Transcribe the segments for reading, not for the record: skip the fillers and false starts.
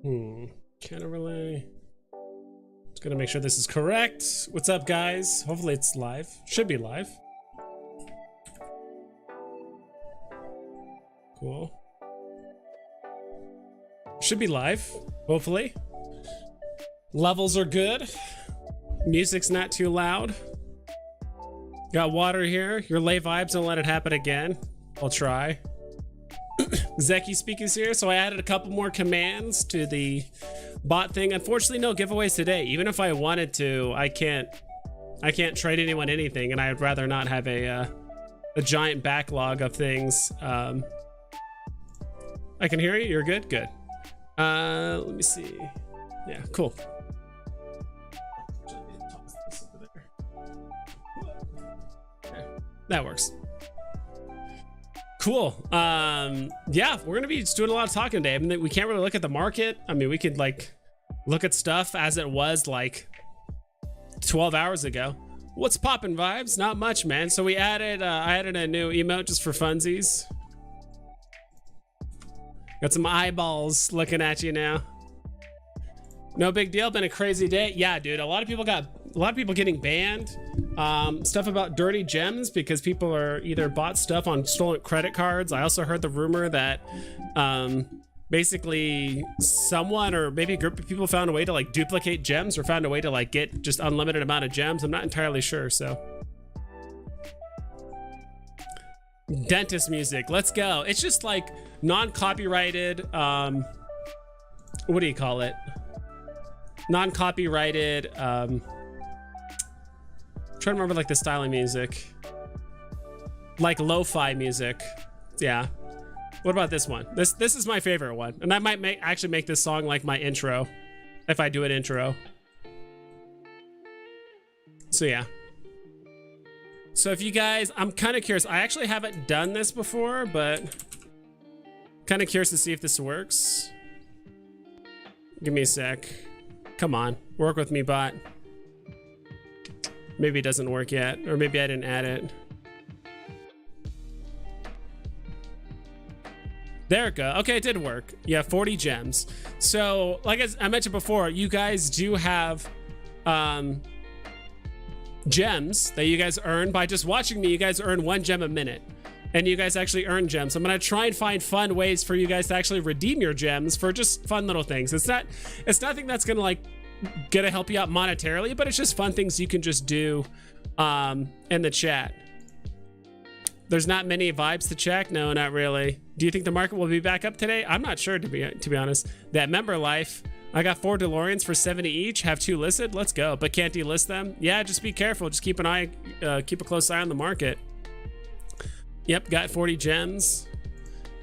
Counter relay. Just gonna make sure this is correct. What's up, guys? Hopefully it's live. Should be live. Cool. Should be live, hopefully. Levels are good. Music's not too loud. Got water here. Your lay vibes, don't let it happen again. I'll try. Zeki speakers here. So I added a couple more commands to the bot thing. Unfortunately, no giveaways today. Even if I wanted to, I can't trade anyone anything, and I'd rather not have a giant backlog of things. I can hear you. You're good. Good. Let me see. Yeah, cool. That works. Cool. Yeah, we're gonna be just doing a lot of talking today. I mean, we can't really look at the market. I mean, we could like look at stuff as it was like 12 hours ago. What's poppin' vibes? Not much, man. So we added I added a new emote just for funsies. Got some eyeballs looking at you now. No big deal. Been a crazy day. Yeah, dude. A lot of people getting banned. Stuff about dirty gems because people are either bought stuff on stolen credit cards. I also heard the rumor that basically someone or maybe a group of people found a way to like duplicate gems or found a way to like get just unlimited amount of gems. I'm not entirely sure. So dentist music. Let's go. It's just like non-copyrighted. What do you call it? Non-copyrighted. Trying to remember like the style of music, like lo-fi music. Yeah. What about this one? This is my favorite one, and I might actually make this song like my intro if I do an intro. So yeah. So if you guys, I'm kind of curious. I actually haven't done this before, but kind of curious to see if this works. Give me a sec. Come on, work with me, bot. Maybe it doesn't work yet, or maybe I didn't add it. There it goes. Okay, it did work. Yeah, 40 gems. So, like I mentioned before, you guys do have gems that you guys earn by just watching me. You guys earn 1 gem a minute, and you guys actually earn gems. I'm gonna try and find fun ways for you guys to actually redeem your gems for just fun little things. It's nothing that's gonna help you out monetarily, but it's just fun things you can just do in the chat. There's not many vibes to check. No, not really. Do you think the market will be back up today? I'm not sure, to be honest. That member life, I got 4 DeLoreans for 70 each, have 2 listed. Let's go. But can't delist them? Yeah, just be careful. Just keep a close eye on the market. Yep, got 40 gems.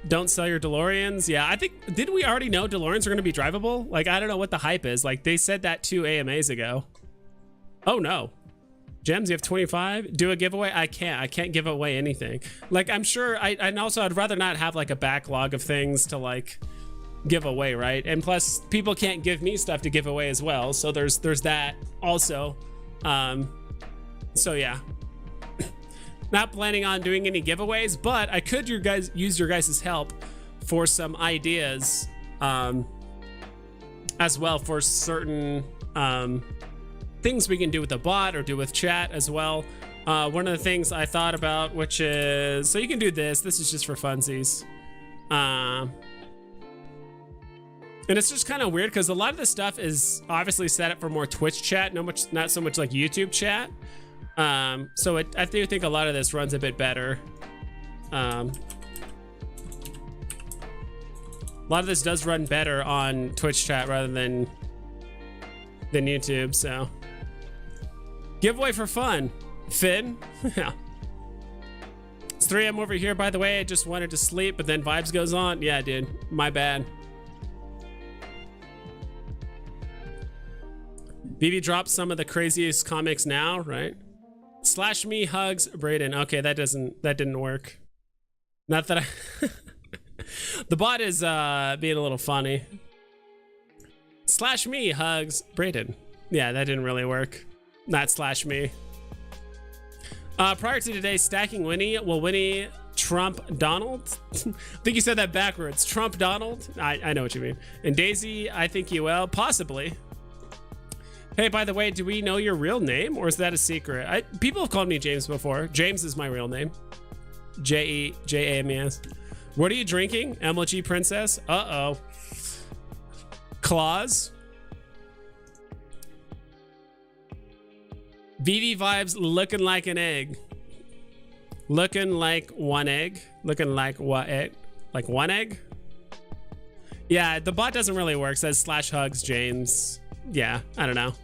Don't sell your DeLoreans. Yeah, I think, did we already know DeLoreans are going to be drivable? Like, I don't know what the hype is. Like, they said that 2 AMAs ago. Oh, no. Gems, you have 25? Do a giveaway? I can't give away anything. Like, I'm sure, and also I'd rather not have, like, a backlog of things to, like, give away, right? And plus, people can't give me stuff to give away as well. So there's that also. So, yeah. Not planning on doing any giveaways, but I could use your guys' help for some ideas as well for certain things we can do with the bot or do with chat as well. One of the things I thought about, which is, so you can do this. This is just for funsies. And it's just kind of weird because a lot of this stuff is obviously set up for more Twitch chat, not so much like YouTube chat. So I do think a lot of this runs a bit better. A lot of this does run better on Twitch chat rather than YouTube, so. Giveaway for fun. Finn? Yeah. It's 3 AM over here, by the way. I just wanted to sleep, but then vibes goes on. Yeah, dude, my bad. Veve dropped some of the craziest comics now, right? Slash me hugs Brayden. Okay, that didn't work. Not that I the bot is being a little funny. Slash me hugs Brayden. Yeah, that didn't really work. Not slash me. Prior to today, stacking Winnie. Will Winnie Trump Donald. I think you said that backwards. Trump Donald. I know what you mean. And Daisy, I think you will. Possibly. Hey, by the way, do we know your real name, or is that a secret? People have called me James before. James is my real name. James. What are you drinking? MLG Princess? Uh-oh. Claws? Veve vibes looking like an egg. Looking like one egg. Looking like what egg? Like one egg? Yeah, the bot doesn't really work. It says /hugs James. Yeah, I don't know.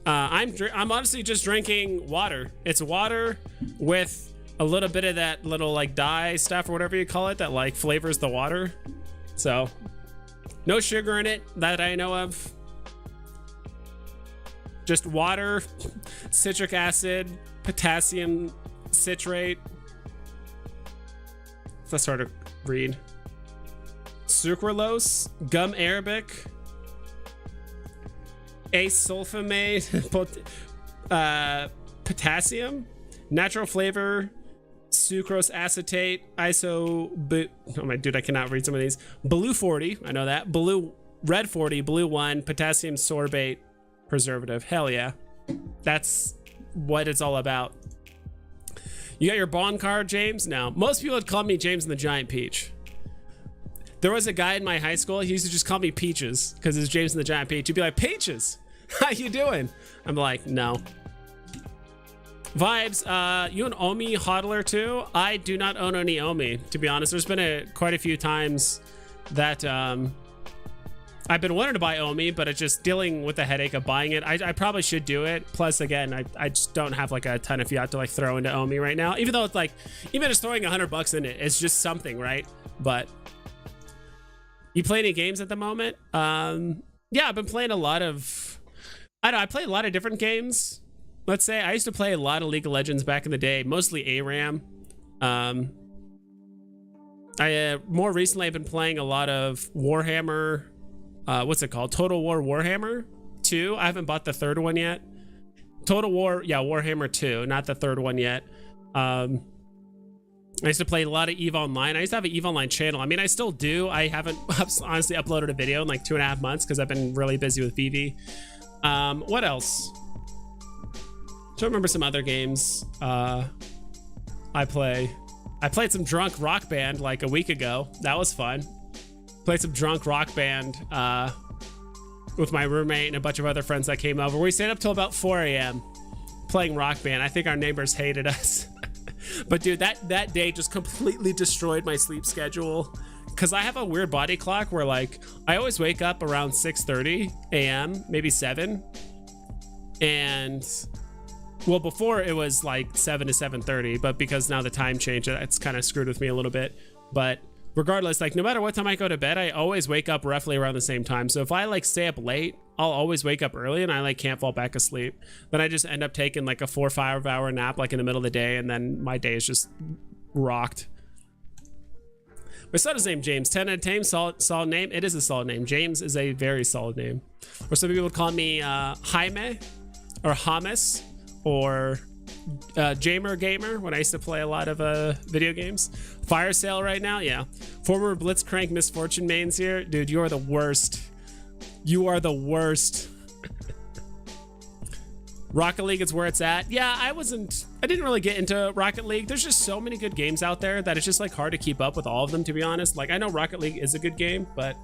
I'm honestly just drinking water. It's water with a little bit of that little like dye stuff or whatever you call it that like flavors the water. So no sugar in it that I know of. Just water, citric acid, potassium citrate. That's hard to read. Sucralose, gum arabic, asulfamate, potassium, natural flavor, sucrose acetate, oh my dude, I cannot read some of these. Blue 40, I know that. Red 40, blue 1, potassium sorbate, preservative. Hell yeah. That's what it's all about. You got your bond card, James? No. Most people would call me James and the Giant Peach. There was a guy in my high school, he used to just call me Peaches because it's James and the Giant Peach. He'd be like, Peaches, how you doing? I'm like, no. Vibes, you an Omi hodler too? I do not own any Omi, to be honest. There's been quite a few times that I've been wanting to buy Omi, but it's just dealing with the headache of buying it. I probably should do it. Plus, again, I just don't have like a ton of fiat to like throw into Omi right now. Even though it's like, even just throwing $100 in it, it's just something, right? But you play any games at the moment? Yeah, I've been playing a lot of, I don't know, I play a lot of different games. Let's say I used to play a lot of League of Legends back in the day, mostly ARAM. More recently I've been playing a lot of Warhammer. What's it called? Total War Warhammer 2. I haven't bought the third one yet. Total War, yeah, Warhammer 2, not the third one yet. I used to play a lot of EVE Online. I used to have an EVE Online channel. I mean, I still do. I haven't honestly uploaded a video in like 2.5 months because I've been really busy with Veve. What else? I remember some other games I play. I played some Drunk Rock Band like a week ago. That was fun. Played some Drunk Rock Band with my roommate and a bunch of other friends that came over. We stayed up till about 4 a.m. playing Rock Band. I think our neighbors hated us. But dude, that day just completely destroyed my sleep schedule because I have a weird body clock where like I always wake up around 6:30 a.m., maybe 7. And well, before it was like 7 to 7:30, but because now the time changed, it's kind of screwed with me a little bit. But regardless, like no matter what time I go to bed, I always wake up roughly around the same time. So if I like stay up late, I'll always wake up early and I like can't fall back asleep. Then I just end up taking like a 4 or 5 hour nap like in the middle of the day, and then my day is just rocked. My son is named James. 10 out of 10, solid name. It is a solid name. James is a very solid name. Or some people would call me Jaime or Hamas or Gamer when I used to play a lot of video games. Fire sale right now, yeah. Former Blitzcrank Misfortune mains here. Dude, you are the worst. You are the worst. Rocket League is where it's at. Yeah, I didn't really get into Rocket League. There's just so many good games out there that it's just like hard to keep up with all of them, to be honest. Like I know Rocket League is a good game, but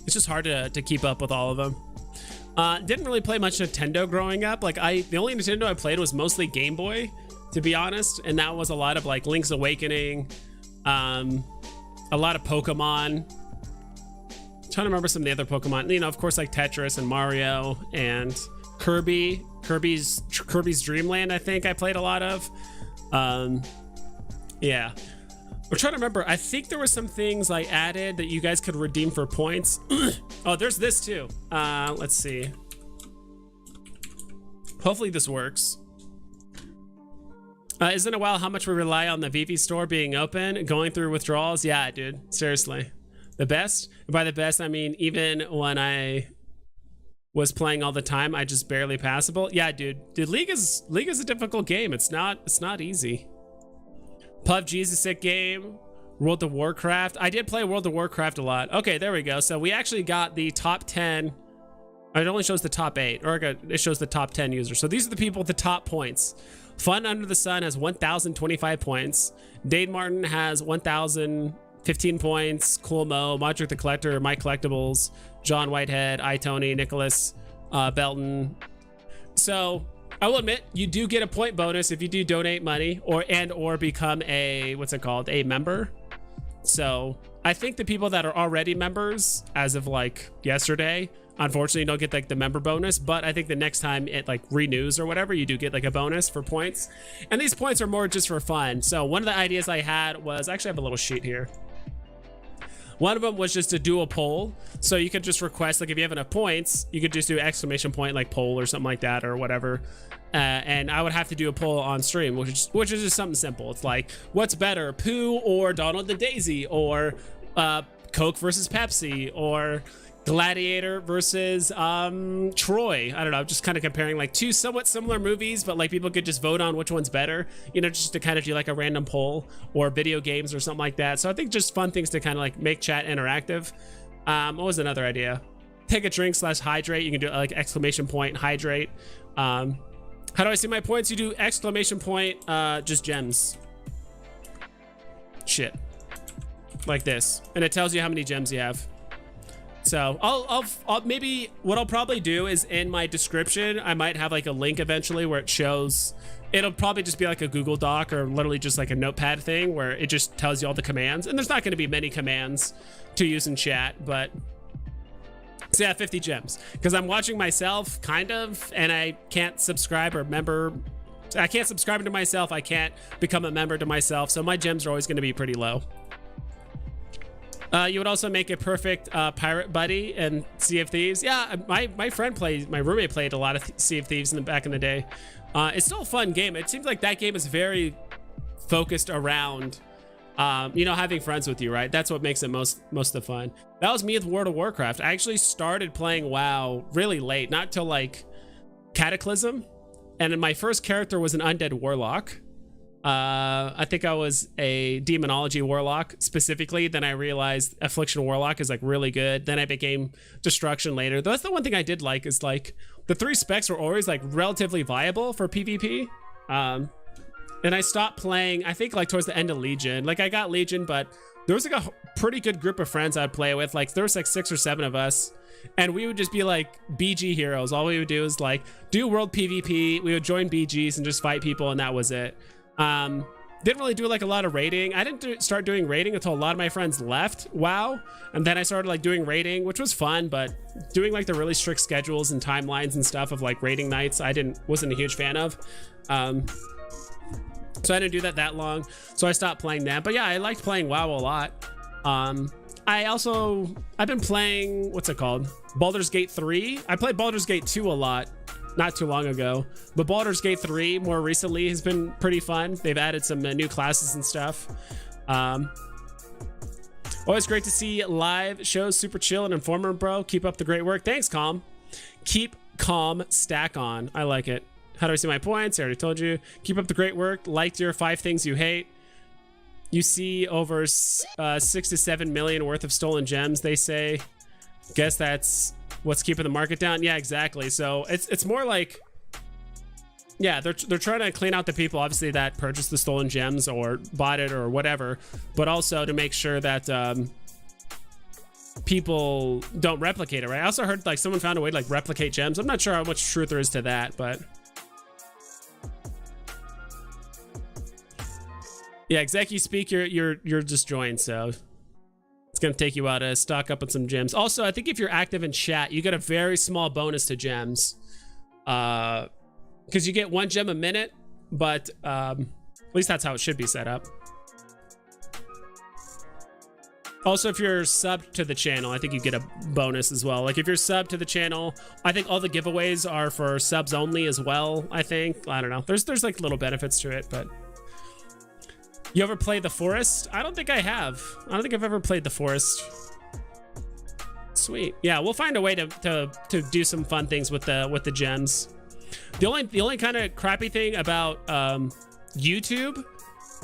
it's just hard to keep up with all of them. Didn't really play much Nintendo growing up. Like the only Nintendo I played was mostly Game Boy, to be honest. And that was a lot of like Link's Awakening, a lot of Pokemon. I'm trying to remember some of the other Pokemon, you know, of course, like Tetris and Mario and Kirby's Dreamland, I think I played a lot of. Yeah. I'm trying to remember. I think there were some things I added that you guys could redeem for points. Oh, there's this too. Let's see. Hopefully this works. Isn't it wild how much we rely on the Veve store being open, going through withdrawals? Yeah, dude. Seriously. The best? And by the best, I mean even when was playing all the time. I just barely passable. Yeah, dude, League is a difficult game. It's not easy. PUBG is a sick game. World of Warcraft. I did play World of Warcraft a lot. Okay, there we go. So we actually got the top 10. It only shows the top 8, or it shows the top 10 users. So these are the people with the top points. Fun Under the Sun has 1,025 points. Dade Martin has 1,015 points. Cool Mo, Modric the Collector, Mike Collectibles, John Whitehead, iTony, Nicholas Belton. So I will admit, you do get a point bonus if you do donate money or become a, what's it called, a member. So I think the people that are already members as of like yesterday, unfortunately don't get like the member bonus, but I think the next time it like renews or whatever, you do get like a bonus for points. And these points are more just for fun. So one of the ideas I had was, actually I have a little sheet here. One of them was just to do a poll. So you could just request, like if you have enough points, you could just do exclamation point, like poll or something like that or whatever. And I would have to do a poll on stream, which is just something simple. It's like, what's better, Pooh or Donald the Daisy, or Coke versus Pepsi, or Gladiator versus Troy. I don't know, just kind of comparing like two somewhat similar movies, but like people could just vote on which one's better, you know, just to kind of do like a random poll, or video games or something like that. So I think just fun things to kind of like make chat interactive. What was another idea? Take a drink / hydrate. You can do like exclamation point hydrate. How do I see my points? You do exclamation point just gems. Shit. Like this. And it tells you how many gems you have. So I'll maybe what I'll probably do is in my description, I might have like a link eventually where it shows, it'll probably just be like a Google Doc or literally just like a notepad thing where it just tells you all the commands. And there's not going to be many commands to use in chat, but so yeah, 50 gems because I'm watching myself kind of, and I can't subscribe or member. I can't subscribe to myself. I can't become a member to myself. So my gems are always going to be pretty low. You would also make a perfect pirate buddy in Sea of Thieves. Yeah, my roommate played a lot of Sea of Thieves back in the day. It's still a fun game. It seems like that game is very focused around, you know, having friends with you, right? That's what makes it most of the fun. That was me with World of Warcraft. I actually started playing WoW really late, not till like Cataclysm. And then my first character was an undead warlock. I think I was a demonology warlock specifically. Then I realized affliction warlock is like really good. Then I became destruction later. That's the one thing I did like, is like the 3 specs were always like relatively viable for PvP. And I stopped playing, I think like towards the end of Legion. Like I got Legion, but there was like a pretty good group of friends I'd play with. Like there was like 6 or 7 of us. And we would just be like BG heroes. All we would do is like do world PvP. We would join BGs and just fight people, and that was it. Didn't really do like a lot of raiding. I didn't start doing raiding until a lot of my friends left WoW, and then I started like doing raiding, which was fun, but doing like the really strict schedules and timelines and stuff of like raiding nights I wasn't a huge fan of. So I didn't do that long, so I stopped playing that. But yeah, I liked playing WoW a lot. I've been playing, what's it called, Baldur's Gate 3. I played Baldur's Gate 2 a lot not too long ago, but Baldur's Gate 3 more recently has been pretty fun. They've added some new classes and stuff. Always great to see live shows. Super chill and informative, bro. Keep up the great work. Thanks, Calm. Keep calm, stack on. I like it. How do I see my points? I already told you. Keep up the great work. Liked your 5 things you hate. You see over 6 to 7 million worth of stolen gems, they say. Guess that's what's keeping the market down. Yeah, exactly. So it's more like, yeah, they're trying to clean out the people obviously that purchased the stolen gems or bought it or whatever, but also to make sure that people don't replicate it, right? I also heard like someone found a way to like replicate gems. I'm not sure how much truth there is to that, but yeah, Execu speak, you're just joined, so it's gonna take you out to stock up on some gems. Also, I think if you're active in chat, you get a very small bonus to gems, because you get 1 gem a minute, but at least that's how it should be set up. Also, if you're subbed to the channel, I think you get a bonus as well. Like if you're subbed to the channel, I think all the giveaways are for subs only as well. I think, I don't know. There's like little benefits to it, but. You ever play The Forest? I don't think I have. I don't think I've ever played The Forest. Sweet. Yeah, we'll find a way to do some fun things with the gems. The only kind of crappy thing about YouTube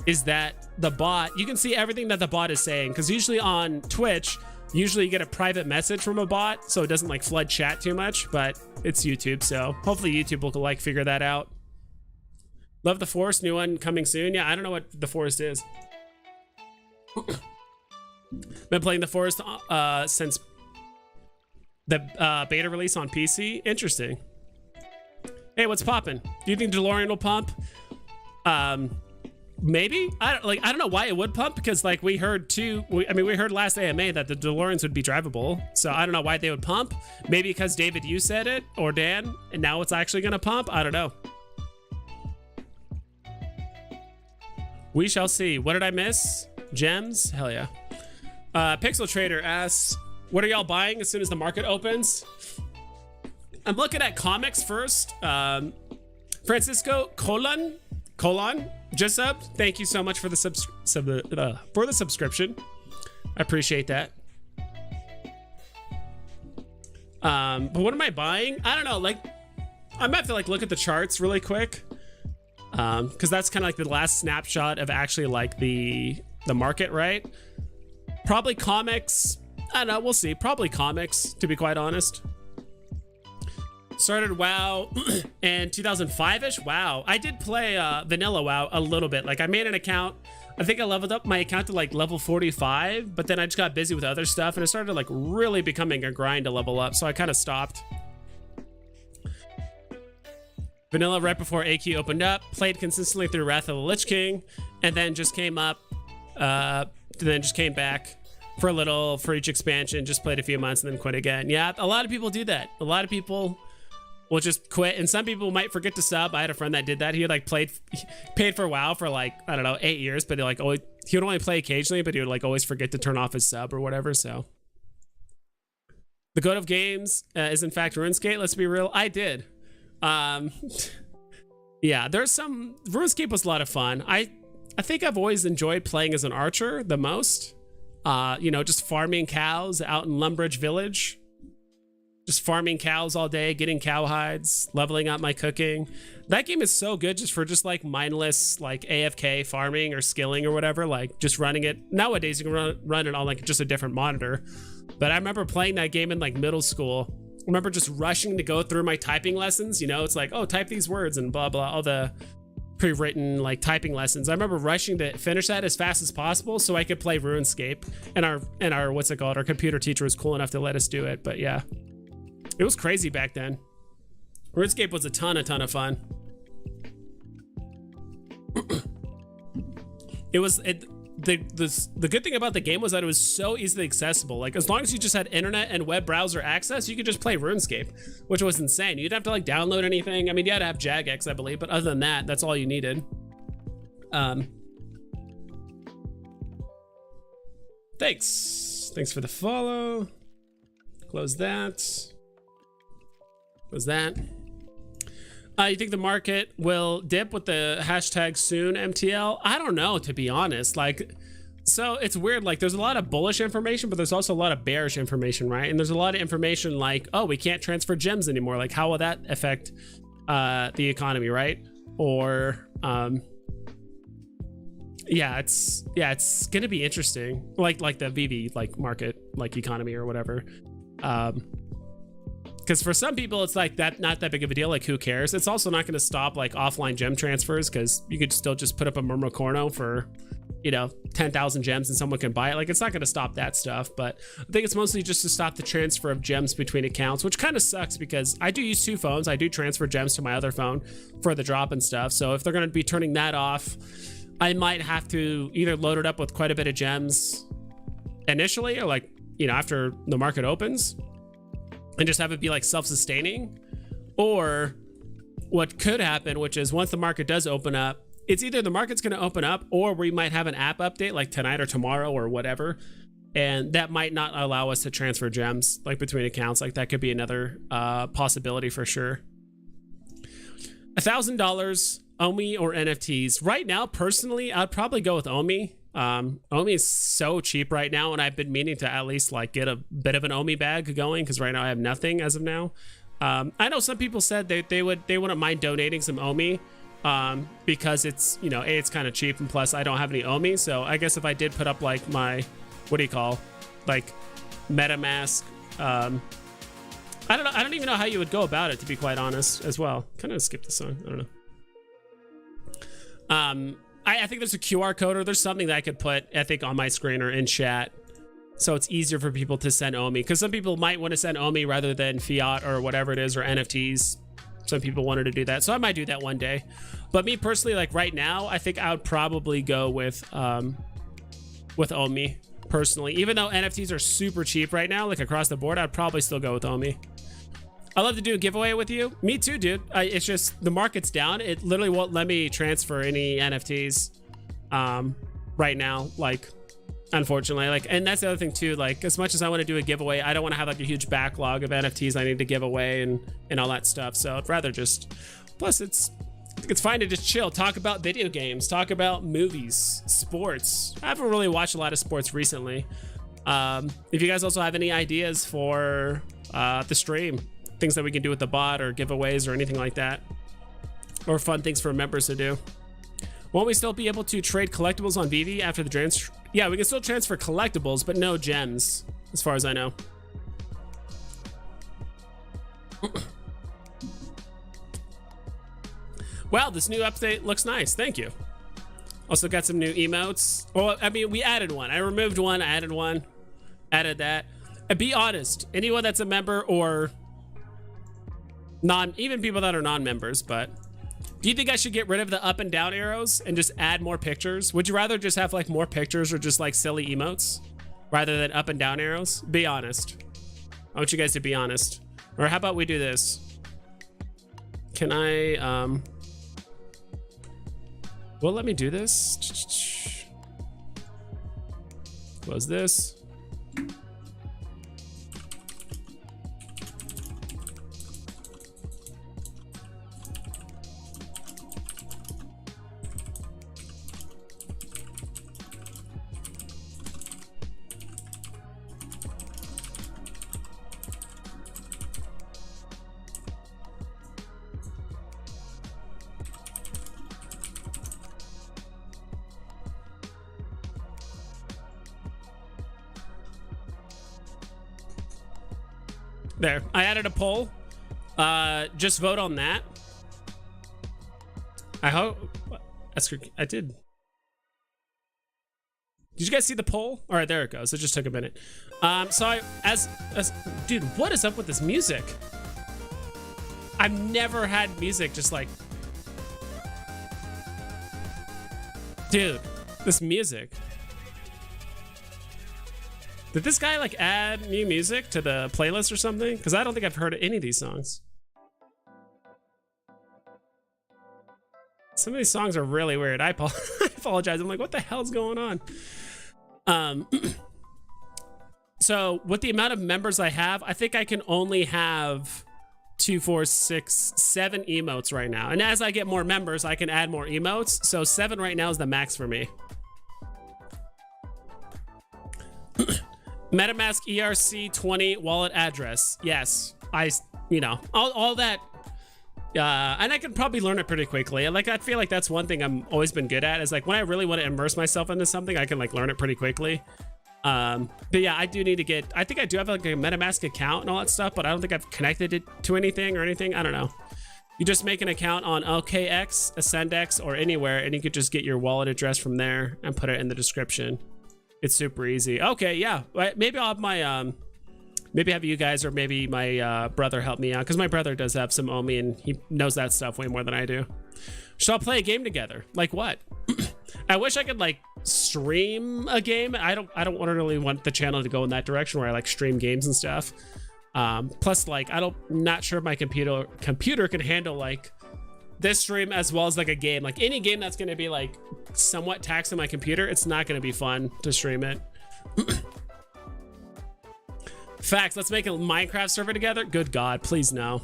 is that the bot, you can see everything that the bot is saying, because usually on Twitch, usually you get a private message from a bot, so it doesn't like flood chat too much, but it's YouTube, so hopefully YouTube will like figure that out. Love the Forest, new one coming soon. Yeah, I don't know what the Forest is. Been playing the Forest since the beta release on PC. Interesting. Hey, what's poppin'? Do you think DeLorean will pump? Maybe. I don't know why it would pump, because like we heard last AMA that the DeLoreans would be drivable, so I don't know why they would pump. Maybe because David, you said it, or Dan, and now it's actually gonna pump. I don't know. We shall see. What did I miss? Gems? Hell yeah. Pixel Trader asks, what are y'all buying as soon as the market opens? I'm looking at comics first. Francisco Colon, just subbed. Thank you so much for the subscription. I appreciate that. But what am I buying? I don't know. Like, I might have to like look at the charts really quick, because that's kind of like the last snapshot of actually like the market, right? Probably comics. I don't know. We'll see. Probably comics, to be quite honest. Started WoW in 2005-ish. WoW. I did play vanilla WoW a little bit. Like, I made an account. I think I leveled up my account to like level 45, but then I just got busy with other stuff, and it started like really becoming a grind to level up, so I kind of stopped. Vanilla right before AQ opened up. Played consistently through Wrath of the Lich King, and then just came up, then just came back for a little for each expansion. Just played a few months and then quit again. Yeah, a lot of people do that. A lot of people will just quit, and some people might forget to sub. I had a friend that did that. He like paid for WoW for like, I don't know, 8 years, but he would only play occasionally, but he would like always forget to turn off his sub or whatever. So the goat of games is in fact RuneScape. Let's be real, I did. Yeah, there's some RuneScape was a lot of fun. I think I've always enjoyed playing as an archer the most. You know, just farming cows out in Lumbridge Village. Just farming cows all day, getting cow hides, leveling up my cooking. That game is so good just for just like mindless like AFK farming or skilling or whatever, like just running it. Nowadays you can run it on like just a different monitor. But I remember playing that game in like middle school. I remember just rushing to go through my typing lessons. You know, it's like, oh, type these words and blah, blah, all the pre-written like typing lessons. I remember rushing to finish that as fast as possible so I could play RuneScape. And our what's it called? Our computer teacher was cool enough to let us do it. But yeah. It was crazy back then. RuneScape was a ton of fun. The good thing about the game was that it was so easily accessible. Like, as long as you just had internet and web browser access, you could just play RuneScape, which was insane. You didn't have to like download anything. I mean, you had to have Jagex, I believe, but other than that, that's all you needed. Thanks for the follow. Close that. Was that? You think the market will dip with the hashtag soon MTL? I don't know, to be honest. Like, so it's weird. Like, there's a lot of bullish information, but there's also a lot of bearish information, right? And there's a lot of information like, oh, we can't transfer gems anymore. Like, how will that affect the economy, right? Or yeah, it's gonna be interesting. Like the Veve like market, like economy or whatever. Because for some people, it's like that, not that big of a deal. Like, who cares? It's also not going to stop like offline gem transfers, because you could still just put up a Murmurcorno for, you know, 10,000 gems and someone can buy it. Like, it's not going to stop that stuff. But I think it's mostly just to stop the transfer of gems between accounts, which kind of sucks because I do use 2 phones. I do transfer gems to my other phone for the drop and stuff. So if they're going to be turning that off, I might have to either load it up with quite a bit of gems initially, or like, you know, after the market opens, and just have it be like self-sustaining. Or what could happen, which is once the market does open up, it's either the market's going to open up or we might have an app update like tonight or tomorrow or whatever, and that might not allow us to transfer gems like between accounts. Like, that could be another possibility for sure. $1,000 OMI or NFTs. Right now, personally, I'd probably go with OMI. Omi is so cheap right now, and I've been meaning to at least like get a bit of an Omi bag going because right now I have nothing as of now. I know some people said they wouldn't mind donating some Omi because it's, you know, A, it's kind of cheap, and plus I don't have any Omi. So I guess if I did put up like my, what do you call, like MetaMask, I don't know. I don't even know how you would go about it, to be quite honest, as well. Kind of skip the song. I don't know. I think there's a QR code or there's something that I could put, I think, on my screen or in chat, so it's easier for people to send Omi. Because some people might want to send Omi rather than fiat or whatever it is, or NFTs. Some people wanted to do that, so I might do that one day. But me personally, like right now, I think I would probably go with Omi personally. Even though NFTs are super cheap right now, like across the board, I'd probably still go with Omi. I'd love to do a giveaway with you. Me too, dude. It's just the market's down. It literally won't let me transfer any NFTs right now, like, unfortunately. Like, and that's the other thing too, like, as much as I want to do a giveaway, I don't want to have like a huge backlog of NFTs I need to give away and all that stuff. So I'd rather just, plus I think it's fine to just chill, talk about video games, talk about movies, sports. I haven't really watched a lot of sports recently. If you guys also have any ideas for the stream, things that we can do with the bot or giveaways or anything like that, or fun things for members to do. Won't we still be able to trade collectibles on Veve after the transfer? Yeah, we can still transfer collectibles, but no gems, as far as I know. Wow, this new update looks nice. Thank you. Also got some new emotes. Well, I mean, we added one. I removed one, I added one, added that. And be honest, anyone that's a member or even people that are non-members, but do you think I should get rid of the up and down arrows and just add more pictures? Would you rather just have like more pictures or just like silly emotes rather than up and down arrows? Be honest. I want you guys to be honest. Or how about we do this? Can I, well, let me do this. Close this. There, I added a poll. Just vote on that. I hope I did. Did you guys see the poll? All right, there it goes. It just took a minute. So dude, what is up with this music? I've never had music just like, dude, this music. Did this guy like add new music to the playlist or something? Because I don't think I've heard any of these songs. Some of these songs are really weird. I apologize. I'm like, what the hell's going on? So with the amount of members I have, I think I can only have 2, 4, 6, 7 emotes right now. And as I get more members, I can add more emotes. So 7 right now is the max for me. MetaMask ERC20 wallet address. Yes, you know, all that. And I can probably learn it pretty quickly. Like, I feel like that's one thing I'm always been good at, is like when I really want to immerse myself into something, I can like learn it pretty quickly. But yeah, I do need to get, I think I do have like a MetaMask account and all that stuff, but I don't think I've connected it to anything or anything. I don't know. You just make an account on OKX, AscendX, or anywhere, and you could just get your wallet address from there and put it in the description. It's super easy. Okay, yeah. Maybe I'll have my, maybe have you guys or maybe my brother help me out, because my brother does have some Omi and he knows that stuff way more than I do. Should I play a game together? Like what? I wish I could like stream a game. I don't really want the channel to go in that direction where I like stream games and stuff. Plus, like, not sure if my computer can handle like this stream as well as like a game. Like any game that's gonna be like somewhat taxing my computer, it's not gonna be fun to stream it. Facts. Let's make a Minecraft server together. Good God, please no.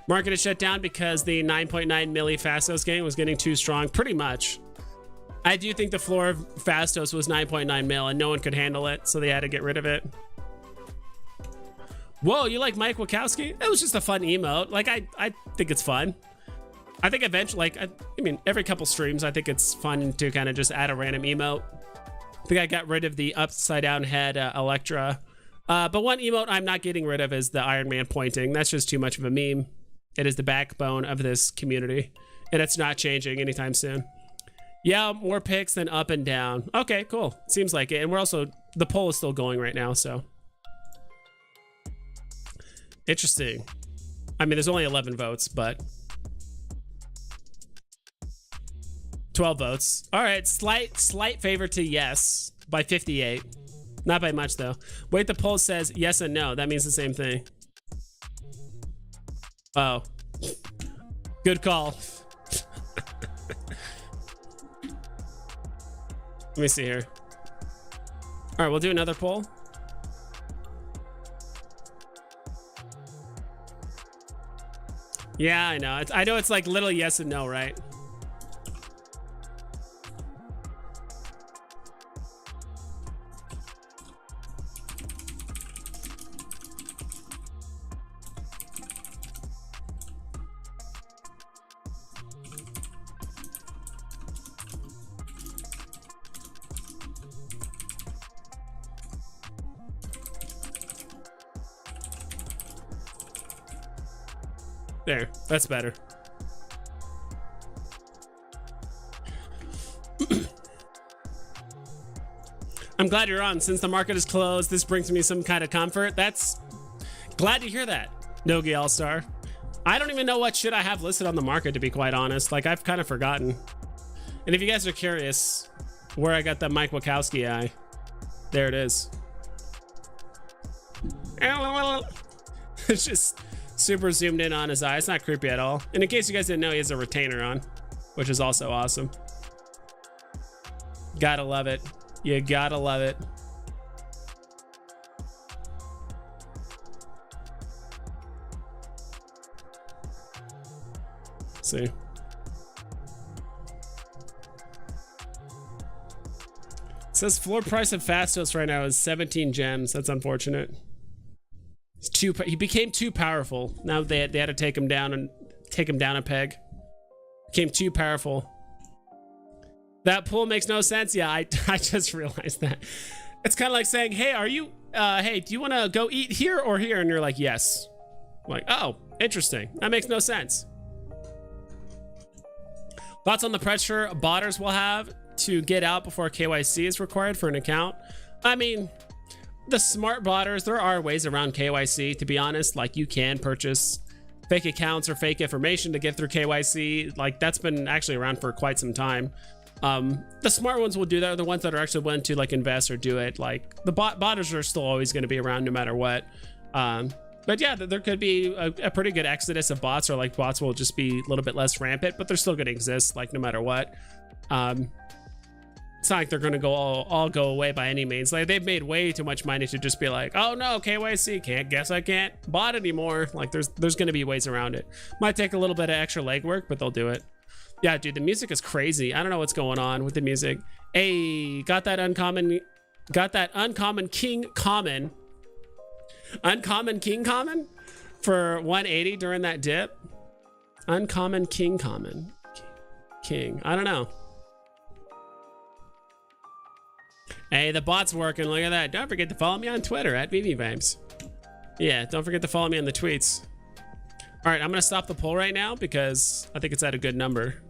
Market is shut down because the 9.9 milli Fastos game was getting too strong. Pretty much. I do think the floor of Fastos was 9.9 mil and no one could handle it, so they had to get rid of it. Whoa, you like Mike Wachowski? It was just a fun emote. Like, I think it's fun. I think eventually, like, I mean, every couple streams, I think it's fun to kind of just add a random emote. I think I got rid of the upside down head Electra. But one emote I'm not getting rid of is the Iron Man pointing. That's just too much of a meme. It is the backbone of this community, and it's not changing anytime soon. Yeah, more picks than up and down. Okay, cool. Seems like it. And we're also, the poll is still going right now, so. Interesting. I mean, there's only 11 votes, but 12 votes. All right, slight favor to yes by 58. Not by much, though. Wait, the poll says yes and no. That means the same thing. Oh. Good call. Let me see here. All right, we'll do another poll. Yeah, I know. I know it's like little yes and no, right? There, that's better. I'm glad you're on. Since the market is closed, this brings me some kind of comfort. That's glad to hear that, Nogi All-Star. I don't even know what shit I have listed on the market, to be quite honest. Like, I've kind of forgotten. And if you guys are curious where I got that Mike Wachowski eye, there it is. It's just super zoomed in on his eye. It's not creepy at all. And in case you guys didn't know, he has a retainer on, which is also awesome. Gotta love it. You gotta love it. Let's see. It says floor price of Fastos right now is 17 gems. That's unfortunate. He became too powerful. Now they had to take him down a peg. Became too powerful. That pool makes no sense. Yeah, I just realized that. It's kind of like saying, hey, hey, do you want to go eat here or here? And you're like, yes. I'm like, oh, interesting. That makes no sense. Thoughts on the pressure botters will have to get out before KYC is required for an account? I mean, the smart botters, there are ways around KYC, to be honest. Like, you can purchase fake accounts or fake information to get through KYC. Like, that's been actually around for quite some time. The smart ones will do that. The ones that are actually willing to like invest or do it. Like, the botters are still always going to be around no matter what. But yeah, there could be a pretty good exodus of bots, or like bots will just be a little bit less rampant, but they're still going to exist, like, no matter what. It's not like they're gonna all go away by any means. Like, they've made way too much money to just be like, oh no, KYC, I can't bot anymore. Like, there's gonna be ways around it. Might take a little bit of extra legwork, but they'll do it. Yeah, dude, the music is crazy. I don't know what's going on with the music. Hey, got that uncommon king common for 180 during that dip. Uncommon king common king. I don't know. Hey, the bot's working. Look at that. Don't forget to follow me on Twitter at Veve. Yeah, don't forget to follow me on the tweets. All right, I'm going to stop the poll right now because I think it's at a good number.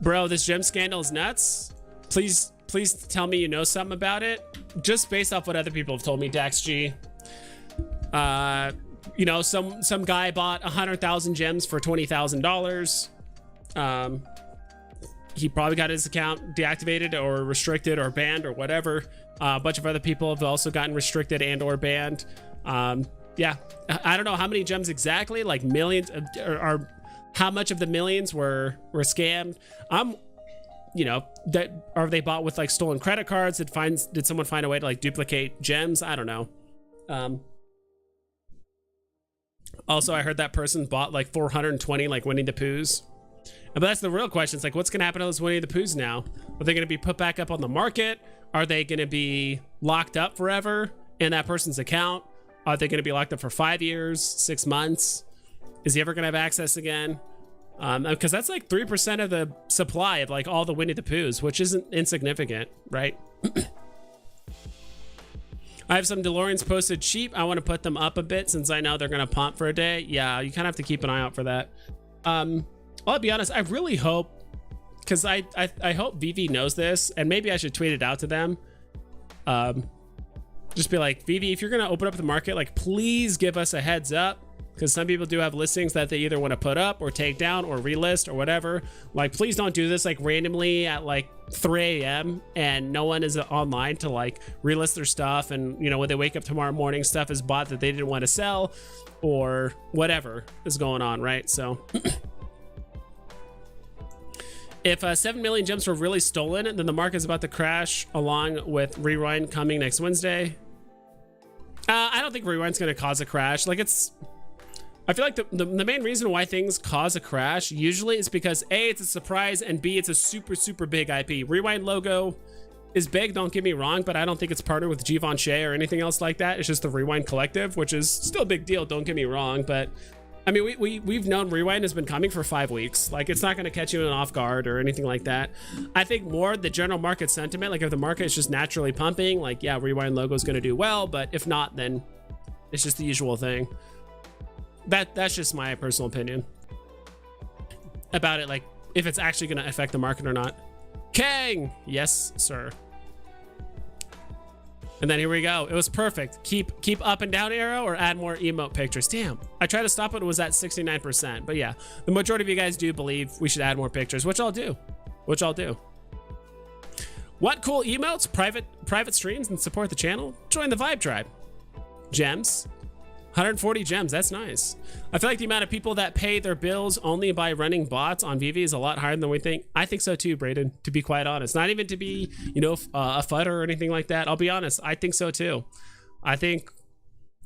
Bro, this gem scandal is nuts. Please tell me you know something about it. Just based off what other people have told me, Dax G. You know, some guy bought 100,000 gems for $20,000. He probably got his account deactivated or restricted or banned or whatever. A bunch of other people have also gotten restricted and or banned. Yeah, I don't know how many gems exactly, like millions, or how much of the millions were scammed. You know, that are they bought with like stolen credit cards? Did someone find a way to like duplicate gems? I don't know. Also, I heard that person bought like 420 like Winnie the Poohs. But that's the real question. It's like, what's going to happen to those Winnie the Poohs now? Are they going to be put back up on the market? Are they going to be locked up forever in that person's account? Are they going to be locked up for 5 years, 6 months? Is he ever going to have access again? Because that's like 3% of the supply of like all the Winnie the Poohs, which isn't insignificant, right? I have some DeLoreans posted cheap. I want to put them up a bit since I know they're going to pump for a day. Yeah, you kind of have to keep an eye out for that. I'll be honest, I really hope, because I hope Veve knows this, and maybe I should tweet it out to them. Just be like, Veve, if you're going to open up the market, like, please give us a heads up, because some people do have listings that they either want to put up or take down or relist or whatever. Like, please don't do this like randomly at like 3 a.m. and no one is online to like relist their stuff, and you know, when they wake up tomorrow morning, stuff is bought that they didn't want to sell or whatever is going on, right? So if 7 million gems were really stolen, then the market's about to crash along with Rewind coming next Wednesday. I don't think Rewind's going to cause a crash. Like, I feel like the main reason why things cause a crash usually is because A, it's a surprise, and B, it's a super, super big IP. Rewind logo is big, don't get me wrong, but I don't think it's partnered with Givenchy or anything else like that. It's just the Rewind Collective, which is still a big deal, don't get me wrong, but I mean, we've known Rewind has been coming for 5 weeks. Like, it's not going to catch you in off guard or anything like that. I think more the general market sentiment, like if the market is just naturally pumping, like, yeah, Rewind logo is going to do well, but if not, then it's just the usual thing. That's just my personal opinion about it, like if it's actually going to affect the market or not. Kang, yes, sir. And then here we go. It was perfect. Keep up and down arrow or add more emote pictures. Damn, I tried to stop it. It was at 69%. But yeah, the majority of you guys do believe we should add more pictures, which I'll do. What cool emotes, private streams, and support the channel? Join the Vibe Tribe. Gems. 140 gems, that's nice. I feel like the amount of people that pay their bills only by running bots on Veve is a lot higher than we think. I think so too, Brayden, to be quite honest. Not even to be, you know, a FUD or anything like that. I'll be honest, I think so too. I think,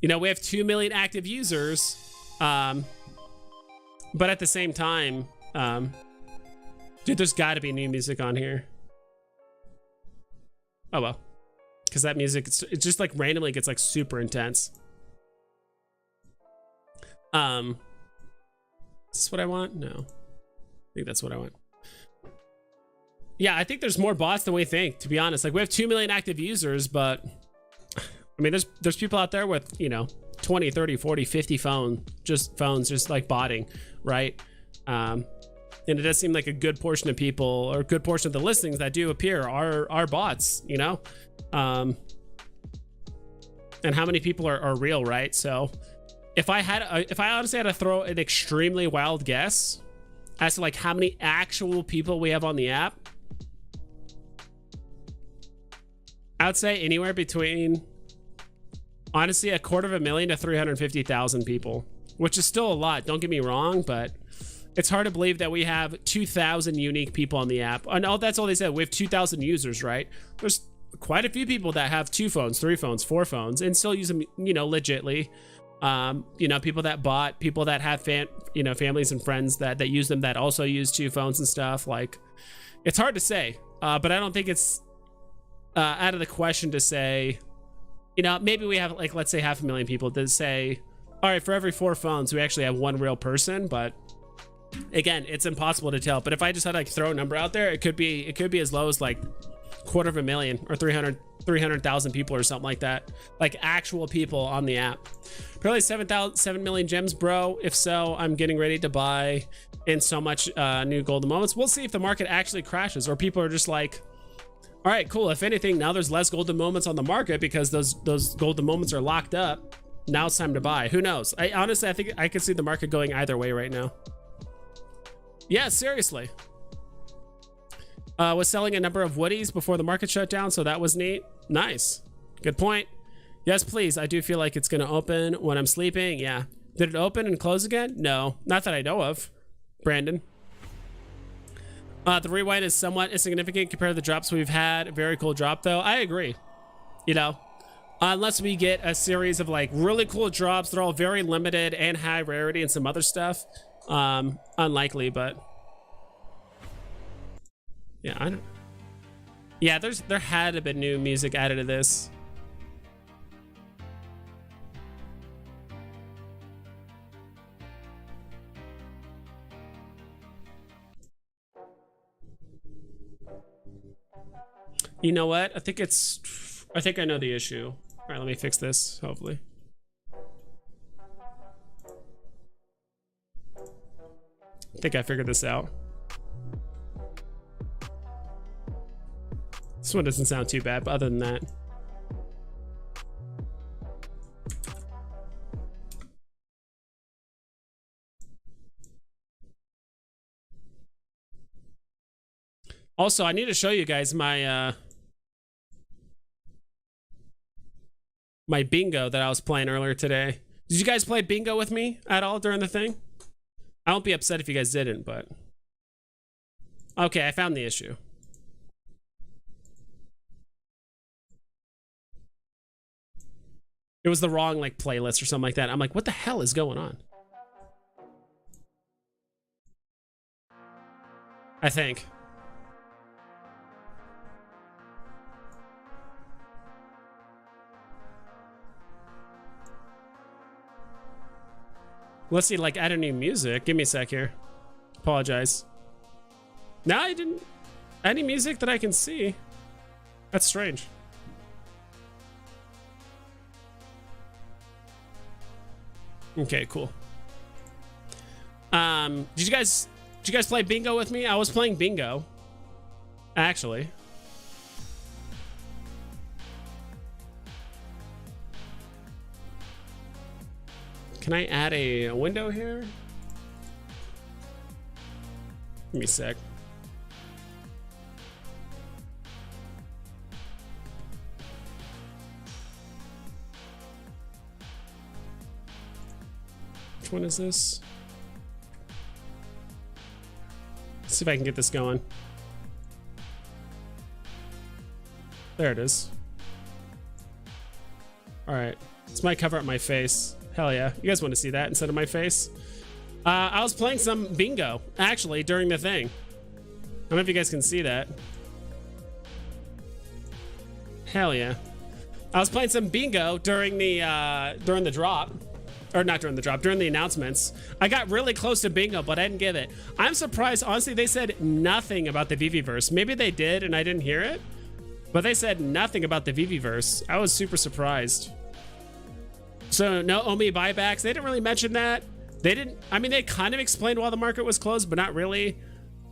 you know, we have 2 million active users, but at the same time, dude, there's gotta be new music on here. Oh well, because that music, it just like randomly gets like super intense. Is this what I want? No. I think that's what I want. Yeah, I think there's more bots than we think, to be honest. Like, we have 2 million active users, but I mean, there's people out there with, you know, 20, 30, 40, 50 phones just like botting, right? And it does seem like a good portion of people, or a good portion of the listings that do appear are bots, you know? And how many people are real, right? So if I honestly had to throw an extremely wild guess as to like how many actual people we have on the app, I'd say anywhere between, honestly, 250,000 to 350,000 people, which is still a lot, don't get me wrong, but it's hard to believe that we have 2,000 unique people on the app. And that's all they said. We have 2,000 users, right? There's quite a few people that have 2 phones, 3 phones, 4 phones, and still use them, you know, legitly. You know, people that bought, people that have families and friends that use them, that also use 2 phones and stuff. Like, it's hard to say, but I don't think it's out of the question to say, you know, maybe we have like, let's say 500,000 people to say, all right, for every 4 phones, we actually have 1 real person. But again, it's impossible to tell. But if I just had to like throw a number out there, it could be as low as like 250,000 or 300,000 people or something like that, like actual people on the app. Probably 7 million gems, bro. If so, I'm getting ready to buy in so much new golden moments. We'll see if the market actually crashes, or people are just like, all right, cool, if anything, now there's less golden moments on the market because those golden moments are locked up. Now it's time to buy. Who knows? I think I could see the market going either way right now. Yeah, seriously. Was selling a number of woodies before the market shut down, so that was neat. Nice. Good point. Yes, please. I do feel like it's going to open when I'm sleeping. Yeah. Did it open and close again? No, not that I know of. Brandon. The rewind is somewhat insignificant compared to the drops we've had. Very cool drop, though. I agree. You know, Unless we get a series of like really cool drops. They're all very limited and high rarity and some other stuff. Unlikely, but yeah, I don't. Yeah, there had to be new music added to this. You know what? I think I know the issue. All right, let me fix this, hopefully. I think I figured this out. This one doesn't sound too bad, but other than that. Also, I need to show you guys my my bingo that I was playing earlier today. Did you guys play bingo with me at all during the thing? I won't be upset if you guys didn't, but okay, I found the issue. It was the wrong like playlist or something like that. I'm like, what the hell is going on? I think. Let's see, like add a new music. Give me a sec here. Apologize. No, I didn't. Any music that I can see. That's strange. Okay, cool. Did you guys play bingo with me? I was playing bingo, actually. Can I add a window here? Give me a sec. Which one is this? Let's see if I can get this going. There it is. All right, this might cover up my face. Hell yeah, you guys want to see that instead of my face? I was playing some bingo, actually, during the thing. I don't know if you guys can see that. Hell yeah. I was playing some bingo during the drop. Or not during the drop, during the announcements. I got really close to bingo, but I didn't get it. I'm surprised, honestly, they said nothing about the Veveverse. Maybe they did and I didn't hear it, but they said nothing about the Veveverse. I was super surprised. So no Omi buybacks. They didn't really mention that. They didn't, I mean, they kind of explained why the market was closed, but not really.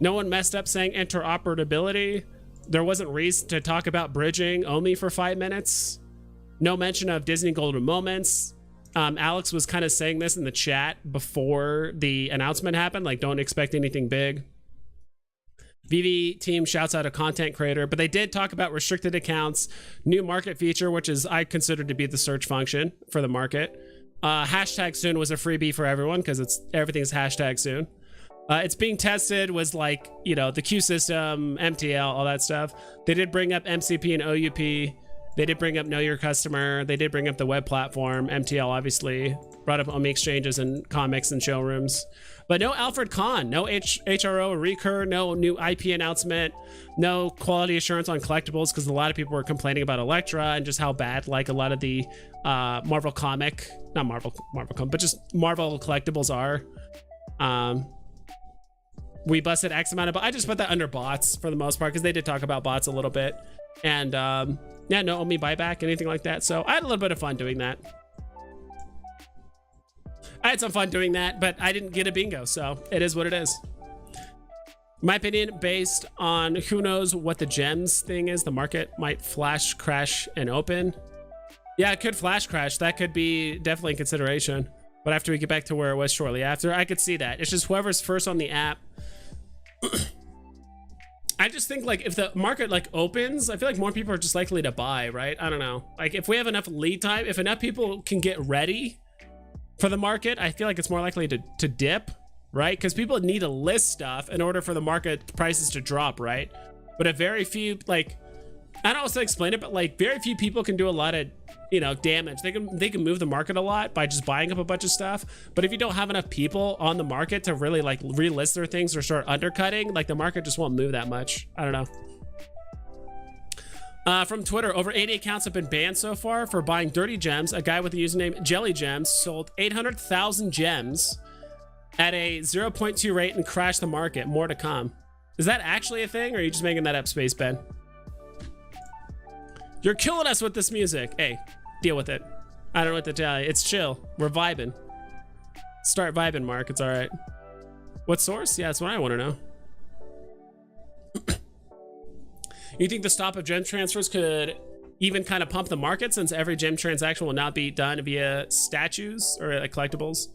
No one messed up saying interoperability. There wasn't reason to talk about bridging Omi for 5 minutes. No mention of Disney Golden Moments. Alex was kind of saying this in the chat before the announcement happened, like don't expect anything big. Veve team shouts out a content creator, but they did talk about restricted accounts, new market feature, which is I consider to be the search function for the market. Hashtag soon was a freebie for everyone because everything's hashtag soon. It's being tested was like, you know, the queue system, MTL, all that stuff. They did bring up MCP and OUP. They did bring up Know Your Customer. They did bring up the web platform, MTL obviously. Brought up Omi exchanges and comics and showrooms. But no Alfred Kahn, no HRO recur, no new IP announcement, no quality assurance on collectibles because a lot of people were complaining about Elektra and just how bad like a lot of the Marvel comic, not Marvel comic, but just Marvel collectibles are. We busted X amount of, I just put that under bots for the most part because they did talk about bots a little bit. And yeah, no Omi buyback, anything like that. So I had a little bit of fun doing that. I had some fun doing that, but I didn't get a bingo, so it is what it is. My opinion, based on who knows what the gems thing is, the market might flash crash and open. Yeah, it could flash crash. That could be definitely in consideration. But after we get back to where it was shortly after, I could see that. It's just whoever's first on the app. I just think like if the market like opens, I feel like more people are just likely to buy, right? I don't know. Like if we have enough lead time, if enough people can get ready for the market, I feel like it's more likely to dip, right? Because people need to list stuff in order for the market prices to drop, right? But if very few, like I don't know how to explain it, but like very few people can do a lot of, you know, damage. They can move the market a lot by just buying up a bunch of stuff. But if you don't have enough people on the market to really like relist their things or start undercutting, like the market just won't move that much. I don't know. From Twitter, over 80 accounts have been banned so far for buying dirty gems. A guy with the username Jelly Gems sold 800,000 gems at a 0.2 rate and crashed the market. More to come. Is that actually a thing, or are you just making that up, Space Ben? You're killing us with this music. Hey, deal with it. I don't know what to tell you. It's chill. We're vibing. Start vibing, Mark. It's all right. What source? Yeah, that's what I want to know. You think the stop of gem transfers could even kind of pump the market, since every gem transaction will not be done via statues or like collectibles?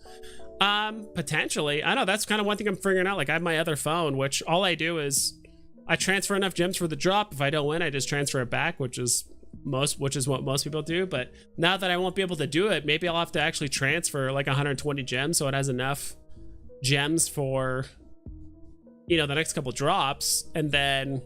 Potentially. I know that's kind of one thing I'm figuring out. Like, I have my other phone, which all I do is I transfer enough gems for the drop. If I don't win, I just transfer it back, which is what most people do. But now that I won't be able to do it, maybe I'll have to actually transfer like 120 gems so it has enough gems for, you know, the next couple drops. And then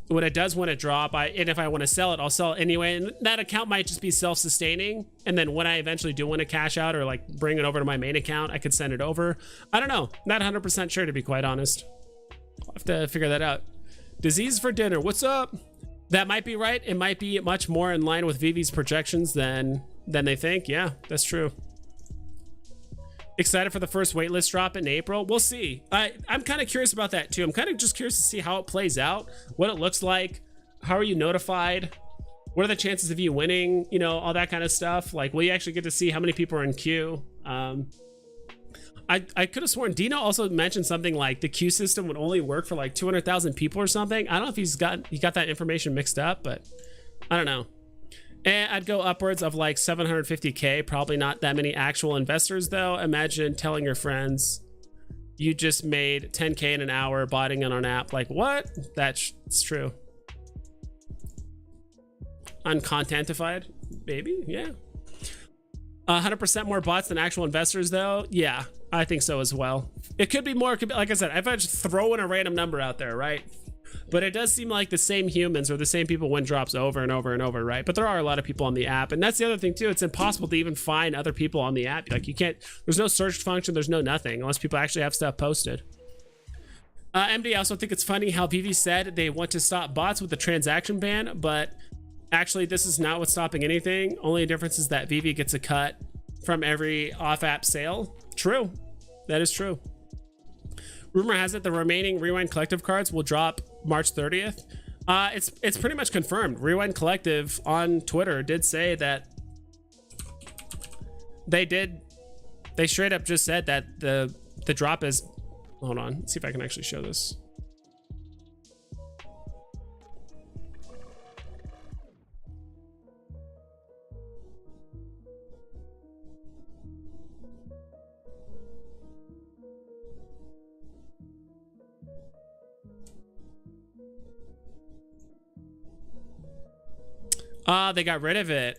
when it does want to drop, and if I want to sell it, I'll sell it anyway. And that account might just be self-sustaining. And then when I eventually do want to cash out or like bring it over to my main account, I could send it over. I don't know. Not 100% sure, to be quite honest. I'll have to figure that out. Disease for dinner. What's up? That might be right. It might be much more in line with Veve's projections than they think. Yeah, that's true. Excited for the first waitlist drop in April. We'll see. I'm kind of curious about that too. I'm kind of just curious to see how it plays out, what it looks like. How are you notified? What are the chances of you winning? You know, all that kind of stuff. Like, will you actually get to see how many people are in queue? I could have sworn Dino also mentioned something like the queue system would only work for like 200,000 people or something. I don't know if he got that information mixed up, but I don't know. And I'd go upwards of like 750K. Probably not that many actual investors though. Imagine telling your friends you just made 10K in an hour botting on an app. Like, what? That's true. Uncontentified, baby. Yeah. 100% more bots than actual investors though. Yeah, I think so as well. It could be more. It could be, like I said, if I just throw in a random number out there, right? But it does seem like the same humans or the same people win drops over and over and over, right? But there are a lot of people on the app. And that's the other thing too. It's impossible to even find other people on the app. Like, you can't, there's no search function. There's no nothing unless people actually have stuff posted. MD, I also think it's funny how Veve said they want to stop bots with the transaction ban, but actually this is not what's stopping anything. Only difference is that Veve gets a cut from every off-app sale. True. That is true. Rumor has it the remaining Rewind Collective cards will drop March 30th. It's pretty much confirmed. Rewind Collective on Twitter did say that they straight up just said that the drop is, hold on, let's see if I can actually show this. They got rid of it.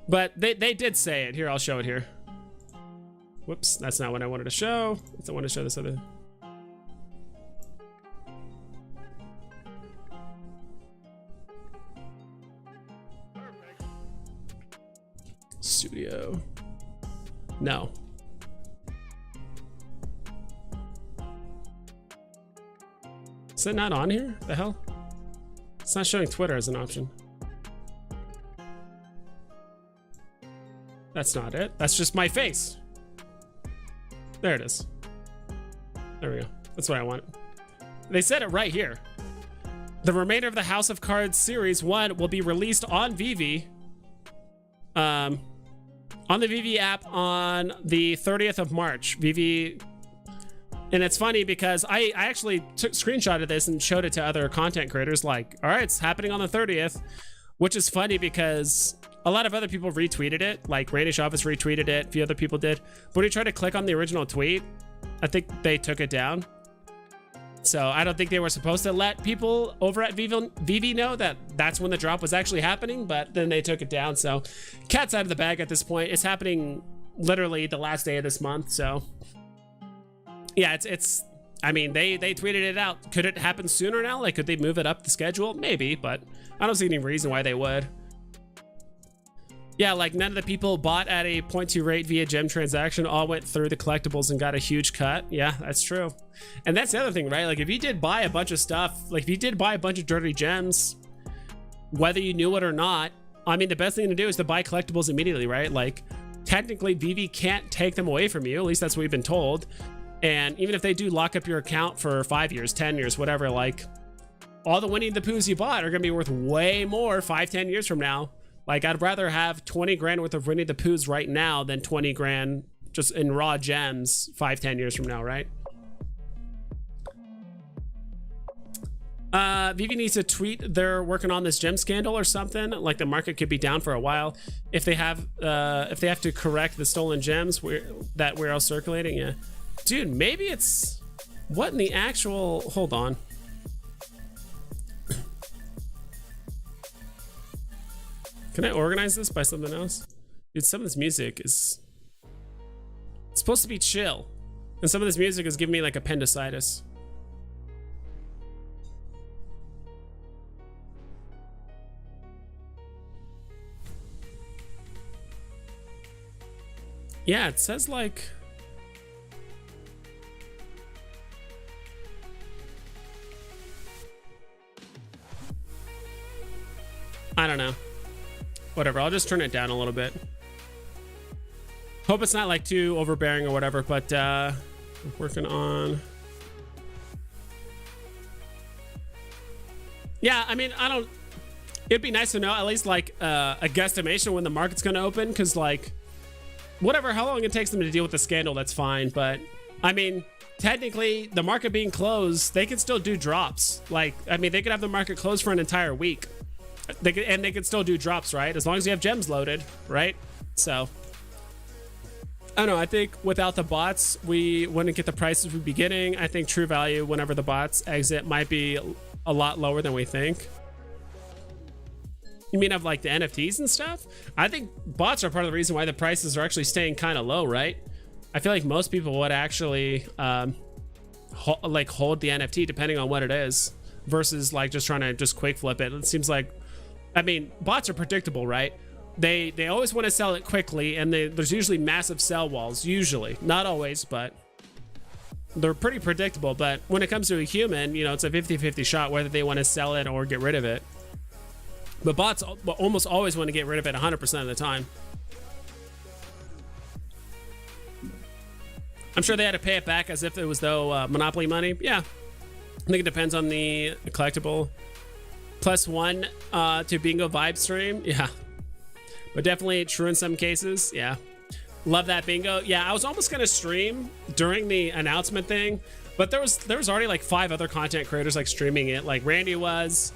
But they did say it. Here, I'll show it here. Whoops, that's not what I wanted to show. I want to show this other. Studio. No. Is it not on here? The hell? It's not showing Twitter as an option. That's not it. That's just my face. There it is. There we go. That's what I want. They said it right here. The remainder of the House of Cards Series 1 will be released on Veve. On the Veve app on the 30th of March. Veve. And it's funny because I actually took screenshot of this and showed it to other content creators, like, all right, it's happening on the 30th, which is funny because a lot of other people retweeted it, like Randy Chavez retweeted it, a few other people did. But when you try to click on the original tweet, I think they took it down. So I don't think they were supposed to let people over at Veve know that that's when the drop was actually happening, but then they took it down. So cat's out of the bag at this point. It's happening literally the last day of this month, so yeah, it's I mean, they tweeted it out. Could it happen sooner now? Like, could they move it up the schedule? Maybe, but I don't see any reason why they would. Yeah, like none of the people bought at a 0.2 rate via gem transaction all went through the collectibles and got a huge cut. Yeah, that's true. And that's the other thing, right? Like if you did buy a bunch of stuff, like if you did buy a bunch of dirty gems, whether you knew it or not, I mean, the best thing to do is to buy collectibles immediately, right? Like technically Veve can't take them away from you. At least that's what we've been told. And even if they do lock up your account for 5 years, 10 years, whatever, like all the Winnie the Poohs you bought are going to be worth way more 5-10 years from now. Like, I'd rather have 20 grand worth of Winnie the Poohs right now than 20 grand just in raw gems 5-10 years from now, right? Veve needs to tweet they're working on this gem scandal or something. Like, the market could be down for a while. If they have to correct the stolen gems that we're all circulating, yeah. Dude, maybe it's... What in the actual... Hold on. Can I organize this by something else? Dude, some of this music is... It's supposed to be chill. And some of this music is giving me like appendicitis. Yeah, it says like... I don't know. Whatever, I'll just turn it down a little bit. Hope it's not like too overbearing or whatever, but I'm working on... Yeah, I mean, I don't... It'd be nice to know at least like a guesstimation when the market's gonna open, because like, whatever, how long it takes them to deal with the scandal, that's fine, but I mean, technically, the market being closed, they can still do drops. Like, I mean, they could have the market closed for an entire week. They can still do drops, right? As long as you have gems loaded, right? So, I don't know. I think without the bots, we wouldn't get the prices we'd be getting. I think true value, whenever the bots exit, might be a lot lower than we think. You mean of like the NFTs and stuff? I think bots are part of the reason why the prices are actually staying kind of low, right? I feel like most people would actually hold the NFT depending on what it is, versus like just trying to just quick flip it. It seems like, I mean, bots are predictable, right? They always want to sell it quickly, and there's usually massive sell walls, usually. Not always, but they're pretty predictable. But when it comes to a human, you know, it's a 50-50 shot whether they want to sell it or get rid of it. But bots almost always want to get rid of it 100% of the time. I'm sure they had to pay it back as if it was though Monopoly money. Yeah, I think it depends on the collectible. +1 to bingo vibe stream. Yeah, but definitely true in some cases. Yeah, love that bingo. Yeah, I was almost gonna stream during the announcement thing, but there was already like 5 other content creators like streaming it. Like Randy was,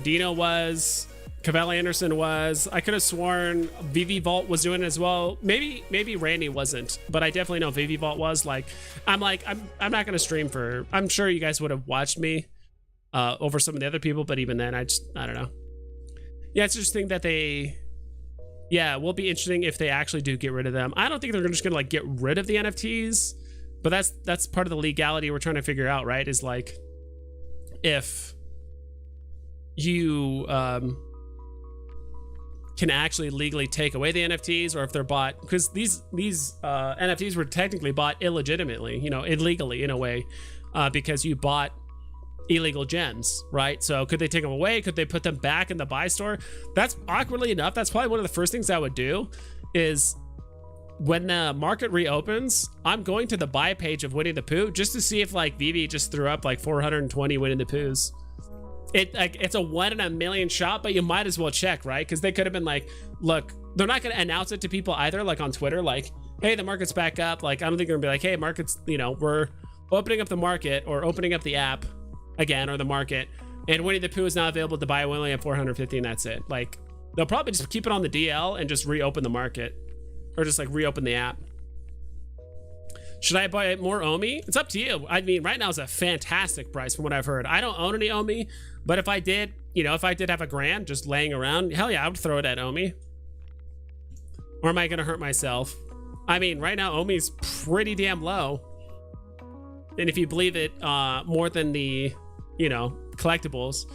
Dino was, Cavell Anderson was. I could have sworn Veve Vault was doing it as well. Maybe Randy wasn't, but I definitely know Veve Vault was. Like, I'm not gonna stream for... I'm sure you guys would have watched me over some of the other people, but even then, I don't know. Yeah, it's interesting that they... Yeah, it will be interesting if they actually do get rid of them. I don't think they're just gonna like get rid of the NFTs, but that's part of the legality we're trying to figure out, right? Is like, if you can actually legally take away the NFTs, or if they're bought, because these NFTs were technically bought illegitimately, you know, illegally in a way, because you bought illegal gems, right? So could they take them away? Could they put them back in the buy store? That's, awkwardly enough, that's probably one of the first things I would do, is when the market reopens, I'm going to the buy page of Winnie the Pooh just to see if like Veve just threw up like 420 Winnie the Poohs. It's a 1 in a million shot, but you might as well check, right? Because they could have been like, look, they're not going to announce it to people either, like on Twitter, like, hey, the market's back up. Like, I don't think they're gonna be like, hey, market's, you know, we're opening up the market or opening up the app again, or the market, and Winnie the Pooh is now available to buy only at 450, and that's it. Like, they'll probably just keep it on the DL and just reopen the market, or just like reopen the app. Should I buy more Omi? It's up to you. I mean, right now is a fantastic price from what I've heard. I don't own any Omi, but if I did, you know, if I did have a grand just laying around, hell yeah, I would throw it at Omi. Or am I gonna hurt myself? I mean, right now Omi's pretty damn low. and if you believe it, more than the, you know, collectibles.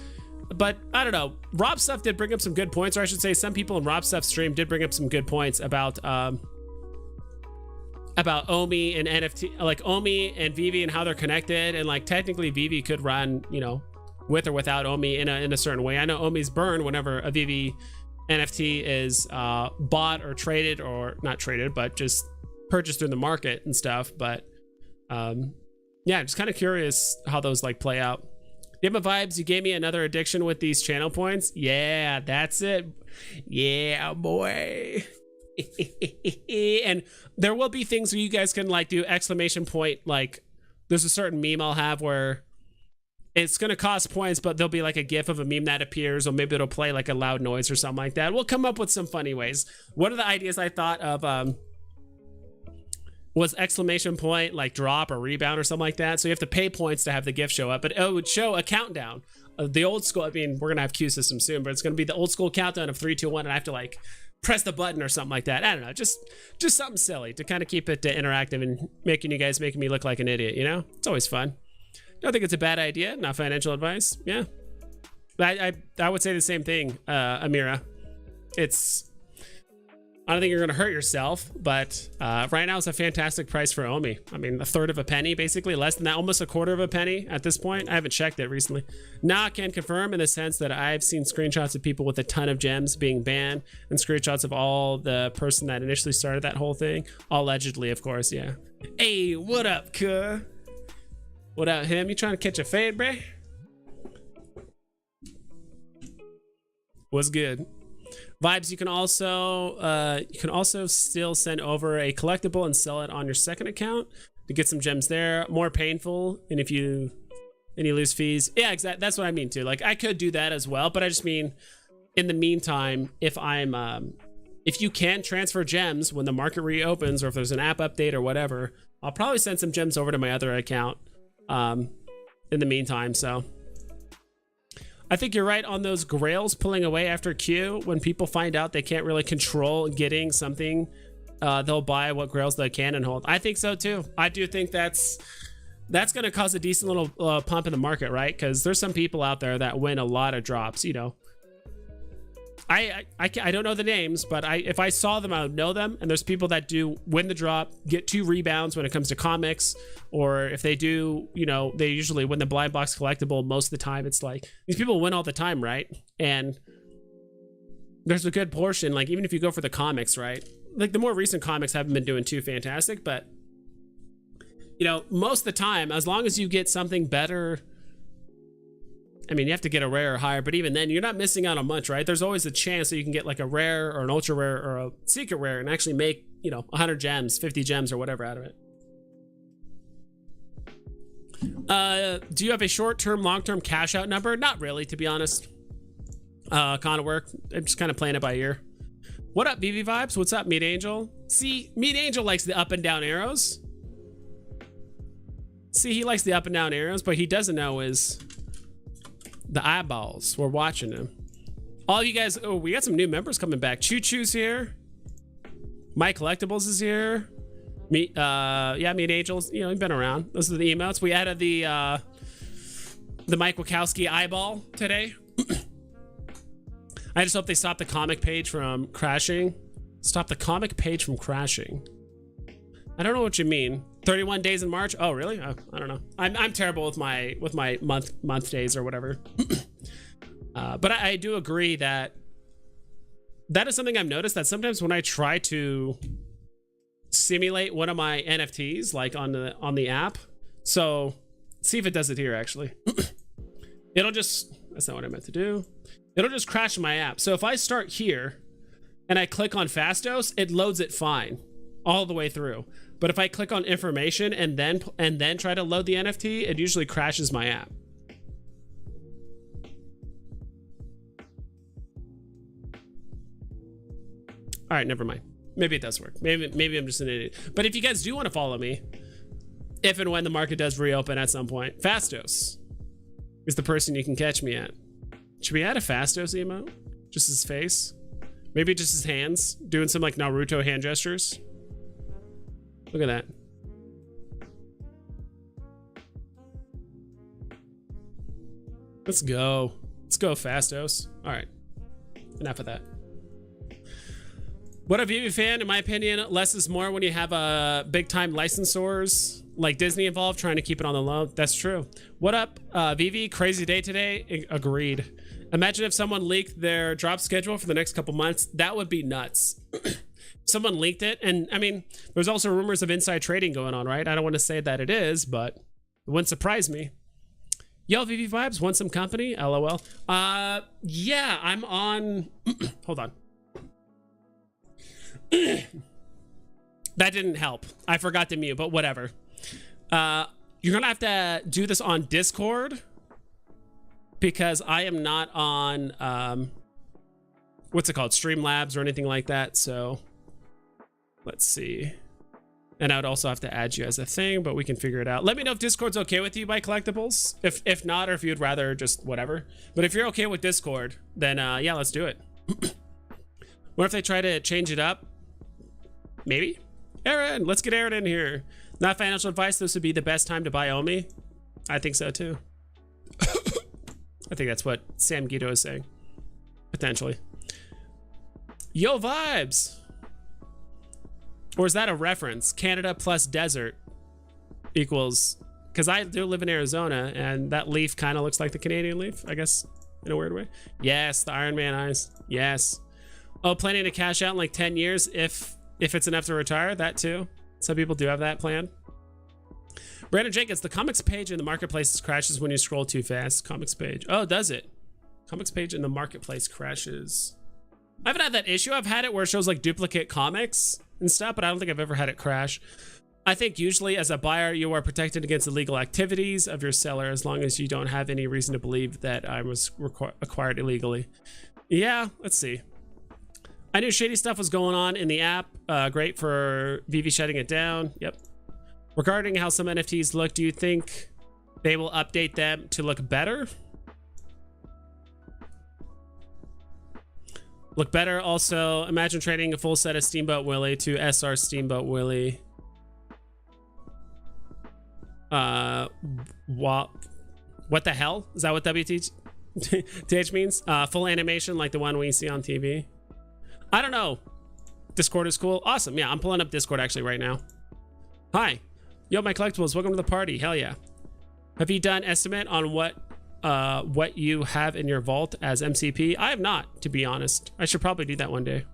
But I don't know. Rob Stuff did bring up some good points, or I should say, some people in Rob Stuff's stream did bring up some good points about Omi and NFT, like Omi and Veve and how they're connected, and like technically Veve could run, you know, with or without Omi in a certain way. I know Omi's burn whenever a Veve NFT is bought or traded, or not traded, but just purchased in the market and stuff. But yeah, just kind of curious how those like play out. Gamma Vibes, you gave me another addiction with these channel points. Yeah, that's it. Yeah, boy. And there will be things where you guys can like do exclamation point. Like there's a certain meme I'll have where it's going to cost points, but there'll be like a gif of a meme that appears, or maybe it'll play like a loud noise or something like that. We'll come up with some funny ways. One of the ideas I thought of was exclamation point, like drop or rebound or something like that. So you have to pay points to have the GIF show up, but it would show a countdown of the old school. I mean, we're gonna have Q system soon, but it's gonna be the old school countdown of 3, 2, 1, and I have to like press the button or something like that. I don't know, just something silly to kind of keep it interactive and making me look like an idiot. You know, it's always fun. Don't think it's a bad idea. Not financial advice. Yeah, I would say the same thing, Amira. I don't think you're going to hurt yourself, but right now it's a fantastic price for Omi. I mean, a third of a penny, basically, less than that, almost a quarter of a penny at this point. I haven't checked it recently. Now I can confirm in the sense that I've seen screenshots of people with a ton of gems being banned, and screenshots of all the person that initially started that whole thing. Allegedly, of course, yeah. Hey, what up, cuh? What up, him? You trying to catch a fade, bruh? What's good? Vibes, you can also still send over a collectible and sell it on your second account to get some gems there. More painful, and if you lose fees. Yeah, exactly. That's what I mean too. Like I could do that as well, but I just mean in the meantime, if you can transfer gems when the market reopens, or if there's an app update or whatever, I'll probably send some gems over to my other account in the meantime. So I think you're right on those grails pulling away after Q. When people find out they can't really control getting something, they'll buy what grails they can and hold. I think so too. I do think that's going to cause a decent little pump in the market, right? Because there's some people out there that win a lot of drops, you know. I don't know the names, but if I saw them, I would know them. And there's people that do win the drop, get 2 rebounds when it comes to comics, or if they do, you know, they usually win the blind box collectible most of the time. It's like these people win all the time, right? And there's a good portion, like even if you go for the comics, right? Like the more recent comics haven't been doing too fantastic, but you know, most of the time, as long as you get something better. I mean, you have to get a rare or higher, but even then, you're not missing out on much, right? There's always a chance that you can get like a rare or an ultra rare or a secret rare and actually make, you know, 100 gems, 50 gems or whatever out of it. Do you have a short-term, long-term cash out number? Not really, to be honest. Kind of work. I'm just kind of playing it by ear. What up, Veve Vibes? What's up, Meat Angel? See, Meat Angel likes the up and down arrows. See, he likes the up and down arrows, but he doesn't know is the eyeballs. We're watching him. All you guys, oh, we got some new members coming back. Choo Choo's here. My Collectibles is here. Me, yeah, Meat Angels. You know, he's been around. Those are the emotes. We added the Mike Wachowski eyeball today. I just hope they stop the comic page from crashing. Stop the comic page from crashing. I don't know what you mean. 31 days in March? Oh, really? I don't know. I'm terrible with my month days or whatever. But I do agree that is something I've noticed, that sometimes when I try to simulate one of my NFTs, like on the app, so see if it does it here actually. It'll just, that's not what I meant to do. It'll just crash my app. So if I start here and I click on Fastos, it loads it fine all the way through. But if I click on information and then try to load the NFT, it usually crashes my app. All right, never mind. Maybe it does work. Maybe I'm just an idiot. But if you guys do want to follow me, if and when the market does reopen at some point, Fastos is the person you can catch me at. Should we add a Fastos emote? Just his face? Maybe just his hands, doing some like Naruto hand gestures. Look at that. Let's go. Let's go, Fastos. All right. Enough of that. What a Veve fan, in my opinion, less is more when you have big time licensors like Disney involved, trying to keep it on the low. That's true. What up, Veve? Crazy day today. Agreed. Imagine if someone leaked their drop schedule for the next couple months. That would be nuts. Someone leaked it. And I mean, there's also rumors of inside trading going on, right? I don't want to say that it is, but it wouldn't surprise me. Yo, Veve Vibes, want some company? LOL. Yeah, I'm on. Hold on. That didn't help. I forgot to mute, but whatever. You're gonna have to do this on Discord because I am not on what's it called, Streamlabs or anything like that. So let's see. And I would also have to add you as a thing, but we can figure it out. Let me know if Discord's okay with you by collectibles. If not, or if you'd rather just whatever. But if you're okay with Discord, then yeah, let's do it. What if they try to change it up? Maybe. Aaron, let's get Aaron in here. Not financial advice, this would be the best time to buy Omi. I think so too. I think that's what Sam Guido is saying. Potentially. Yo, Vibes. Or is that a reference? Canada plus desert equals, because I do live in Arizona and that leaf kind of looks like the Canadian leaf, I guess, in a weird way. Yes, the Iron Man eyes. Yes. Oh, planning to cash out in like 10 years if it's enough to retire. That too. Some people do have that plan. Brandon Jenkins, the comics page in the marketplace crashes when you scroll too fast. Comics page. Oh, does it? Comics page in the marketplace crashes. I haven't had that issue. I've had it where it shows like duplicate comics and stuff, but I don't think I've ever had it crash. I think usually as a buyer, you are protected against illegal activities of your seller as long as you don't have any reason to believe that I was acquired illegally. Yeah, let's see. I knew shady stuff was going on in the app. Great for Veve shutting it down. Yep. Regarding how some NFTs look, do you think they will update them to look better? Look better. Also, imagine trading a full set of Steamboat Willie to SR Steamboat Willie. What the hell? Is that what WTH means? Full animation like the one we see on TV. I don't know. Discord is cool. Awesome. Yeah, I'm pulling up Discord actually right now. Hi. Yo, my collectibles. Welcome to the party. Hell yeah. Have you done estimate on what you have in your vault as MCP? I have not, to be honest. I should probably do that one day.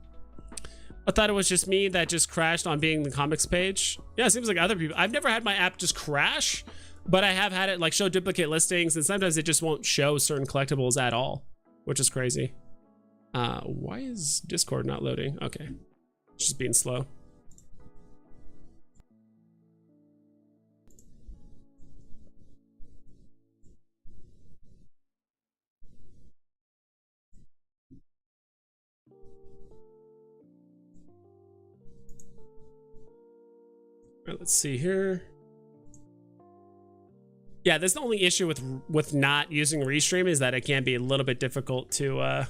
I thought it was just me that just crashed on being the comics page. Yeah, it seems like other people. I've never had my app just crash, but I have had it like show duplicate listings, and sometimes it just won't show certain collectibles at all, which is crazy. Why is Discord not loading? Okay, it's just being slow. All right, let's see here. Yeah, that's the only issue with not using Restream is that it can be a little bit difficult to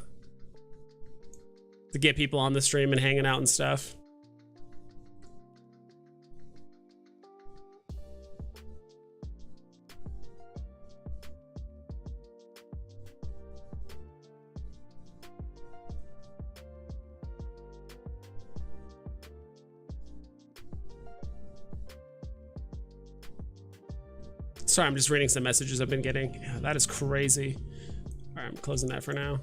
get people on the stream and hanging out and stuff. Sorry, I'm just reading some messages I've been getting. Yeah, that is crazy. All right, I'm closing that for now.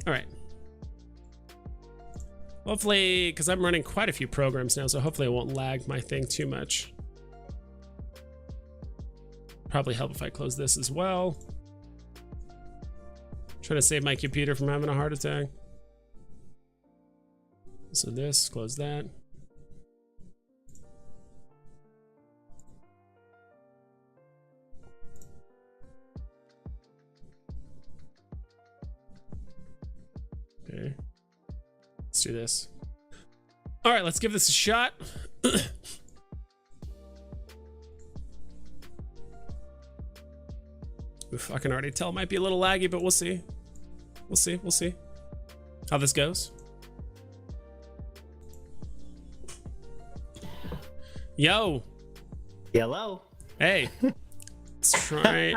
All right. Hopefully, because I'm running quite a few programs now, so hopefully it won't lag my thing too much. Probably help if I close this as well. Trying to save my computer from having a heart attack. So this, close that. Okay, let's do this. All right, let's give this a shot. Oof, I can already tell it might be a little laggy, but we'll see. We'll see how this goes. Yo, Hello. Hey. Let's try.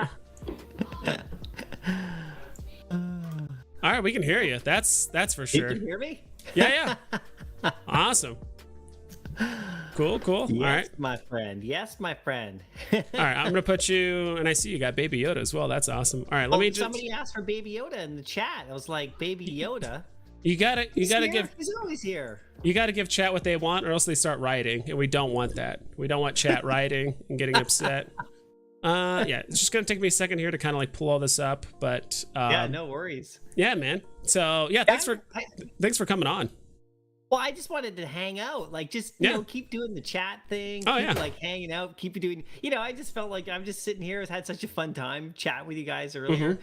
All right, we can hear you. That's for sure. You can hear me? Yeah. Awesome. Cool. Yes, All right. my friend. Yes, my friend. All right, I'm gonna put you, and I see you got Baby Yoda as well. That's awesome. All right, let me just. Somebody asked for Baby Yoda in the chat. I was like, Baby Yoda. You gotta give. He's always here. You gotta give chat what they want, or else they start writing, and we don't want that. We don't want chat writing and getting upset. Yeah, it's just gonna take me a second here to kind of like pull all this up, but yeah, no worries. Yeah, man. So yeah, thanks for coming on. Well, I just wanted to hang out, like just you know, keep doing the chat thing. Keep, like hanging out, keep doing. You know, I just felt like I'm just sitting here. I had such a fun time chatting with you guys earlier,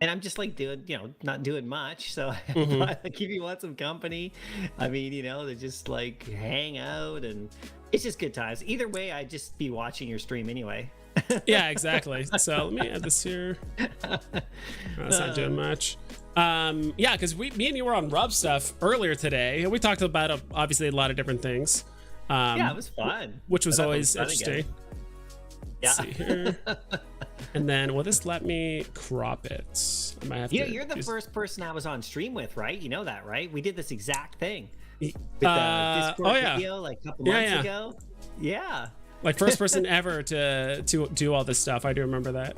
and I'm just like doing, you know, not doing much. So if you want some company, I mean, you know, to just like hang out, and it's just good times. Either way, I'd just be watching your stream anyway. Yeah, exactly. So let me add this here. That's not doing much. Yeah, because me and you were on Rub stuff earlier today, and we talked about obviously a lot of different things. Yeah, it was fun, which was always interesting. Yeah. Let's see here. And then will this let me crop it? I might have to. You're the first person I was on stream with, right? You know that, right? We did this exact thing with the Discord video like a couple months ago. Yeah. Like first person ever to do all this stuff. I do remember that.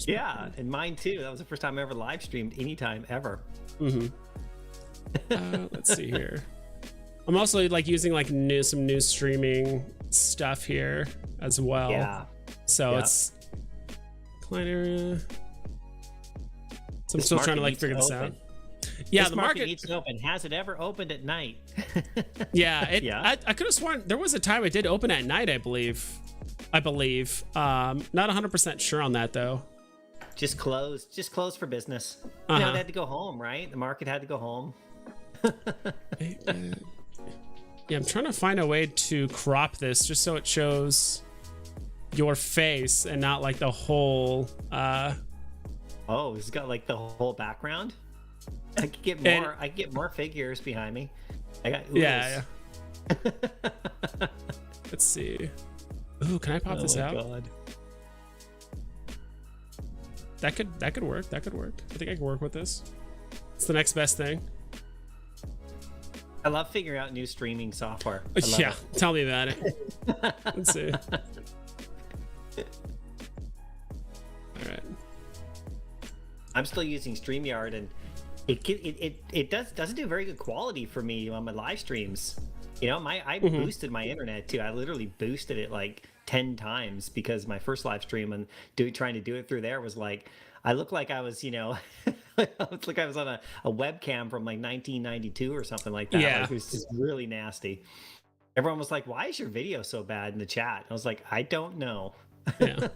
Yeah, and mine too. That was the first time I ever live streamed anytime ever. Let's see here. I'm also like using like some new streaming stuff here as well. Yeah. So it's client area. So I'm still trying to like figure this out. Yeah, the market needs to open. Has it ever opened at night? Yeah, I could have sworn there was a time it did open at night, I believe. Not 100% sure on that though. Just closed for business. You know, they had to go home, right? The market had to go home. Yeah, I'm trying to find a way to crop this just so it shows your face and not like the whole Oh, it's got like the whole background. I could get more. I could get more figures behind me. I got oodles. Yeah. Let's see. Ooh, can I pop this out? God. That could work. That could work. I think I can work with this. It's the next best thing. I love figuring out new streaming software. Yeah, tell me about it. Let's see. All right. I'm still using StreamYard, and it doesn't do very good quality for me on my live streams. You know, I boosted my internet too. I literally boosted it like 10 times because my first live stream and trying to do it through there was like, I looked like I was, you know, it looked like I was on a webcam from like 1992 or something like that. Yeah. Like, it was just really nasty. Everyone was like, why is your video so bad in the chat? I was like, I don't know. Yeah.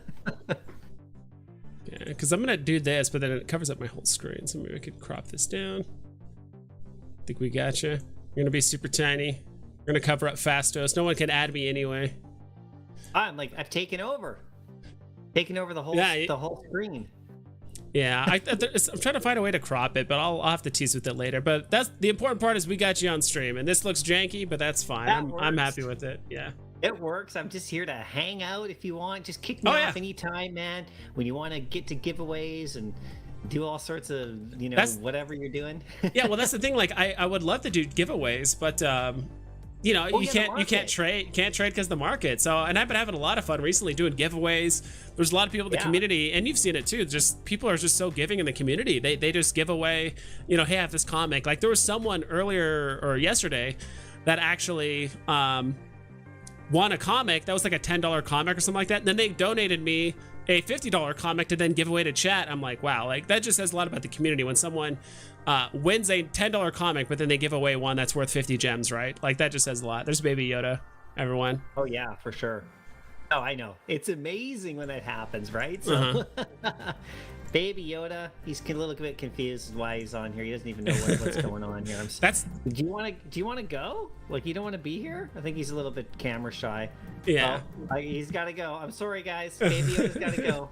Yeah, because I'm gonna do this, but then it covers up my whole screen. So maybe I could crop this down. I think we gotcha. We're gonna be super tiny. We're gonna cover up Fastos. No one can add me anyway. I'm like, I've taken over the whole screen. Yeah, I'm trying to find a way to crop it, but I'll have to tease with it later. But that's the important part is we got you on stream, and this looks janky, but that's fine. I'm happy with it. Yeah. It works. I'm just here to hang out if you want. Just kick me off anytime, man. When you want to get to giveaways and do all sorts of, you know, whatever you're doing. Yeah, well, that's the thing. Like, I would love to do giveaways, but you know, you can't trade because the market. So, and I've been having a lot of fun recently doing giveaways. There's a lot of people in the community, and you've seen it too. Just people are just so giving in the community. They just give away, you know, hey, I have this comic. Like there was someone earlier or yesterday that actually won a comic that was like a $10 comic or something like that. And then they donated me a $50 comic to then give away to chat. I'm like, wow, like that just says a lot about the community when someone wins a $10 comic, but then they give away one that's worth 50 gems, right? Like that just says a lot. There's Baby Yoda, everyone. Oh yeah, for sure. Oh, I know. It's amazing when that happens, right? So Baby Yoda, he's a little bit confused why he's on here. He doesn't even know what's going on here. Do you want to go? Like you don't want to be here? I think he's a little bit camera shy. Yeah. Oh, he's got to go. I'm sorry, guys. Baby Yoda's got to go.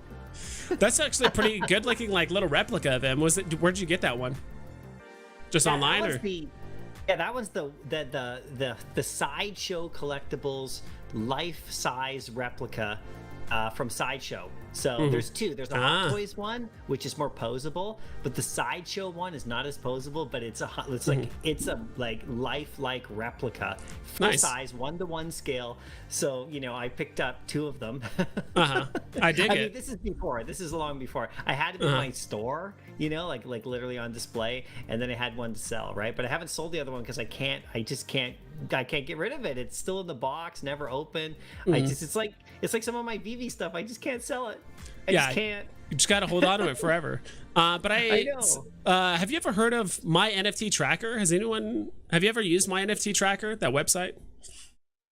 That's actually a pretty good looking like little replica of him. Where'd you get that one? Just online or? That one's the Sideshow Collectibles life-size replica from Sideshow. So there's two. There's a Hot Toys one, which is more posable, but the Sideshow one is not as posable. But it's a lifelike replica, full size, 1-to-1 scale. So I picked up 2 of them. I dig it. I mean, this is before. This is long before. I had it in my store, like literally on display, and then I had one to sell, right? But I haven't sold the other one because I can't get rid of it. It's still in the box, never open. It's like some of my Veve stuff. I just can't sell it. I just can't. You just gotta hold on to it forever. But I know. Have you ever heard of My NFT Tracker? Have you ever used My NFT Tracker, that website?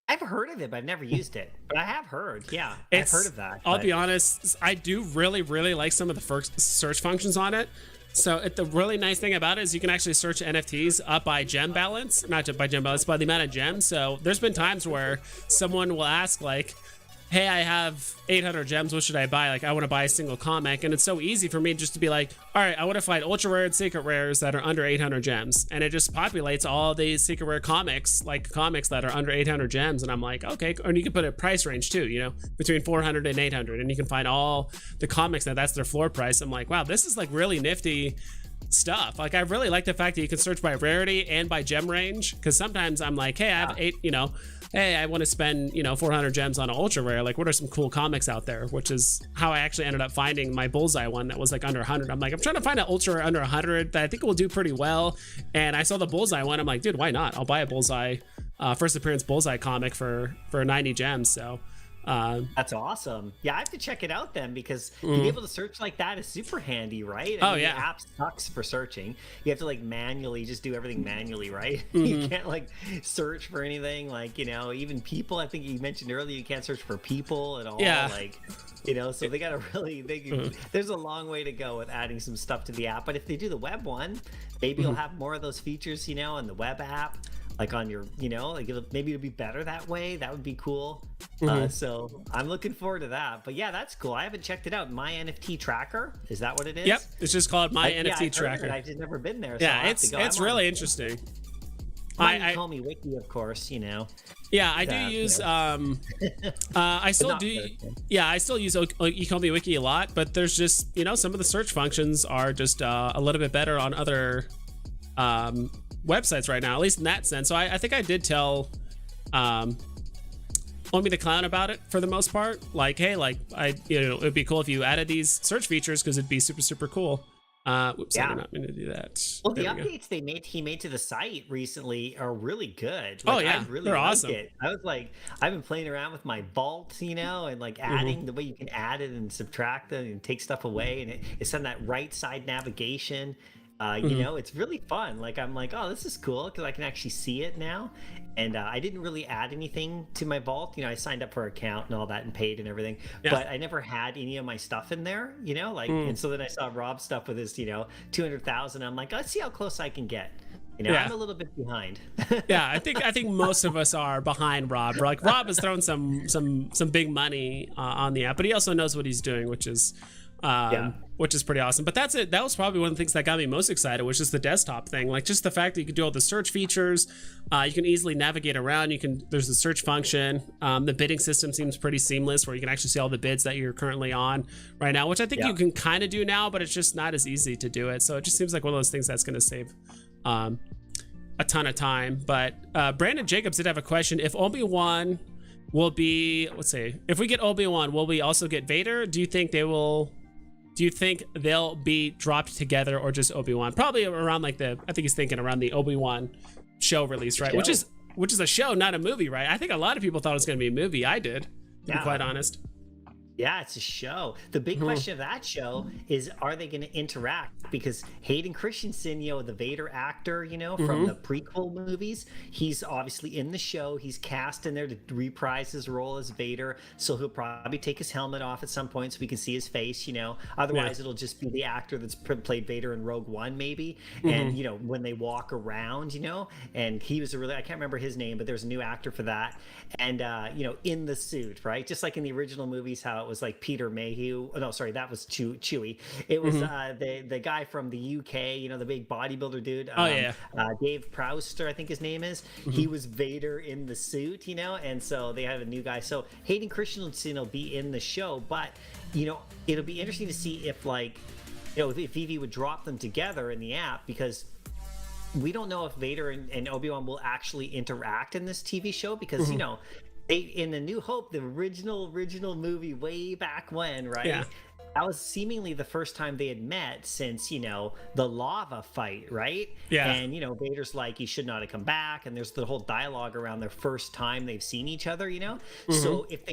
I've heard of it, but I've never used it. But I have heard. Yeah, I've heard of that. I'll be honest, I do really, really like some of the first search functions on it. So the really nice thing about it is you can actually search NFTs up by gem balance, not just by gem balance, by the amount of gems. So there's been times where someone will ask like, hey, I have 800 gems, what should I buy? Like, I want to buy a single comic. And it's so easy for me just to be like, all right, I want to find ultra rare and secret rares that are under 800 gems. And it just populates all these secret rare comics, like comics that are under 800 gems. And I'm like, okay. And you can put a price range too, between 400 and 800. And you can find all the comics that's their floor price. I'm like, wow, this is like really nifty stuff. Like, I really like the fact that you can search by rarity and by gem range. Because sometimes I'm like, hey, I have 8, hey, I want to spend 400 gems on an ultra rare. Like, what are some cool comics out there? Which is how I actually ended up finding my Bullseye one that was like under 100. I'm like, I'm trying to find an ultra rare under 100 that I think will do pretty well. And I saw the Bullseye one. I'm like, dude, why not? I'll buy a Bullseye first appearance Bullseye comic for 90 gems. So that's awesome. Yeah, I have to check it out then, because to be able to search like that is super handy, right? I mean, the app sucks for searching. You have to like manually just do everything manually, right? You can't like search for anything, like even people. I think you mentioned earlier you can't search for people at all. Like so they gotta really there's a long way to go with adding some stuff to the app. But if they do the web one, maybe you'll have more of those features in the web app, like on your maybe it'll be better that way. That would be cool. So I'm looking forward to that. But yeah, that's cool. I haven't checked it out. My NFT Tracker, is that what it is? Yep, it's just called My NFT Tracker. I've just never been there. So yeah, it's really interesting. ecomi wiki, of course. Yeah, I do use I still do. Yeah, I still use ecomi wiki a lot, but there's just some of the search functions are just a little bit better on other websites right now, at least in that sense. So I think I did tell Omi the Clown about it for the most part. Like, hey, like it'd be cool if you added these search features because it'd be super, super cool. Whoops, I did not mean to do that. Well, the updates he made to the site recently are really good. Like, I really they're awesome. It. I was like, I've been playing around with my vault, and like adding the way you can add it and subtract it and take stuff away, and it's on that right side navigation. It's really fun. Like, I'm like, oh, this is cool because I can actually see it now. And I didn't really add anything to my vault. I signed up for an account and all that and paid and everything, but I never had any of my stuff in there, and so then I saw Rob's stuff with his, 200,000. I'm like, let's see how close I can get. I'm a little bit behind. Yeah, I think most of us are behind Rob. Like, Rob has thrown some big money on the app, but he also knows what he's doing, which is pretty awesome. But that's it. That was probably one of the things that got me most excited, was just the desktop thing. Like, just the fact that you can do all the search features, you can easily navigate around. There's the search function. The bidding system seems pretty seamless, where you can actually see all the bids that you're currently on right now, which I think you can kind of do now, but it's just not as easy to do it. So it just seems like one of those things that's going to save a ton of time. But Brandon Jacobs did have a question. If Obi-Wan will be, if we get Obi-Wan, will we also get Vader? Do you think they'll be dropped together, or just Obi-Wan? Probably around I think he's thinking around the Obi-Wan show release, right? Which is a show, not a movie, right? I think a lot of people thought it was going to be a movie. I did, to be quite honest. Yeah, it's a show. The big question of that show is, are they going to interact? Because Hayden Christensen, the Vader actor, from the prequel movies, he's obviously in the show. He's cast in there to reprise his role as Vader. So he'll probably take his helmet off at some point so we can see his face, Otherwise, it'll just be the actor that's played Vader in Rogue One, maybe. And, when they walk around, and he was I can't remember his name, but there's a new actor for that. And, in the suit, right? Just like in the original movies, how it was like Peter Mayhew. Oh, no, sorry, that was Chewie. It was the guy from the UK, you know, the big bodybuilder dude. Dave Prouster, I think his name is. He was Vader in the suit, you know, and so they have a new guy. So Hayden Christensen will be in the show, but you know, it'll be interesting to see if, like, you know, if Veve would drop them together in the app, because we don't know if Vader and Obi-Wan will actually interact in this TV show, because you know, in the New Hope, the original movie way back when, right? Yeah. That was seemingly the first time they had met since, you know, the lava fight, right? Yeah. And, you know, Vader's like, he should not have come back. And there's the whole dialogue around their first time they've seen each other, you know? So if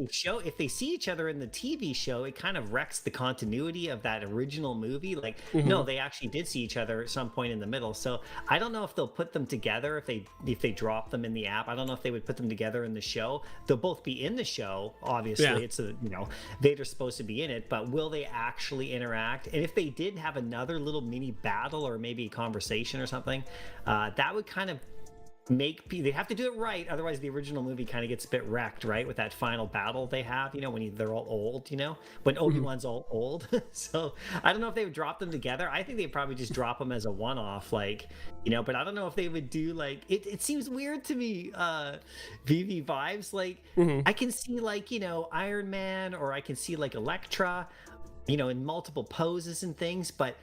they see each other in the TV show, it kind of wrecks the continuity of that original movie. Like, no, they actually did see each other at some point in the middle. So I don't know if they'll put them together, if they drop them in the app. I don't know if they would put them together in the show. They'll both be in the show, obviously. Yeah. It's a, you know, Vader's supposed to be in it, but will they actually interact? And if they did have another little mini battle or maybe a conversation or something, that would kind of they have to do it right, otherwise the original movie kind of gets a bit wrecked, right, with that final battle they have, you know, when they're all old, you know, when Obi-Wan's all old. So I don't know if they would drop them together. I think they'd probably just drop them as a one-off, like, you know, but I don't know if they would do, like, it seems weird to me, Veve vibes, like, I can see, like, you know, Iron Man, or I can see like Elektra, you know, in multiple poses and things, but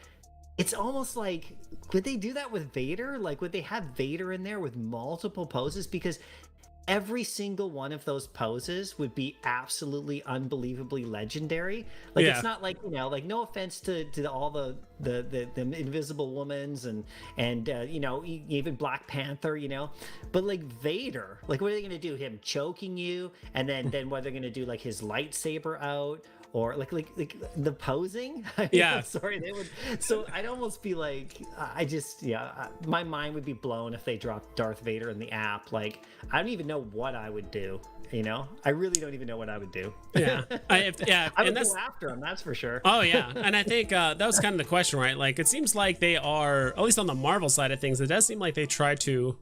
it's almost like, would they do that with Vader? Like, would they have Vader in there with multiple poses? Because every single one of those poses would be absolutely unbelievably legendary. Like, it's not like, you know, like, no offense to all the Invisible Womans and you know, even Black Panther, you know, but like Vader, like, what are they going to do? Him choking you, and then what they're going to do, like his lightsaber out, or like the posing? Yeah. Sorry, they would. So I'd almost be like, my mind would be blown if they dropped Darth Vader in the app. Like, I don't even know what I would do. You know, I really don't even know what I would do. Yeah, I would go after him. That's for sure. Oh yeah, and I think that was kind of the question, right? Like, it seems like they are, at least on the Marvel side of things, it does seem like they try to,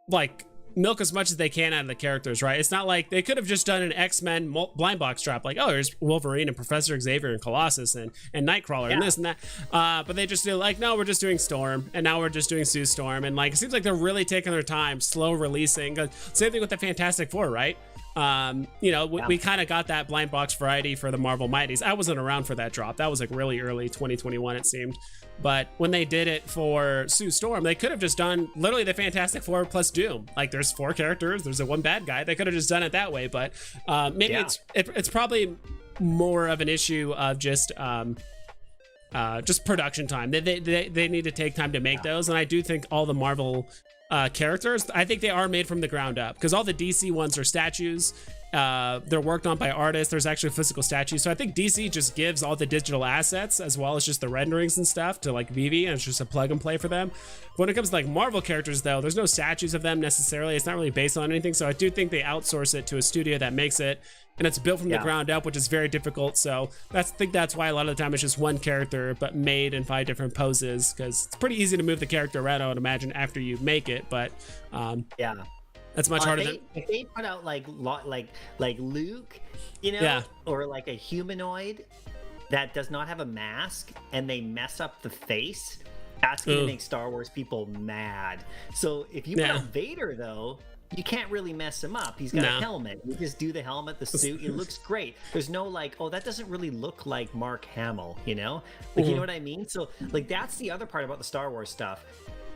like, milk as much as they can out of the characters, right? It's not like they could have just done an X-Men blind box drop, like, oh, here's Wolverine and Professor Xavier and Colossus and Nightcrawler and this and that, but they just do, like, no, we're just doing Storm, and now we're just doing Sue Storm, and like, it seems like they're really taking their time, slow releasing. Same thing with the Fantastic Four, right? You know, we kind of got that blind box variety for the Marvel Mighties. I wasn't around for that drop. That was like really early 2021, it seemed. But when they did it for Sue Storm, they could have just done literally the Fantastic Four plus Doom. Like, there's 4 characters, there's a 1 bad guy. They could have just done it that way. But maybe it's probably more of an issue of just production time. They need to take time to make those. And I do think all the Marvel characters, I think they are made from the ground up, because all the DC ones are statues. They're worked on by artists. There's actually physical statues. So I think DC just gives all the digital assets as well as just the renderings and stuff to like Veve, and it's just a plug and play for them. When it comes to like Marvel characters, though, there's no statues of them necessarily. It's not really based on anything. So I do think they outsource it to a studio that makes it, and it's built from the ground up, which is very difficult. So I think that's why a lot of the time it's just one character, but made in 5 different poses, because it's pretty easy to move the character around, I would imagine, after you make it. But that's much harder. If they put out like Luke, you know, or like a humanoid that does not have a mask, and they mess up the face, that's gonna make Star Wars people mad. So if you put out Vader, though, you can't really mess him up. He's got a helmet. You just do the helmet, the suit. It looks great. There's no like, oh, that doesn't really look like Mark Hamill, you know? Like, you know what I mean? So like, that's the other part about the Star Wars stuff.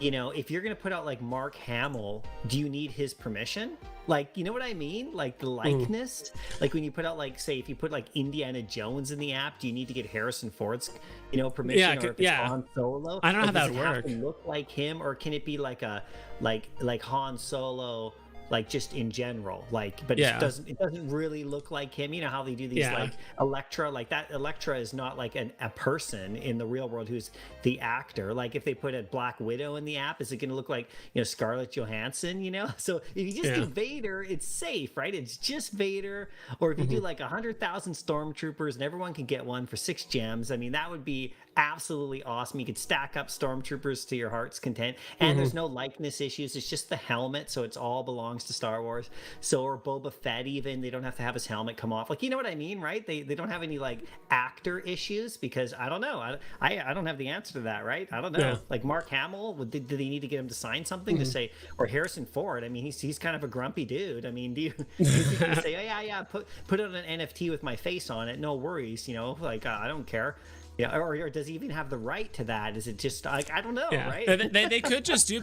You know, if you're going to put out like Mark Hamill, do you need his permission? Like, you know what I mean? Like the likeness, like when you put out, like, say, if you put like Indiana Jones in the app, do you need to get Harrison Ford's, you know, permission? Or if it's Han Solo? I don't know how that would work. Does it have to look like him, or can it be like a, like Han Solo, like just in general, like, but it doesn't really look like him. You know how they do these like Elektra, like that Elektra is not like a person in the real world who's the actor. Like if they put a Black Widow in the app, is it going to look like, you know, Scarlett Johansson, you know? So if you just do Vader, it's safe, right? It's just Vader. Or if you do like 100,000 stormtroopers and everyone can get one for 6 gems, I mean, that would be absolutely awesome. You could stack up stormtroopers to your heart's content, and there's no likeness issues. It's just the helmet, so it's all belongs to Star Wars. So, or Boba Fett, even they don't have to have his helmet come off. Like, you know what I mean, right? They don't have any like actor issues, because I don't know. I don't have the answer to that, right? I don't know. Yeah. Like Mark Hamill, did they need to get him to sign something to say, or Harrison Ford? I mean, he's kind of a grumpy dude. I mean, do you say, oh, yeah, put it on an NFT with my face on it? No worries, like I don't care. Yeah, or does he even have the right to that? Is it just like, I don't know, right? They could just do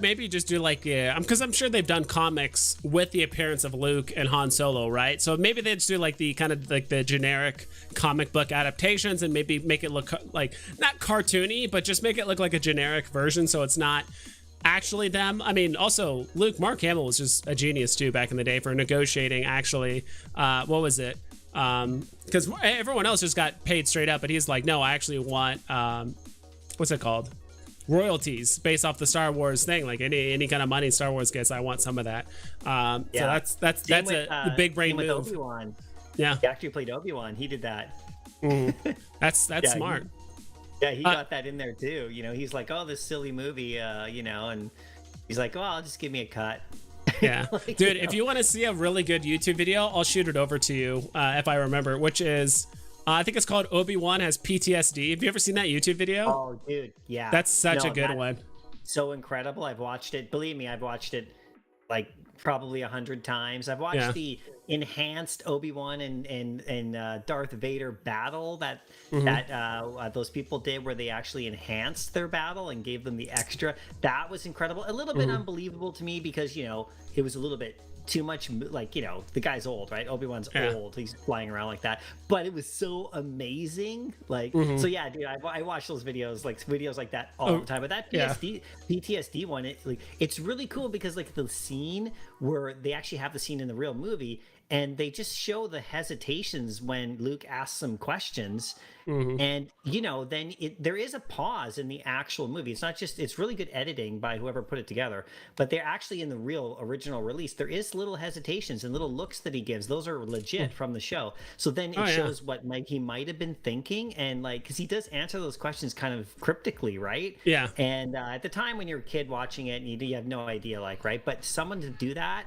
like, because I'm sure they've done comics with the appearance of Luke and Han Solo, right? So maybe they just do like the kind of like the generic comic book adaptations, and maybe make it look like not cartoony, but just make it look like a generic version, so it's not actually them. I mean, also Mark Hamill was just a genius too back in the day for negotiating. Actually, what was it? Because everyone else just got paid straight up, but he's like, no, I actually want what's it called, royalties based off the Star Wars thing. Like any kind of money Star Wars gets, I want some of that. So that's a big brain move. Obi-Wan. Yeah, he actually played Obi-Wan. He did that. That's smart. He got that in there too. He's like, oh, this silly movie, and he's like, oh, I'll just give me a cut. Yeah, like, dude, if you want to see a really good YouTube video, I'll shoot it over to you if I remember, which is I think it's called Obi-Wan Has PTSD. Have you ever seen that YouTube video? Oh, dude, yeah, that's such a good one. So incredible. I've watched it. Believe me, I've watched it like probably 100 times. I've watched the enhanced Obi-Wan and Darth Vader battle that those people did, where they actually enhanced their battle and gave them the extra. That was incredible. A little bit unbelievable to me, because it was a little bit too much, like, the guy's old, right? Obi-Wan's old, he's flying around like that, but it was so amazing, like so yeah, dude, I watch those videos like that all the time. But that PTSD one, it's really cool, because like the scene where they actually have the scene in the real movie, and they just show the hesitations when Luke asks some questions, and then there is a pause in the actual movie. It's not just, it's really good editing by whoever put it together, but they're actually in the real original release, there is little hesitations and little looks that he gives. Those are legit from the show. So then it shows what he might have been thinking, and like, because he does answer those questions kind of cryptically, right? Yeah. And at the time when you're a kid watching it, and you have no idea, like, right? But someone to do that,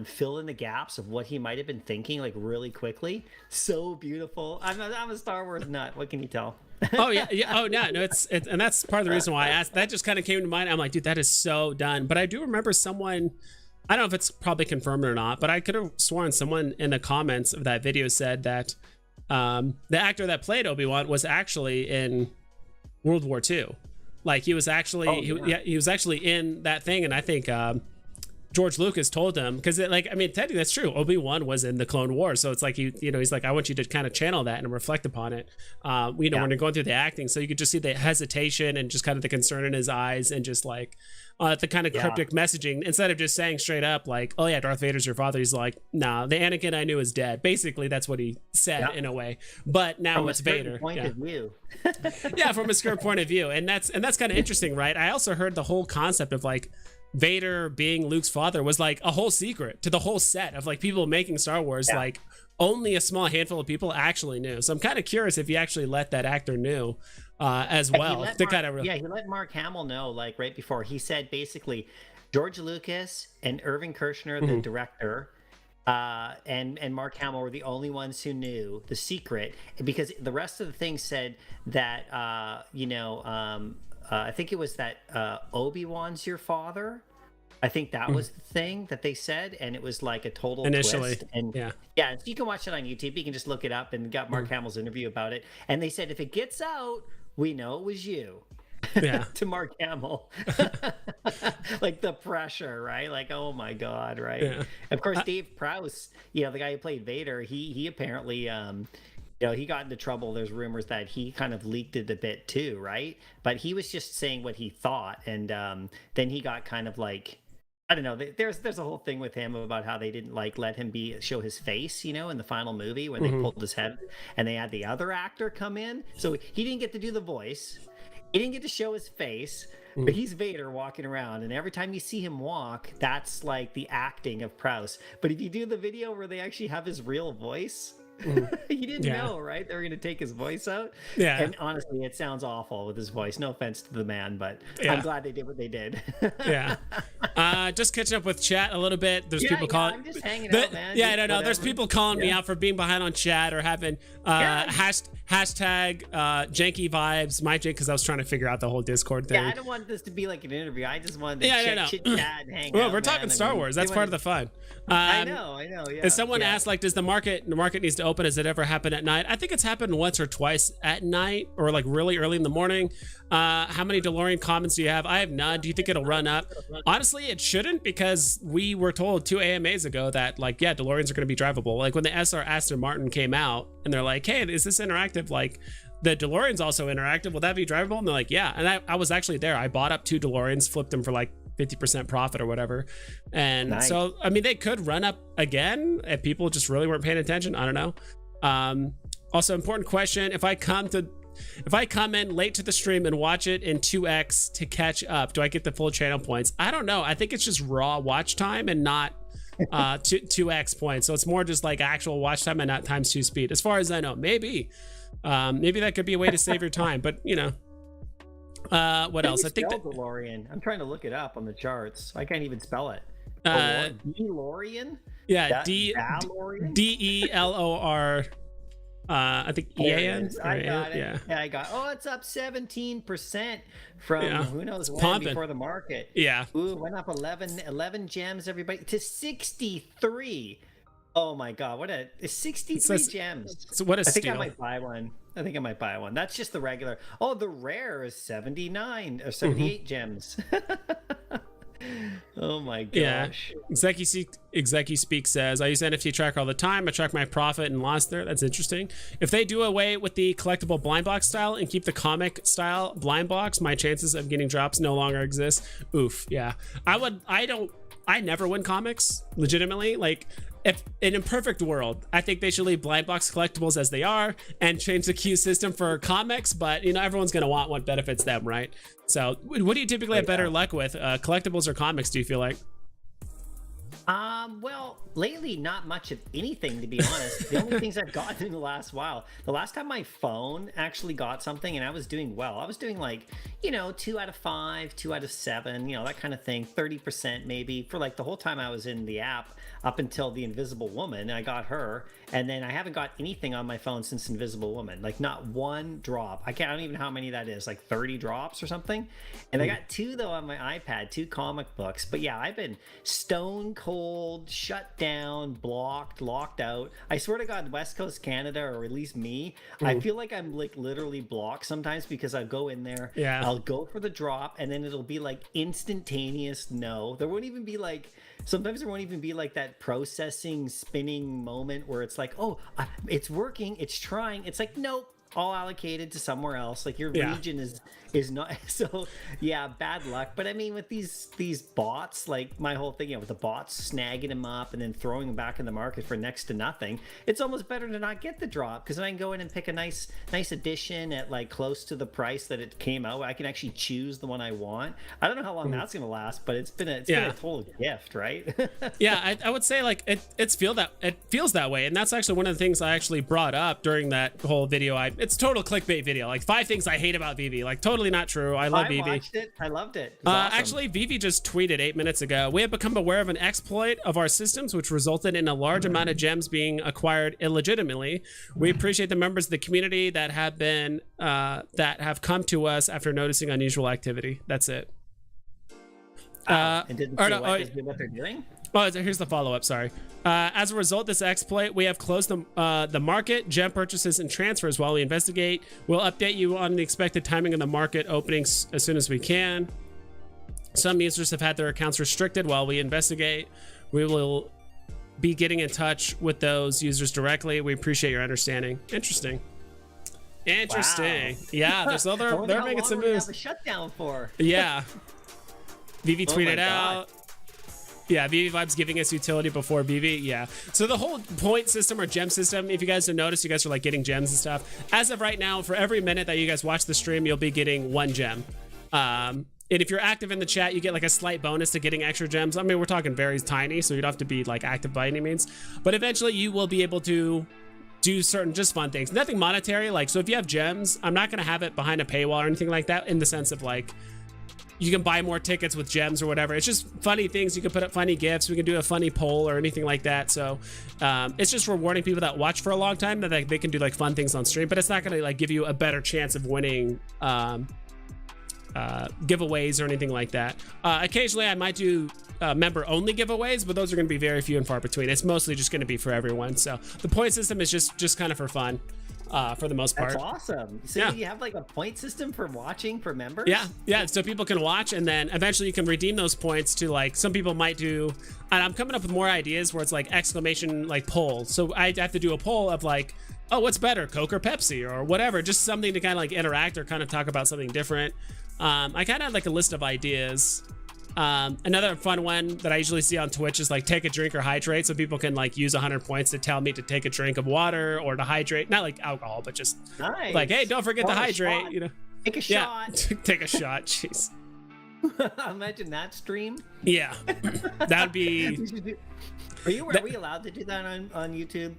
fill in the gaps of what he might have been thinking, like, really quickly, so beautiful. I'm a Star Wars nut. What can you tell? Oh yeah. Oh no, it's and that's part of the reason why I asked. That just kind of came to mind. I'm like, dude, that is so done. But I do remember someone, I don't know if it's probably confirmed or not, but I could have sworn someone in the comments of that video said that the actor that played Obi-Wan was actually in World War II. Like, he was actually he was actually in that thing, and I think George Lucas told him, because technically that's true. Obi-Wan was in the Clone Wars, so it's like he's like, I want you to kind of channel that and reflect upon it. When they're going through the acting, so you could just see the hesitation and just kind of the concern in his eyes, and just like the kind of cryptic messaging, instead of just saying straight up like, oh yeah, Darth Vader's your father. He's like, nah, the Anakin I knew is dead. Basically, that's what he said in a way. But now it's Vader. Point of view. Yeah, from a certain point of view, and that's kind of interesting, right? I also heard the whole concept of like Vader being Luke's father was like a whole secret to the whole set of like people making Star Wars. Like, only a small handful of people actually knew. So I'm kind of curious if he actually let that actor know as well. He let Mark Hamill know, like, right before. He said basically George Lucas and Irving Kershner, the director, and Mark Hamill were the only ones who knew the secret, because the rest of the thing said that I think it was that Obi-Wan's your father. I think that was the thing that they said, and it was like a total twist. And so you can watch it on YouTube. You can just look it up, and got Mark Hamill's interview about it. And they said, if it gets out, we know it was you. To Mark Hamill. Like, the pressure, right? Like, oh my God, right? Of course, Dave Prowse, the guy who played Vader, he apparently he got into trouble. There's rumors that he kind of leaked it a bit too, right? But he was just saying what he thought, and then he got kind of like, I don't know. There's a whole thing with him about how they didn't like let him show his face, in the final movie when they pulled his head, and they had the other actor come in, so he didn't get to do the voice, he didn't get to show his face, but he's Vader walking around, and every time you see him walk, that's like the acting of Prowse. But if you do the video where they actually have his real voice, You didn't know, right? They were going to take his voice out. Yeah. And honestly, it sounds awful with his voice. No offense to the man, but I'm glad they did what they did. Yeah. Just catching up with chat a little bit. There's people calling. I'm just hanging out, man. Yeah, I know. There's people calling me out for being behind on chat or having hashtag janky vibes, my jank, because I was trying to figure out the whole Discord thing. Yeah, I don't want this to be like an interview. I just wanted to chit chat and hang out. Well, we're talking Star Wars. That's part of the fun. I know. Yeah. And someone asked, like, does the market needs to open? Has it ever happened at night? I think it's happened once or twice at night, or like really early in the morning. How many DeLorean comments do you have? I have none. Do you think it'll run up? Honestly, it shouldn't, because we were told 2 AMAs ago that, like, yeah, DeLoreans are going to be drivable. Like when the SR Aston Martin came out and they're like, hey, is this interactive? Like, the DeLorean's also interactive. Will that be drivable? And they're like, yeah. And I was actually there. I bought up 2 DeLoreans, flipped them for like 50% profit or whatever. And so, I mean, they could run up again if people just really weren't paying attention. I don't know. Also, important question. If I come in late to the stream and watch it in 2x to catch up, do I get the full channel points? I don't know. I think it's just raw watch time and not 2x points. So it's more just like actual watch time and not times 2 speed. As far as I know, maybe that could be a way to save your time, but you know. What else? I think that DeLorean. I'm trying to look it up on the charts. I can't even spell it. DeLorean? Yeah, DELOR. I think EAN. I got it. Yeah, I got. Oh, it's up 17% from who knows when before the market. Yeah. Ooh, went up 11 gems, everybody, to 63. Oh my God, what a 63 gems. So what a steal. I think I might buy one. That's just the regular. Oh, the rare is 79 or 78 gems. Oh my gosh. Yeah. Execu Speak says, I use NFT tracker all the time. I track my profit and loss there. That's interesting. If they do away with the collectible blind box style and keep the comic style blind box, my chances of getting drops no longer exist. Oof. Yeah. I never win comics, legitimately. Like, if in a perfect world, I think they should leave blind box collectibles as they are and change the queue system for comics, but you know, everyone's going to want what benefits them, right? So what do you typically have better luck with, collectibles or comics, do you feel like? Well, lately, not much of anything, to be honest. The only things I've gotten in the last while, the last time my phone actually got something and I was doing well, I was doing like, 2 out of 5, 2 out of 7, that kind of thing, 30% maybe for like the whole time I was in the app up until the Invisible Woman. I got her, and then I haven't got anything on my phone since Invisible Woman, like not one drop. I don't even know how many that is, like 30 drops or something. And I got 2 though on my iPad, 2 comic books. But yeah, I've been stone cold, shut down, blocked, locked out. I swear to God, West Coast Canada, or at least me, I feel like I'm like literally blocked sometimes, because I go in there, I'll go for the drop, and then it'll be like instantaneous no. There won't even be like, sometimes there won't even be like that processing spinning moment where it's like, oh, it's working, it's trying. It's like, nope, all allocated to somewhere else. Like your region is not. So yeah, bad luck. But I mean, with these bots, like my whole thing, with the bots snagging them up and then throwing them back in the market for next to nothing, it's almost better to not get the drop, because then I can go in and pick a nice edition at like close to the price that it came out. I can actually choose the one I want. I don't know how long that's gonna last, but it's been a total gift, right? Yeah, I would say like it feels that way, and that's actually one of the things I actually brought up during that whole video. It's total clickbait video, like 5 things I hate about Veve. Like totally not true. I love Veve. I watched it. I loved it. It was awesome. Actually, Veve just tweeted 8 minutes ago, we have become aware of an exploit of our systems which resulted in a large amount of gems being acquired illegitimately. We appreciate the members of the community that have come to us after noticing unusual activity. That's it. And didn't say what they're doing? Oh, here's the follow-up, sorry. As a result of this exploit, we have closed the market, gem purchases, and transfers while we investigate. We'll update you on the expected timing of the market openings as soon as we can. Some users have had their accounts restricted while we investigate. We will be getting in touch with those users directly. We appreciate your understanding. Interesting. Wow. Yeah, they're making some moves. Have a shutdown for. Yeah. Veve tweeted out. Yeah, Veve Vibes giving us utility before Veve. Yeah. So the whole point system or gem system, if you guys don't notice, you guys are like getting gems and stuff. As of right now, for every minute that you guys watch the stream, you'll be getting 1 gem. And if you're active in the chat, you get like a slight bonus to getting extra gems. I mean, we're talking very tiny, so you don't have to be like active by any means. But eventually you will be able to do certain just fun things. Nothing monetary. Like, so if you have gems, I'm not going to have it behind a paywall or anything like that, in the sense of like, you can buy more tickets with gems or whatever. It's just funny things. You can put up funny gifts. We can do a funny poll or anything like that. So it's just rewarding people that watch for a long time, that they can do like fun things on stream, but it's not going to like give you a better chance of winning giveaways or anything like that. Occasionally I might do member only giveaways, but those are going to be very few and far between. It's mostly just going to be for everyone. So the point system is just kind of for fun. For the most part. That's awesome. So you have like a point system for watching for members? Yeah. So people can watch, and then eventually you can redeem those points to, like, some people might do, and I'm coming up with more ideas where it's like exclamation, like, poll. So I have to do a poll of like, oh, what's better, Coke or Pepsi or whatever, just something to kind of like interact or kind of talk about something different. I kind of have like a list of ideas. Another fun one that I usually see on Twitch is like take a drink or hydrate, so people can like use 100 points to tell me to take a drink of water or to hydrate, not like alcohol, but just like, hey, don't forget to hydrate, you know. Take a shot. Take a shot. Jeez. Imagine that stream. Yeah. That would be. Are we allowed to do that on YouTube?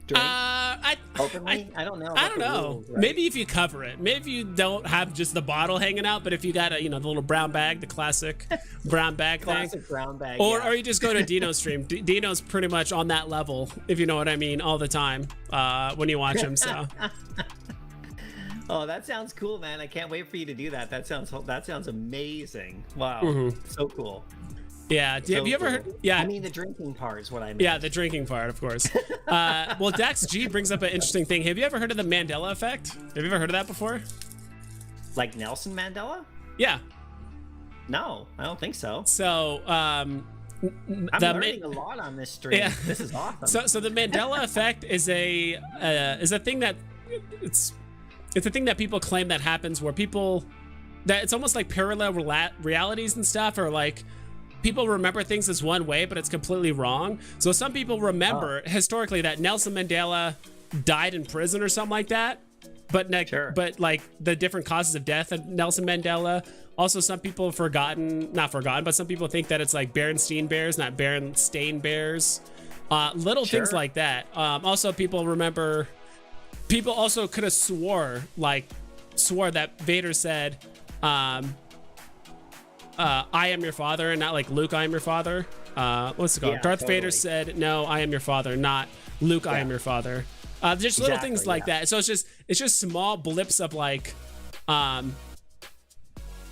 Openly? I don't know. I don't know. Rules, right? Maybe if you cover it. Maybe if you don't have just the bottle hanging out, but if you got the little brown bag, the classic brown bag thing. Classic brown bag. Or you just go to Dino's stream. Dino's pretty much on that level, if you know what I mean, all the time when you watch him. So. Oh, that sounds cool, man! I can't wait for you to do that. That sounds amazing. Wow, so cool. Yeah. Have you ever heard? Yeah. I mean, the drinking part is what I mean. Yeah, the drinking part, of course. Well, Dax G brings up an interesting thing. Have you ever heard of the Mandela effect? Have you ever heard of that before? Like Nelson Mandela? Yeah. No, I don't think so. So, I'm learning a lot on this stream. Yeah. This is awesome. So the Mandela effect is a thing that it's a thing that people claim that happens where that it's almost like parallel realities and stuff, or like. People remember things as one way, but it's completely wrong. So some people remember historically that Nelson Mandela died in prison or something like that. But like the different causes of death of Nelson Mandela. Also, some people have not forgotten, but some people think that it's like Berenstain Bears, not Berenstain Bears. Things like that. Also, people also could have swore that Vader said, I am your father, and not like Luke, I am your father. What's it called? Yeah, Darth Vader said, no, I am your father, not Luke, I am your father. Just little things like that. So it's just small blips of like,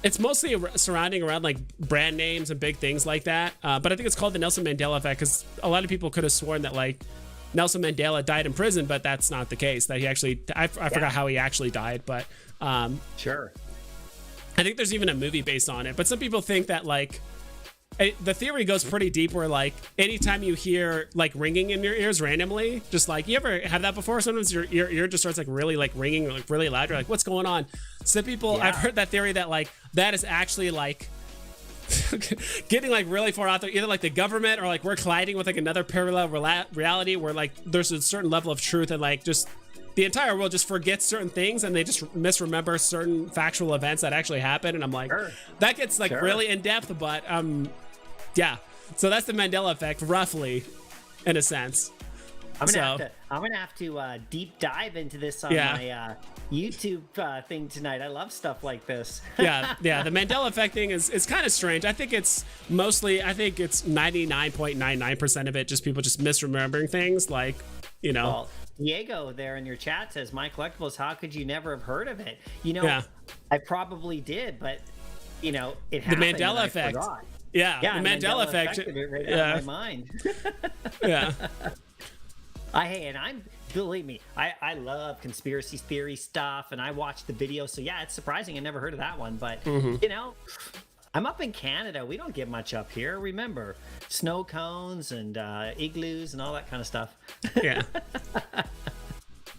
it's mostly surrounding around like brand names and big things like that. But I think it's called the Nelson Mandela effect, because a lot of people could have sworn that like Nelson Mandela died in prison, but that's not the case. That he actually, I forgot how he actually died, but sure. I think there's even a movie based on it, but some people think that like the theory goes pretty deep, where like anytime you hear like ringing in your ears randomly, just like, you ever have that before? Sometimes your ear just starts like really like ringing like really loud. You're like, what's going on? Some people, I've heard that theory that like that is actually like getting like really far out there, either like the government or like we're colliding with like another parallel reality where like there's a certain level of truth, and like just the entire world just forgets certain things and they just misremember certain factual events that actually happened. And I'm like, that gets like really in depth, but yeah. So that's the Mandela effect, roughly, in a sense. I'm gonna have to deep dive into this on my YouTube thing tonight. I love stuff like this. yeah. The Mandela effect thing is kind of strange. I think it's 99.99% of it just people just misremembering things, like, you know. Well, Diego there in your chat says, My Collectibles, how could you never have heard of it? You know, I probably did, but, you know, it happened. The Mandela effect. Yeah, the Mandela effect. Right out of my mind. Yeah. Believe me, I love conspiracy theory stuff, and I watched the video, so yeah, it's surprising I never heard of that one, but, you know, I'm up in Canada. We don't get much up here. Remember, snow cones and igloos and all that kind of stuff. Yeah.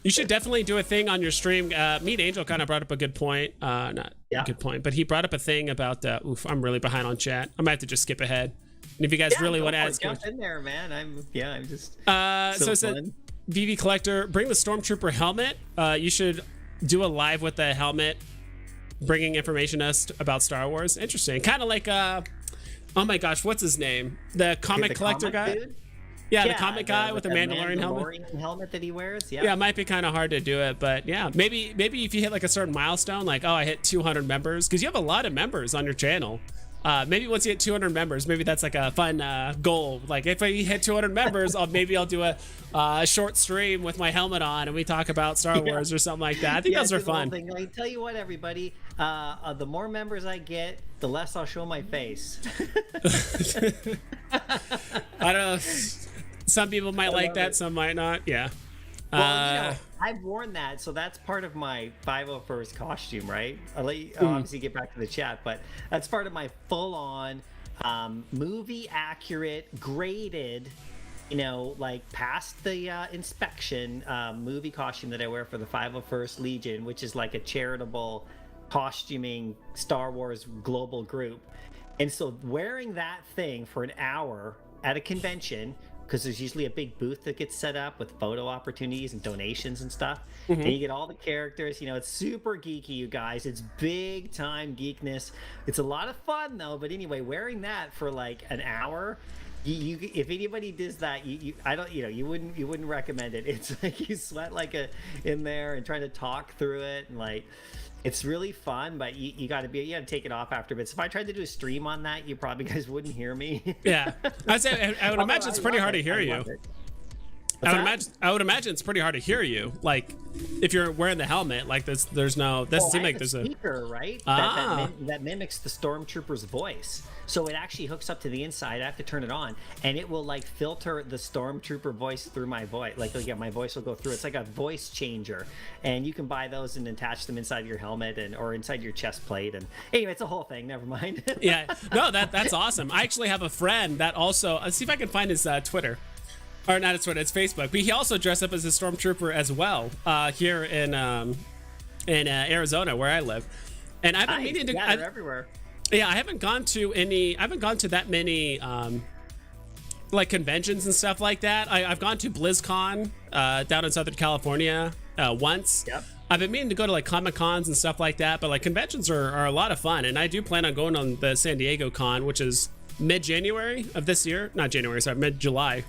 You should definitely do a thing on your stream. Meat Angel kind of brought up a good point. Good point, but he brought up a thing about, I'm really behind on chat. I might have to just skip ahead. And if you guys really want to ask, jump in there, man. I'm just. So it said, VV Collector, bring the Stormtrooper helmet. You should do a live with the helmet, bringing information about Star Wars. Interesting. Kind of like, oh my gosh, what's his name? The comic collector guy. Dude? Yeah, the comic guy with the Mandalorian helmet that he wears. Yeah, it might be kind of hard to do it, but yeah, maybe if you hit like a certain milestone, like, oh, I hit 200 members, because you have a lot of members on your channel. Maybe once you hit 200 members, maybe that's like a fun goal. Like if I hit 200 members, I'll do a short stream with my helmet on and we talk about Star Wars or something like that. I think those are fun. I tell you what, everybody, the more members I get, the less I'll show my face. I don't know. Some people might like that, some might not. Yeah. Well, I've worn that, so that's part of my 501st costume, right? I'll let you obviously get back to the chat, but that's part of my full-on movie accurate, graded, like past the inspection movie costume that I wear for the 501st Legion, which is like a charitable costuming Star Wars global group. And so wearing that thing for an hour at a convention, because there's usually a big booth that gets set up with photo opportunities and donations and stuff. And you get all the characters. It's super geeky, you guys. It's big time geekness. It's a lot of fun though. But anyway, wearing that for like an hour, if anybody does that, you wouldn't recommend it. It's like you sweat like in there and trying to talk through it, and like it's really fun, but you got to take it off after a bit. So if I tried to do a stream on that, you probably guys wouldn't hear me. Yeah, I would imagine it's pretty hard to hear you. I would imagine it's pretty hard to hear you. Like if you're wearing the helmet, like there's no. Doesn't seem like there's a speaker, right? That mimics the stormtrooper's voice. So it actually hooks up to the inside. I have to turn it on, and it will like filter the stormtrooper voice through my voice. Like, yeah, my voice will go through. It's like a voice changer, and you can buy those and attach them inside your helmet or inside your chest plate. And anyway, it's a whole thing. Never mind. Yeah, no, that's awesome. I actually have a friend that also. Let's see if I can find his Twitter. Or not his Twitter, it's Facebook. But he also dressed up as a stormtrooper as well here in Arizona, where I live. And I've been meaning to. Yeah, they're everywhere. Yeah, I haven't gone to that many like conventions and stuff like that. I've gone to BlizzCon down in Southern California once. Yep. I've been meaning to go to like Comic Cons and stuff like that, but like conventions are a lot of fun, and I do plan on going on the San Diego Con, which is mid-January of this year. Not January, sorry, mid-July.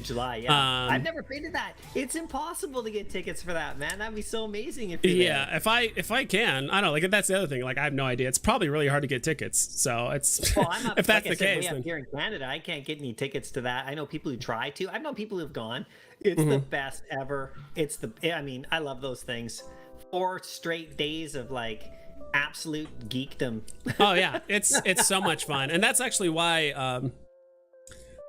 July, yeah. I've never been to that. It's impossible to get tickets for that, man. That'd be so amazing if you there. If I can, I don't know. Like that's the other thing. Like I have no idea. It's probably really hard to get tickets. So it's if that's the case. Then here in Canada, I can't get any tickets to that. I know people who try to. I've known people who've gone. It's the best ever. I love those things. 4 straight days of like absolute geekdom. Oh yeah, it's so much fun, and that's actually why.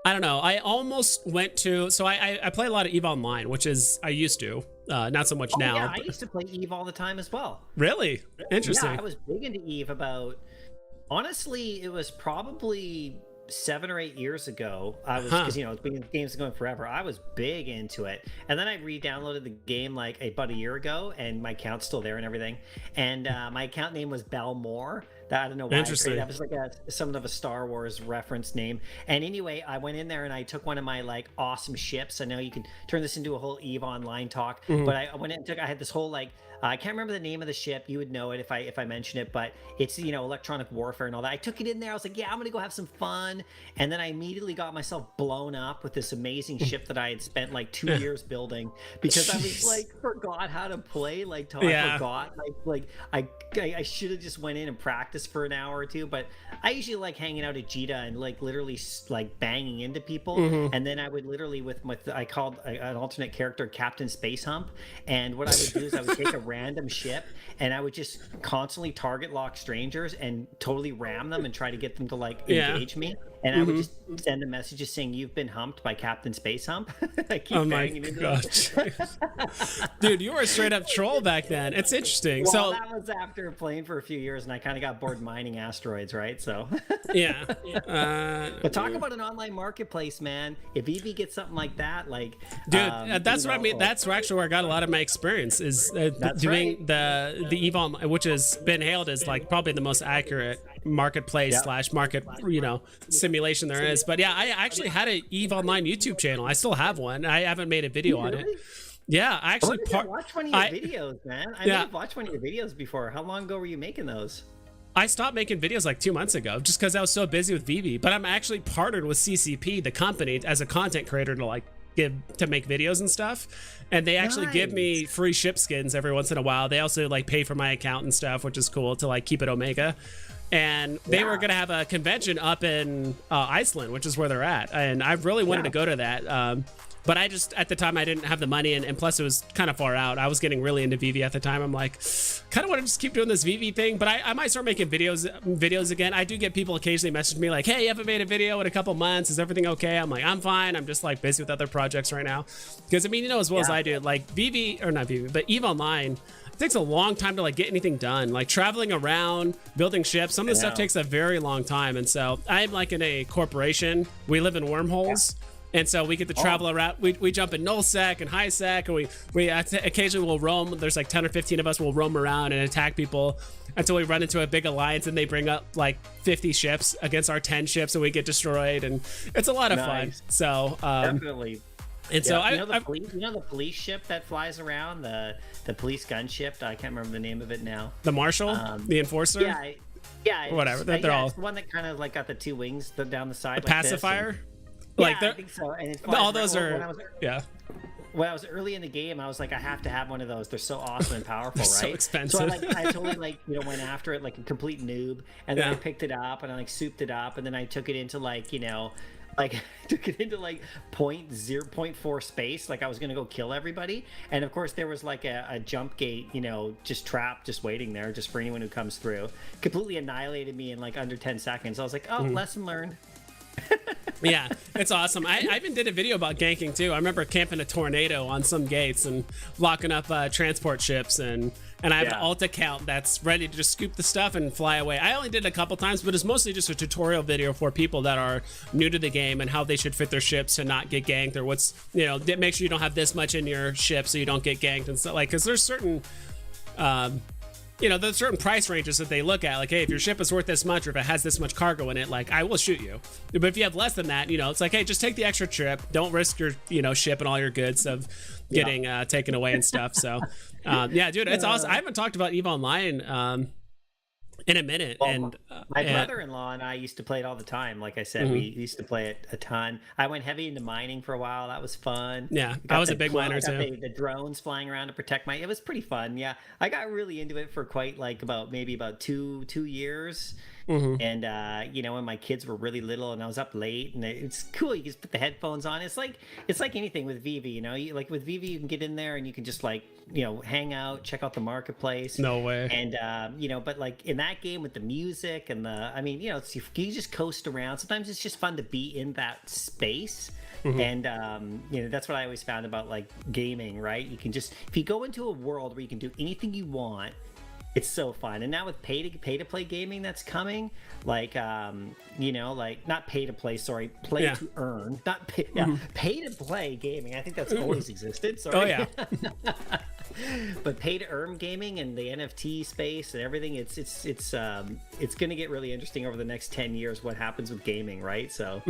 I don't know. I almost went to. So I play a lot of EVE Online, which is I used to, not so much now. Yeah, I used to play EVE all the time as well. Really? Interesting. Yeah, I was big into EVE about. Honestly, it was probably 7 or 8 years ago. I was because the game's going forever. I was big into it, and then I re-downloaded the game like about a year ago, and my account's still there and everything. And my account name was Belmore. I don't know why. Interesting. That was like something of a Star Wars reference name. And anyway, I went in there and I took one of my like awesome ships. I know you can turn this into a whole EVE Online talk, but I went in and I had this whole like. I can't remember the name of the ship. You would know it if I mention it, but it's electronic warfare and all that. I took it in there. I was like, yeah, I'm gonna go have some fun, and then I immediately got myself blown up with this amazing ship that I had spent like 2 years building because I was like forgot how to play. I forgot. I should have just went in and practiced for an hour or two. But I usually like hanging out at Jita and like literally like banging into people, and then I would literally I called an alternate character Captain Space Hump, and what I would do is I would take a random ship and I would just constantly target lock strangers and totally ram them and try to get them to like engage me. And I would just send a message saying, "You've been humped by Captain Space Hump." I keep banging into them. Dude, you were a straight up troll back then. It's interesting. Well, that was after playing for a few years, and I kind of got bored mining asteroids, right? So yeah. But talk about an online marketplace, man. If EV gets something like that, like dude, that's what I mean. That's actually where I got a lot of my experience is doing the EVE Online, which has been hailed as like probably the most accurate marketplace / market simulation there is. But yeah, I actually had an EVE Online YouTube channel. I still have one. I haven't made a video on it. Yeah, I actually watched one of your videos, man. I may have watched one of your videos before. How long ago were you making those? I stopped making videos like 2 months ago just because I was so busy with Veve. But I'm actually partnered with CCP, the company, as a content creator to like make videos and stuff. And they actually give me free ship skins every once in a while. They also like pay for my account and stuff, which is cool to like keep it Omega. And they were gonna have a convention up in Iceland, which is where they're at. And I really wanted to go to that. But I just, at the time, I didn't have the money, and plus it was kind of far out. I was getting really into Veve at the time. I'm like, kind of want to just keep doing this Veve thing, but I might start making videos again. I do get people occasionally message me like, hey, you haven't made a video in a couple months. Is everything okay? I'm like, I'm fine. I'm just like busy with other projects right now. Because I mean, you know as well as I do, like Veve, or not Veve, but EVE Online, it takes a long time to like get anything done. Like traveling around, building ships, some of the stuff takes a very long time. And so I'm like in a corporation. We live in wormholes. Yeah. And so we get to travel around. We jump in null sec and high sec, and we occasionally will roam. There's like 10 or 15 of us will roam around and attack people until we run into a big alliance, and they bring up like 50 ships against our 10 ships, and we get destroyed. And it's a lot of fun. So definitely. And so the police ship that flies around, the police gunship. I can't remember the name of it now. The Marshal, the Enforcer. Yeah, or whatever. They're all it's the one that kind of like got the two wings down the side. The like pacifier. Like I think so. And all those are when I was early in the game, I was like, I have to have one of those. They're so awesome and powerful, right? So expensive. So I totally went after it like a complete noob, and then I picked it up and I like souped it up, and then I took it into like took it into like 0.4 space, like I was gonna go kill everybody, and of course there was like a jump gate, just trapped, just waiting there, just for anyone who comes through. Completely annihilated me in like under 10 seconds. I was like, lesson learned. Yeah, it's awesome. I even did a video about ganking too. I remember camping a tornado on some gates and locking up transport ships, and I have an alt account that's ready to just scoop the stuff and fly away. I only did it a couple times, but it's mostly just a tutorial video for people that are new to the game and how they should fit their ships to not get ganked, or what's, make sure you don't have this much in your ship so you don't get ganked and stuff, like, because there's certain there's certain price ranges that they look at, like, hey, if your ship is worth this much, or if it has this much cargo in it, like, I will shoot you. But if you have less than that, it's like, hey, just take the extra trip. Don't risk your, ship and all your goods of getting taken away and stuff. So, dude, it's awesome. I haven't talked about EVE Online in a minute. Well, and my brother-in-law and I used to play it all the time. Like I said, we used to play it a ton. I went heavy into mining for a while. That was fun. Yeah, I was a big miner too. The drones flying around to protect it was pretty fun. Yeah, I got really into it for quite maybe about two years. And when my kids were really little and I was up late, and it's cool, you just put the headphones on. It's like anything with Veve, like with Veve you can get in there and you can just like hang out, check out the marketplace. No way. And but like in that game with the music and you just coast around. Sometimes it's just fun to be in that space. And that's what I always found about like gaming, right? You can just, if you go into a world where you can do anything you want, it's so fun. And now with pay to play gaming that's coming, like like not pay to play, sorry, play to earn, not pay, pay to play gaming. I think that's always existed. Sorry. Oh yeah. But pay to earn gaming and the NFT space and everything, it's going to get really interesting over the next 10 years. What happens with gaming, right? So.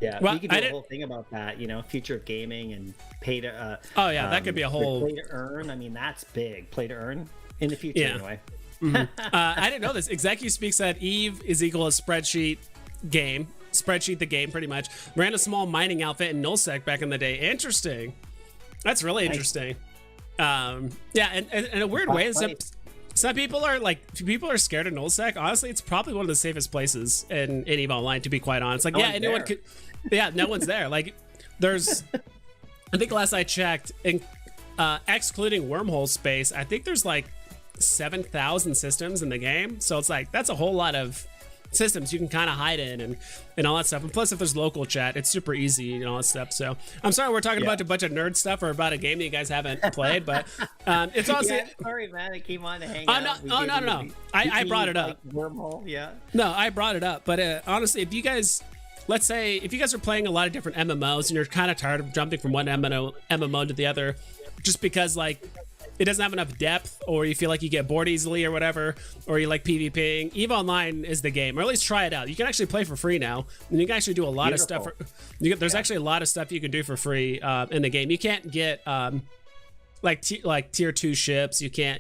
Yeah, well, we could do a whole thing about that, future of gaming and pay to. That could be a whole play to earn. I mean, that's big. Play to earn. In the future, anyway. I didn't know this. ExecuSpeak said EVE is equal to spreadsheet the game, pretty much. Ran a small mining outfit in nullsec back in the day. Interesting. That's really interesting. And in a weird way, some people are scared of nullsec. Honestly, it's probably one of the safest places in EVE Online, to be quite honest. Like, anyone could. Yeah, no one's there. Like, there's. I think last I checked, excluding wormhole space, I think there's like 7,000 systems in the game, so it's like that's a whole lot of systems you can kind of hide in and all that stuff. And plus, if there's local chat, it's super easy and all that stuff. So I'm sorry we're talking about a bunch of nerd stuff or about a game that you guys haven't played, but it's also sorry, man, I came on to hang out. No. I brought it up. Wormhole, No, I brought it up, but honestly, if you guys. Let's say if you guys are playing a lot of different MMOs and you're kind of tired of jumping from one MMO to the other, just because like it doesn't have enough depth, or you feel like you get bored easily or whatever, or you like PvPing, EVE Online is the game. Or at least try it out. You can actually play for free now, and you can actually do a lot of stuff. There's actually a lot of stuff you can do for free in the game. You can't get like tier 2 ships. You can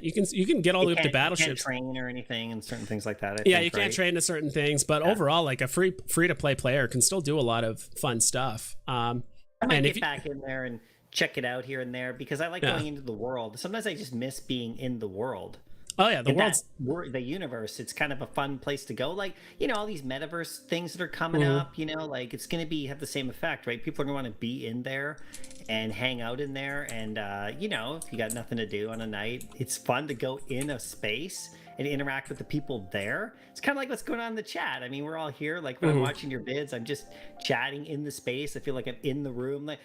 get all the way up to battleships. You can't train or anything and certain things like that. You can't train to certain things, but overall, like a free to play player can still do a lot of fun stuff. I might get back in there and check it out here and there because I like going into the world. Sometimes I just miss being in the world. Oh yeah, the universe. It's kind of a fun place to go. Like, all these metaverse things that are coming up, like it's going to have the same effect, right? People are going to want to be in there and hang out in there. And, if you got nothing to do on a night, it's fun to go in a space and interact with the people there. It's kind of like what's going on in the chat. I mean, we're all here. Like when I'm watching your vids, I'm just chatting in the space. I feel like I'm in the room. Like,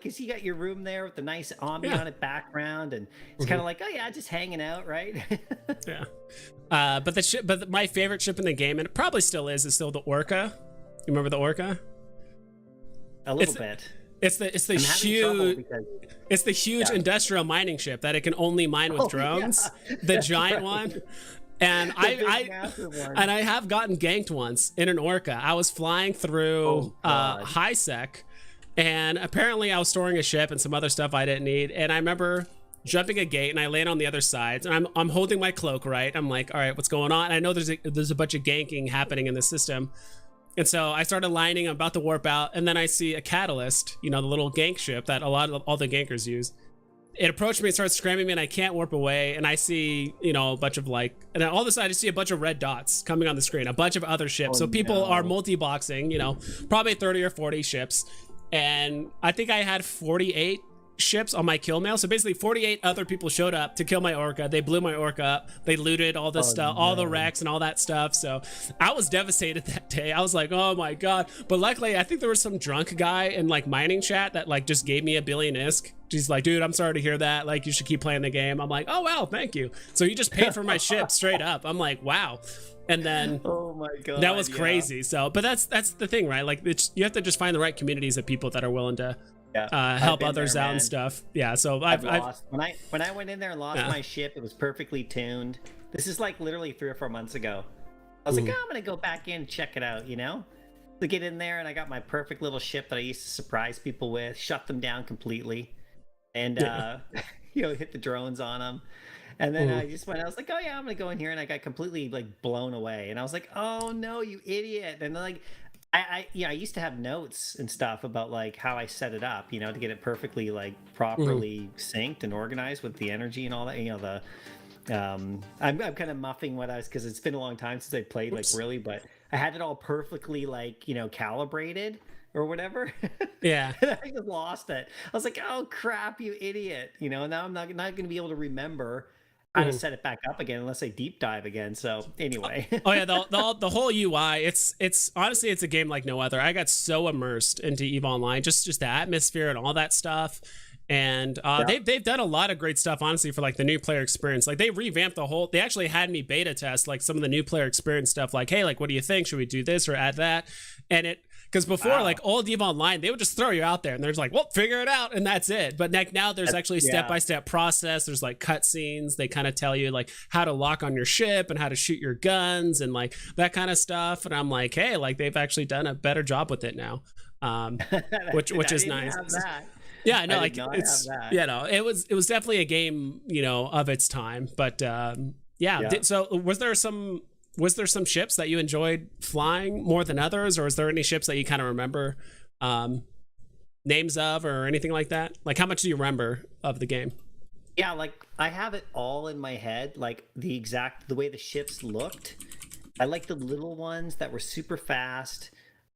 cause you got your room there with the nice ambient background, and it's kind of like, oh yeah, just hanging out, right? Yeah. But my favorite ship in the game, and it probably still is still the Orca. You remember the Orca? A little bit. It's the huge industrial mining ship that it can only mine with drones. Yeah. The giant one. And I have gotten ganked once in an Orca. I was flying through high sec, and apparently I was storing a ship and some other stuff I didn't need. And I remember jumping a gate, and I land on the other side, and I'm holding my cloak, right? I'm like, all right, what's going on? And I know there's a bunch of ganking happening in the system. And so I started lining, I'm about to warp out, and then I see a catalyst, the little gank ship that all the gankers use. It approached me and starts scramming me, and I can't warp away. And I see, a bunch of and then all of a sudden I see a bunch of red dots coming on the screen, a bunch of other ships. So people are multi-boxing, probably 30 or 40 ships. And I think I had 48 ships on my kill mail. So basically 48 other people showed up to kill my Orca. They blew my Orca up. They looted all this stuff, all the wrecks and all that stuff. So I was devastated that day. I was like, oh my God. But luckily, I think there was some drunk guy in mining chat that just gave me a billion ISK. She's like, dude, I'm sorry to hear that. You should keep playing the game. I'm like, oh, well, thank you. So he just paid for my ship straight up. I'm like, wow. And then oh my God, that was crazy. So, but that's the thing, right? You have to just find the right communities of people that are willing to help others out and stuff. Yeah. So I've lost when I went in there and lost my ship. It was perfectly tuned. This is literally 3 or 4 months ago. I was like, I'm gonna go back in and check it out. To get in there, and I got my perfect little ship that I used to surprise people with, shut them down completely, and hit the drones on them. And then I was like, oh yeah, I'm gonna go in here, and I got completely blown away. And I was like, oh no, you idiot. And then I used to have notes and stuff about how I set it up, to get it perfectly properly synced and organized with the energy and all that. I'm kind of muffing what I was, because it's been a long time since I played really, but I had it all perfectly calibrated or whatever. Yeah. And I just lost it. I was like, oh crap, you idiot. Now I'm not going to be able to remember how to set it back up again unless I deep dive again. So anyway. Oh yeah, the whole UI, it's honestly, it's a game like no other. I got so immersed into EVE Online, just the atmosphere and all that stuff. And they've done a lot of great stuff, honestly, for the new player experience. They revamped they actually had me beta test some of the new player experience stuff, hey, what do you think? Should we do this or add that? And because before, old EVE Online, they would just throw you out there and they're just well, figure it out, and that's it. But now there's actually step-by-step process. There's cutscenes. They kind of tell you how to lock on your ship and how to shoot your guns and that kind of stuff. And I'm like, hey, they've actually done a better job with it now, which is nice. Yeah, no, it's it was definitely a game, of its time. But so was there some ships that you enjoyed flying more than others, or is there any ships that you kind of remember names of or anything like that? How much do you remember of the game? Yeah, I have it all in my head, the way the ships looked. I like the little ones that were super fast.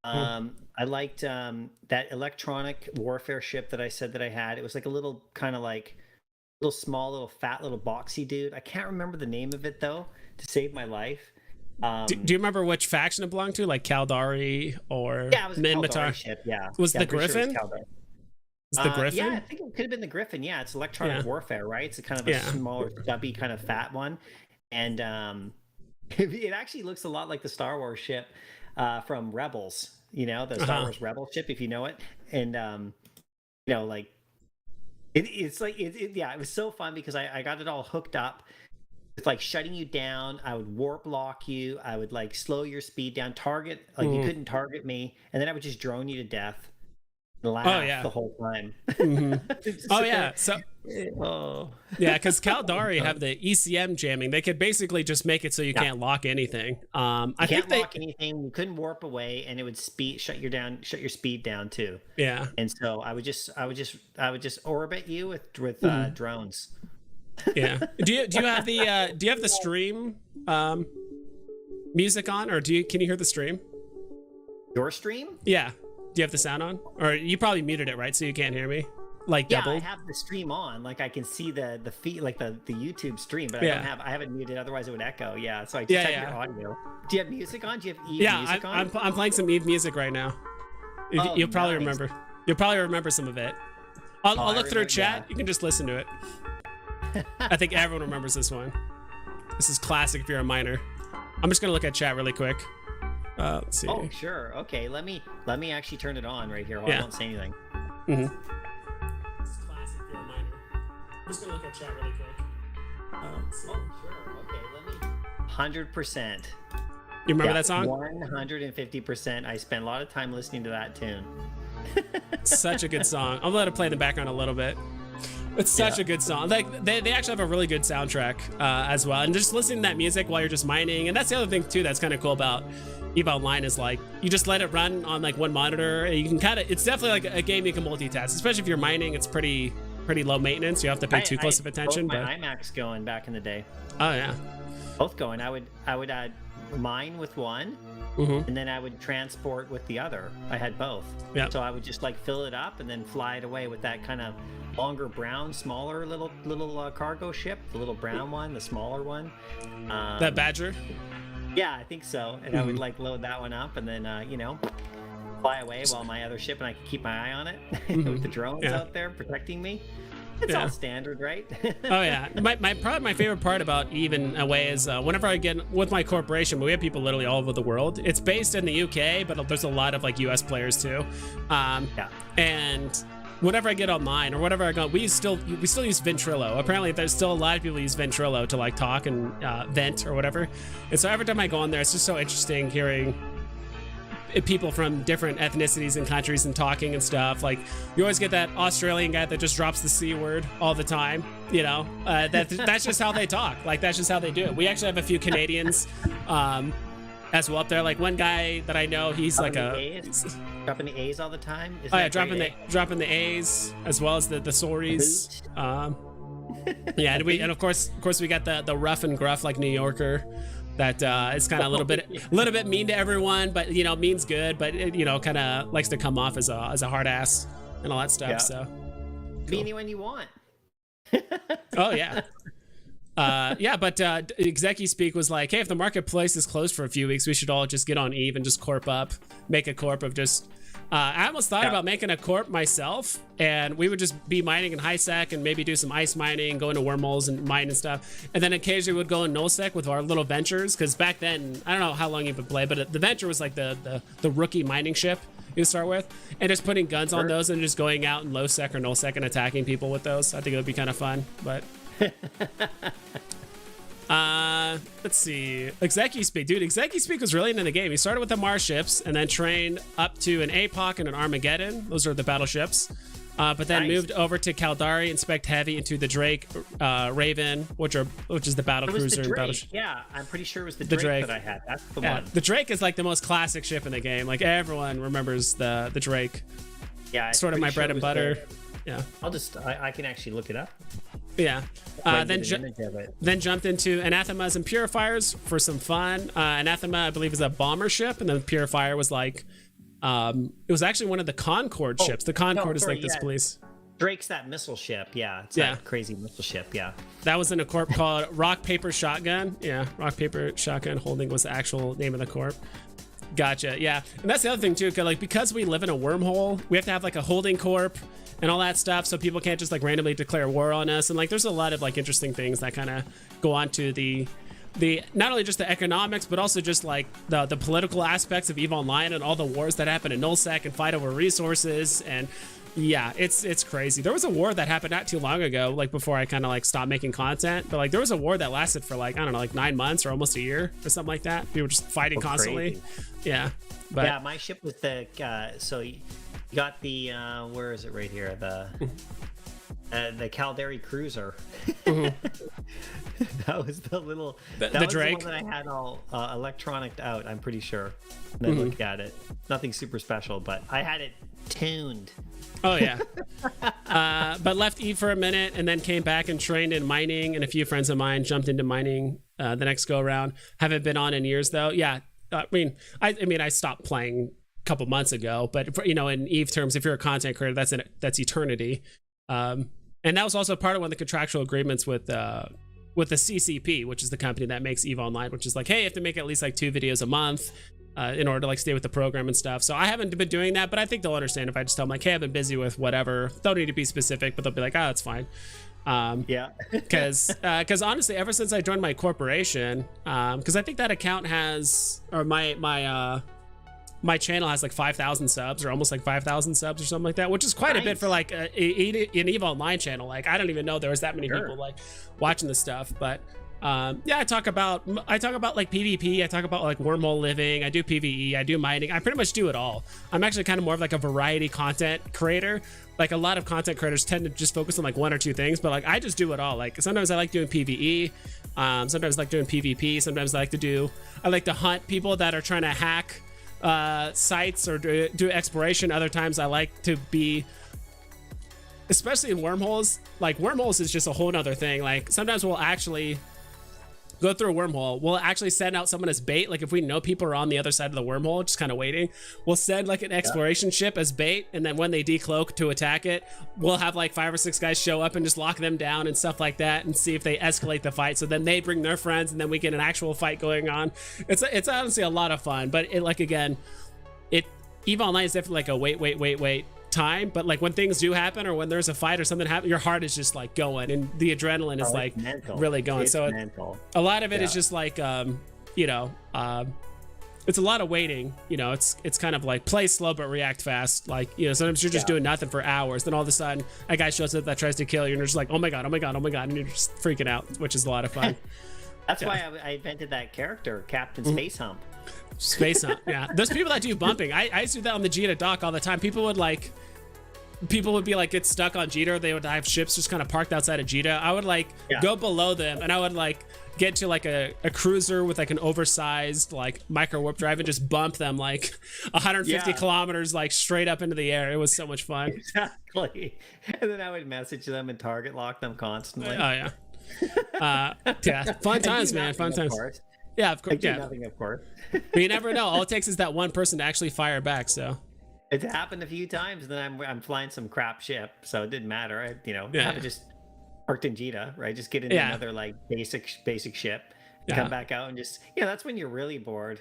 I liked that electronic warfare ship that I said that I had. It was a little kind of little small, little fat, little boxy dude. I can't remember the name of it though, to save my life. Do you remember which faction it belonged to, Caldari or it was a Caldari ship? Yeah, was the Griffin? Sure was the Griffin? Yeah, I think it could have been the Griffin. Yeah, it's electronic warfare, right? It's a kind of a smaller, stubby, kind of fat one, and it actually looks a lot like the Star Wars ship from Rebels. The Star Wars Rebel ship, if you know it, and it was so fun because I got it all hooked up. It's shutting you down. I would warp lock you. I would slow your speed down. Target you couldn't target me, and then I would just drone you to death. laugh yeah. the whole time. Oh yeah, so yeah, because Caldari Oh. have the ECM jamming. They could basically just make it so you can't lock anything. I You think can't lock anything. You couldn't warp away, and it would shut your speed down too. Yeah. And so I would just orbit you with drones. Yeah. Do you have the stream music on, or can you hear the stream? Your stream? Yeah. Do you have the sound on, or you probably muted it, right? So you can't hear me. Like Yeah, double. I have the stream on. Like I can see the feed, like the YouTube stream, but I haven't muted. Otherwise, it would echo. Yeah, so I just have your audio. Do you have music on? Do you have Eve music on? I'm playing some Eve music right now. You'll probably remember. You'll probably remember some of it. I'll look through chat. You can just listen to it. I think everyone remembers this one. This is classic if you're a miner. I'm just gonna look at chat really quick. Let's see. Oh, sure. Okay, let me actually turn it on right here while I don't say anything. This is classic if you're a miner. I'm just gonna look at chat really quick. Oh, sure. Okay, let me. 100%. You remember that song? 150%. I spent a lot of time listening to that tune. Such a good song. I'm gonna play in the background a little bit. It's such a good song. Like they actually have a really good soundtrack as well. And just listening to that music while you're just mining, and that's the other thing too that's kind of cool about EVE Online is like you just let it run on like one monitor. And you can it's definitely like a game you can multitask, especially if you're mining. It's pretty low maintenance. You have to pay too close of attention. Both my iMacs going back in the day. Oh yeah. Both going. I would mine with one. And then I would transport with the other. I had both. Yeah. So I would just like fill it up and then fly it away with that kind of longer brown, smaller little cargo ship, the little brown one, the smaller one. That Badger. Yeah, I think so. And I would like load that one up and then fly away while my other ship, and I could keep my eye on it with the drones out there protecting me. It's all standard, right? Oh yeah. Probably my favorite part about EVE in a way is whenever I get with my corporation, we have people literally all over the world. It's based in the UK, but there's a lot of like US players too. And whenever I get online or whatever I go, we still use Ventrilo. Apparently there's still a lot of people use Ventrilo to like talk and vent or whatever. And so every time I go on there, it's just so interesting hearing people from different ethnicities and countries and talking and stuff. Like you always get that Australian guy that just drops the C word all the time, that's just how they talk. Like that's just how they do it. We actually have a few Canadians as well up there. Like one guy that I know, he's dropping the A's all the time. Dropping the A's as well as the sorries. And of course we got the rough and gruff like New Yorker that is kind of a little bit mean to everyone, but means good, but it, kind of likes to come off as a hard ass and all that stuff. Yeah. So be anyone you want. Oh yeah. But Execu Speak was like, hey, if the marketplace is closed for a few weeks, we should all just get on EVE and just corp up, make a corp of just I almost thought about making a corp myself, and we would just be mining in high sec and maybe do some ice mining, go into wormholes and mine and stuff. And then occasionally we'd go in null sec with our little ventures, because back then, I don't know how long you've been playing, but the venture was like the rookie mining ship you start with, and just putting guns on those and just going out in low sec or null sec and attacking people with those. I think it would be kind of fun, but let's see. Execu Speak. Dude, Execu Speak was really into the game. He started with the Mars ships and then trained up to an APOC and an Armageddon. Those are the battleships. But then moved over to Caldari, inspect heavy into the Drake, Raven, which is the battle cruiser and battleship. Yeah, I'm pretty sure it was the Drake that I had. That's the one. The Drake is like the most classic ship in the game. Like everyone remembers the Drake. Yeah, sort of my bread and butter. Yeah. I can actually look it up. Yeah. Then jumped into Anathemas and Purifiers for some fun. Anathema, I believe, is a bomber ship, and then Purifier was like, it was actually one of the Concorde ships. The Concorde is like this police. Drake's that missile ship. Yeah. It's that crazy missile ship. Yeah. That was in a corp called Rock, Paper, Shotgun. Yeah. Rock, Paper, Shotgun Holding was the actual name of the corp. Gotcha. Yeah. And that's the other thing too, because we live in a wormhole, we have to have like a holding corp and all that stuff, so people can't just like randomly declare war on us. And like there's a lot of like interesting things that kind of go on to the not only just the economics, but also just like the political aspects of EVE Online and all the wars that happen in nullsec and fight over resources. And yeah, it's crazy. There was a war that happened not too long ago, like before I kind of like stopped making content, but like there was a war that lasted for like, I don't know, like 9 months or almost a year or something like that. We were just fighting constantly. Crazy. Yeah. But yeah, my ship was got the where is it? Right here, the Caldari Cruiser. That was the little that was Drake. The one that I had all electronic out, I'm pretty sure. And I looked at it. Nothing super special, but I had it tuned. Oh yeah. But left Eve for a minute and then came back and trained in mining, and a few friends of mine jumped into mining the next go around. Haven't been on in years though. Yeah. I mean I stopped playing a couple months ago, but in Eve terms, if you're a content creator, that's eternity. And that was also part of one of the contractual agreements with the CCP, which is the company that makes Eve Online, which is like, hey, you have to make at least like 2 videos a month in order to like stay with the program and stuff. So I haven't been doing that, but I think they'll understand if I just tell them like, hey, I've been busy with whatever. Don't need to be specific, but they'll be like, oh, it's fine. Yeah. Because honestly, ever since I joined my corporation, because I think that account has, or my channel has like 5,000 subs, or almost like 5,000 subs or something like that, which is quite a bit for like an EVE Online channel. Like I don't even know there was that many people like watching this stuff. But yeah, I talk about like PvP, I talk about like wormhole living, I do PvE, I do mining, I pretty much do it all. I'm actually kind of more of like a variety content creator. Like a lot of content creators tend to just focus on like 1 or 2 things, but like I just do it all. Like sometimes I like doing PvE, sometimes I like doing PvP, sometimes I like to hunt people that are trying to hack sites or do exploration. Other times I like to be, especially in wormholes, like wormholes is just a whole nother thing. Like sometimes we'll actually go through a wormhole, we'll actually send out someone as bait. Like if we know people are on the other side of the wormhole just kind of waiting, we'll send like an exploration ship as bait, and then when they decloak to attack it, we'll have like 5 or 6 guys show up and just lock them down and stuff like that, and see if they escalate the fight. So then they bring their friends, and then we get an actual fight going on. It's honestly a lot of fun. But it, like, again, EVE Online is definitely like a wait time, but like when things do happen, or when there's a fight or something happen, your heart is just like going, and the adrenaline is like really going. It's so a lot of it is just like it's a lot of waiting. It's kind of like play slow but react fast. Like sometimes you're just doing nothing for hours, then all of a sudden a guy shows up that tries to kill you, and you're just like, oh my god, and you're just freaking out, which is a lot of fun. That's why I invented that character, Captain Space Hump. Space Hump. Yeah, those people that do bumping, I used to do that on the Jita dock all the time. People would be like get stuck on Jita. They would have ships just kind of parked outside of Jita. I would go below them, and I would get to like a cruiser with like an oversized like micro warp drive and just bump them like 150 kilometers like straight up into the air. It was so much fun. Exactly. And then I would message them and target lock them constantly. Oh yeah. Yeah, fun times, man. Fun times. Yeah, of course. Yeah, nothing, of course. But you never know. All it takes is that one person to actually fire back. So it's happened a few times, and then I'm flying some crap ship, so it didn't matter. I have just parked in Jita, right? Just get in another like basic ship, come back out, and just that's when you're really bored.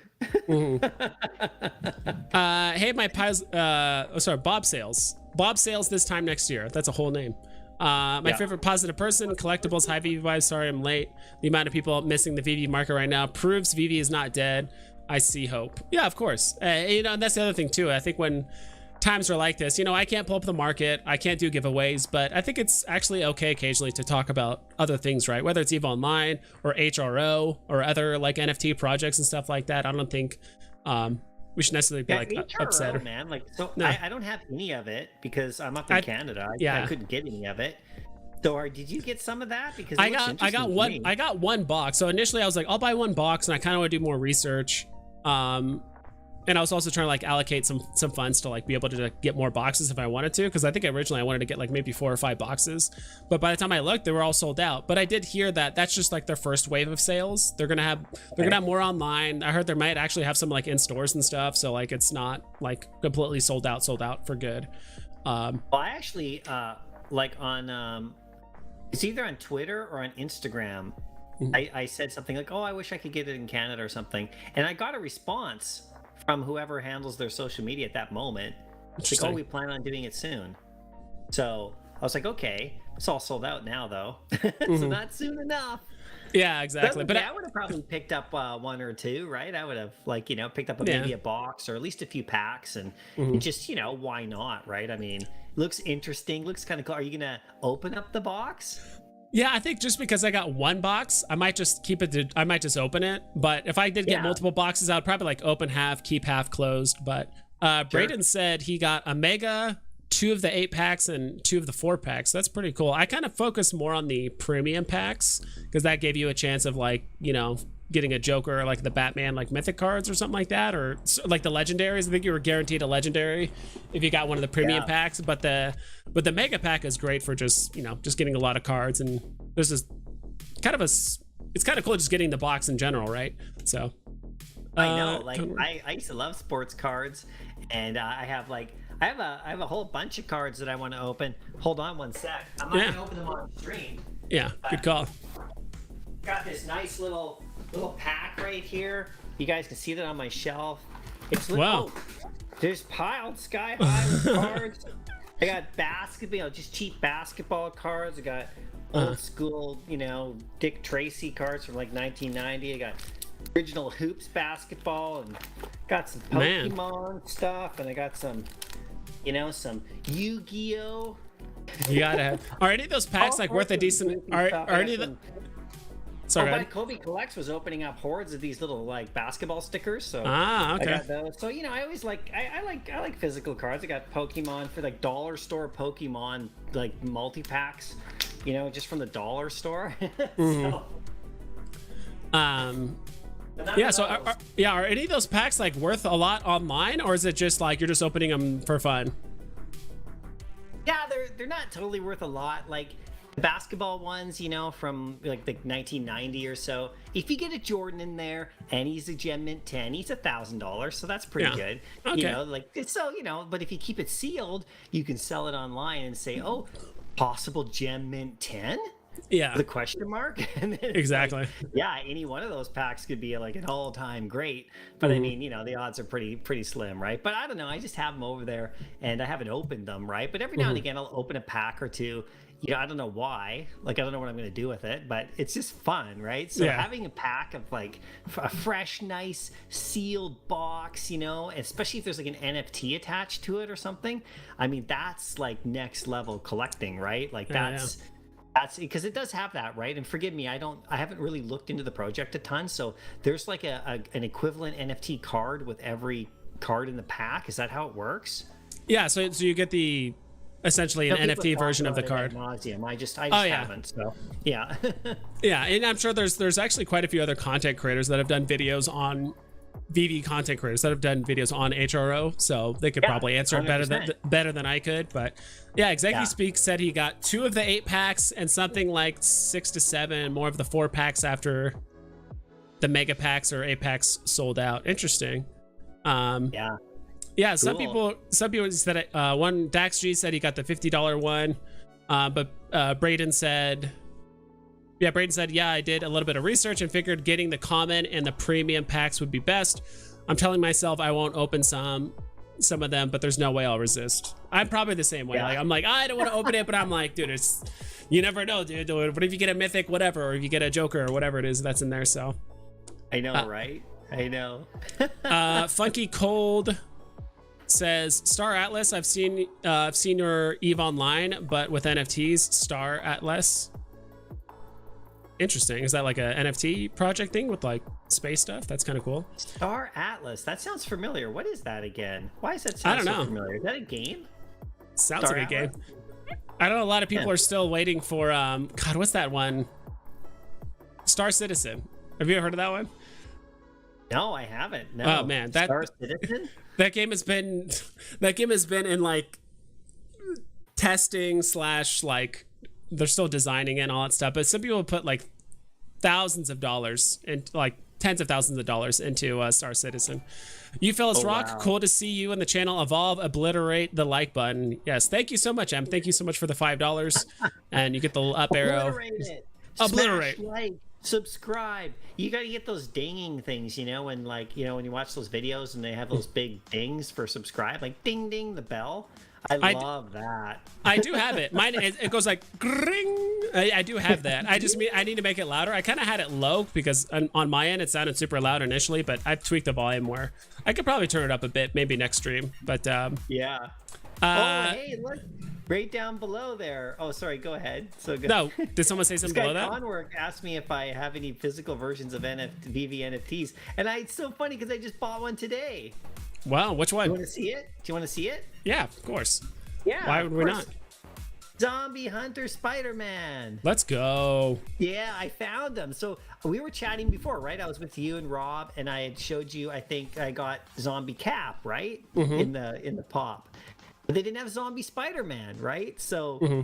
Hey, my pies. Bob Sales. Bob Sales this time next year. That's a whole name. My favorite positive person, collectibles, high Veve vibes. Sorry I'm late. The amount of people missing the Veve market right now proves Veve is not dead. I see hope. Yeah, of course. And that's the other thing too. I think when times are like this, I can't pull up the market, I can't do giveaways, but I think it's actually okay occasionally to talk about other things, right? Whether it's EVE Online or HRO or other like NFT projects and stuff like that. I don't think we should necessarily be like HRO, upset. Man, I don't have any of it because I'm up in Canada. I couldn't get any of it. So did you get some of that? Because I got one box. So initially I was like, I'll buy one box, and I kind of want to do more research. And I was also trying to like allocate some funds to like be able to get more boxes if I wanted to, because I think originally I wanted to get like maybe 4 or 5 boxes, but by the time I looked, they were all sold out. But I did hear that that's just like their first wave of sales. They're gonna have more online. I heard they might actually have some like in stores and stuff, so like it's not like completely sold out for good. Well, I actually like on it's either on Twitter or on Instagram. I said something like, oh, I wish I could get it in Canada or something, and I got a response from whoever handles their social media at that moment. It's like, oh, we plan on doing it soon. So I was like, okay, it's all sold out now though. So not soon enough. Yeah, exactly. But I would have probably picked up 1 or 2, right? I would have picked up maybe a box or at least a few packs, and just why not, right? I mean, looks interesting, looks kind of cool. Are you gonna open up the box? Yeah, I think just because I got one box, I might just keep it. I might just open it. But if I did get multiple boxes, I'd probably like open half, keep half closed. But Braden said he got a mega, 2 of the 8 packs, and 2 of the 4 packs. That's pretty cool. I kind of focus more on the premium packs because that gave you a chance of like, you know, getting a Joker, like the Batman, like mythic cards or something like that, or like the legendaries. I think you were guaranteed a legendary if you got one of the premium packs. But the mega pack is great for just, you know, just getting a lot of cards. And there's this kind of it's kind of cool just getting the box in general, right? So I know, like I used to love sports cards, and I have a whole bunch of cards that I want to open. Hold on one sec. I'm not gonna open them on stream. Yeah, good call. Got this nice little pack right here. You guys can see that on my shelf. It's wow. There's piled sky high with cards. I got basketball, just cheap basketball cards. I got old school, you know, Dick Tracy cards from like 1990. I got original Hoops basketball, and got some Pokemon stuff, and I got some, you know, some Yu-Gi-Oh. You gotta have. Are any of those packs like worth a decent? Are any of the? Sorry, my Kobe Collects was opening up hordes of these little like basketball stickers. So okay. I got those. So, you know, I always like I like physical cards. I got Pokemon for like dollar store Pokemon like multi packs, you know, just from the dollar store. So, yeah. So are any of those packs like worth a lot online, or is it just like you're just opening them for fun? Yeah, they're not totally worth a lot. Like the basketball ones, you know, from like the 1990 or so. If you get a Jordan in there and he's a Gem Mint 10, he's $1,000, so that's pretty good. Okay. You know, like so, you know, but if you keep it sealed, you can sell it online and say, oh, possible Gem Mint 10. Yeah. The question mark. And then exactly. Like, yeah, any one of those packs could be like an all-time great. But I mean, you know, the odds are pretty slim, right? But I don't know. I just have them over there, and I haven't opened them, right? But every now and again, I'll open a pack or two. You know, I don't know why. Like, I don't know what I'm going to do with it, but it's just fun, right? So having a pack of like a fresh, nice sealed box, you know, especially if there's like an NFT attached to it or something. I mean, that's like next level collecting, right? Like that's because it does have that, right? And forgive me, I haven't really looked into the project a ton. So there's like an equivalent NFT card with every card in the pack. Is that how it works? Yeah. So you get the essentially an NFT version of the card. I just haven't. So yeah. Yeah, and I'm sure there's actually quite a few other content creators that have done videos on Veve, content creators that have done videos on HRO, so they could probably answer it better than I could. But yeah, Executive Speak said he got 2 of the 8 packs and something like 6 to 7 more of the 4 packs after the mega packs or 8 packs sold out. Interesting. Yeah, some people said one Dax G said he got the $50 one, but Braden said, yeah, I did a little bit of research and figured getting the common and the premium packs would be best. I'm telling myself I won't open some of them, but there's no way I'll resist. I'm probably the same way. Like I'm like, I don't want to open it, but I'm like, dude, you never know, dude. What if you get a mythic, whatever, or if you get a Joker or whatever it is that's in there? So I know, right? I know. Funky Cold says Star Atlas. I've seen your Eve Online, but with NFTs. Star Atlas. Interesting. Is that like a NFT project thing with like space stuff? That's kind of cool. Star Atlas. That sounds familiar. What is that again? Why is that sound so familiar? Is that a game? Sounds Star like Atlas? A game. I know a lot of people are still waiting for God, what's that one? Star Citizen. Have you ever heard of that one? No, I haven't. No. Oh man, Star Citizen? that game has been in like testing / like they're still designing it and all that stuff, but some people put like thousands of dollars and like tens of thousands of dollars into Star Citizen. You fellas rock. Wow. Cool to see you and the channel evolve. Obliterate the like button. Yes, thank you so much, Em. Thank you so much for the $5, and you get the little up arrow. Obliterate. Smash like, subscribe. You got to get those dinging things, you know, when like, you know, when you watch those videos and they have those big dings for subscribe, like ding ding the bell. I love that. I do have it. Mine it goes like ring. I do have that. I need to make it louder. I kind of had it low because on my end it sounded super loud initially, but I've tweaked the volume where I could probably turn it up a bit, maybe next stream. But yeah. Hey, look, right down below there. Oh, sorry. Go ahead. So good. No, did someone say something below that? Conwork asked me if I have any physical versions of Veve NFTs, and it's so funny because I just bought one today. Wow, which one? You want to see it? Do you want to see it? Yeah, of course. Yeah. Why would we not? Zombie Hunter Spider-Man. Let's go. Yeah, I found them. So we were chatting before, right? I was with you and Rob, and I had showed you. I think I got Zombie Cap, right, in the pop, but they didn't have Zombie Spider-Man, right? So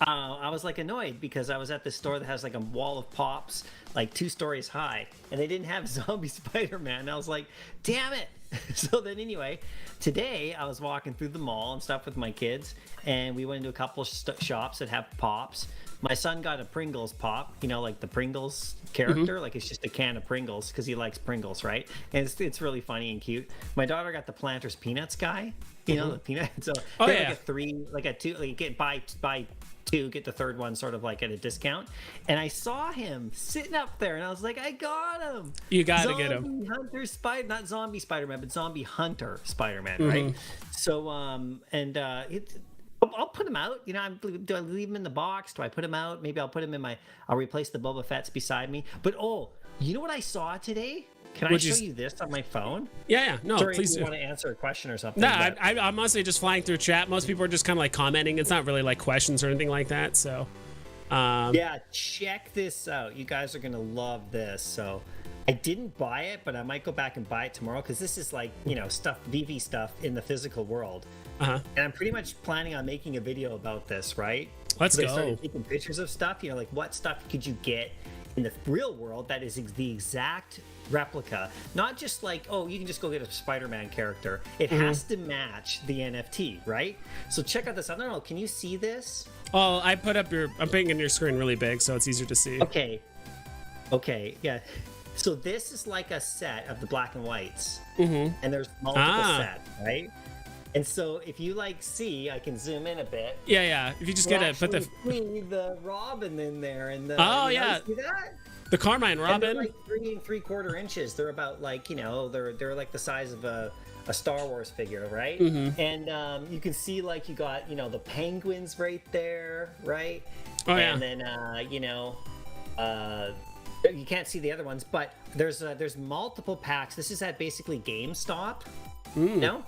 I was like annoyed because I was at this store that has like a wall of pops, like 2 stories high, and they didn't have Zombie Spider-Man. And I was like, damn it. So then anyway, today I was walking through the mall and stuff with my kids, and we went into a couple shops that have pops. My son got a Pringles pop, you know, like the Pringles character, like it's just a can of Pringles because he likes Pringles, right? And it's really funny and cute. My daughter got the Planters Peanuts guy, you know, the peanut. So they're like a 3, like a 2, like get buy 2, get the third one sort of like at a discount. And I saw him sitting up there, and I was like, I got him. You gotta get him. Zombie Hunter not Zombie Spider-Man, but Zombie Hunter Spider-Man, right? So I'll put him out. You know, do I leave him in the box? Do I put him out? Maybe I'll put him in I'll replace the Boba Fett's beside me. But you know what I saw today? Can I show you this on my phone? Yeah. No, sorry, please if you do. want to answer a question or something. No, I'm mostly just flying through chat. Most people are just kind of like commenting. It's not really like questions or anything like that. So, yeah, check this out. You guys are gonna love this. So, I didn't buy it, but I might go back and buy it tomorrow because this is like, you know, Veve stuff in the physical world. And I'm pretty much planning on making a video about this, right? Let's go. I started taking pictures of stuff. You know, like what stuff could you get in the real world that is the exact replica, not just like, oh, you can just go get a Spider-Man character. It has to match the NFT, right? So check out this. I don't know, can you see this? Oh, I'm putting in your screen really big so it's easier to see. Okay, yeah. So this is like a set of the black and whites, and there's multiple sets, right? And so if you like see, I can zoom in a bit. Yeah. If you just put the Robin in there, and see that? The Carmine Robin. And they're like 3 3/4 inches. They're about like, you know, they're like the size of a Star Wars figure, right? And you can see like you got, you know, the penguins right there, right? And then you know, you can't see the other ones, but there's multiple packs. This is at basically GameStop. No.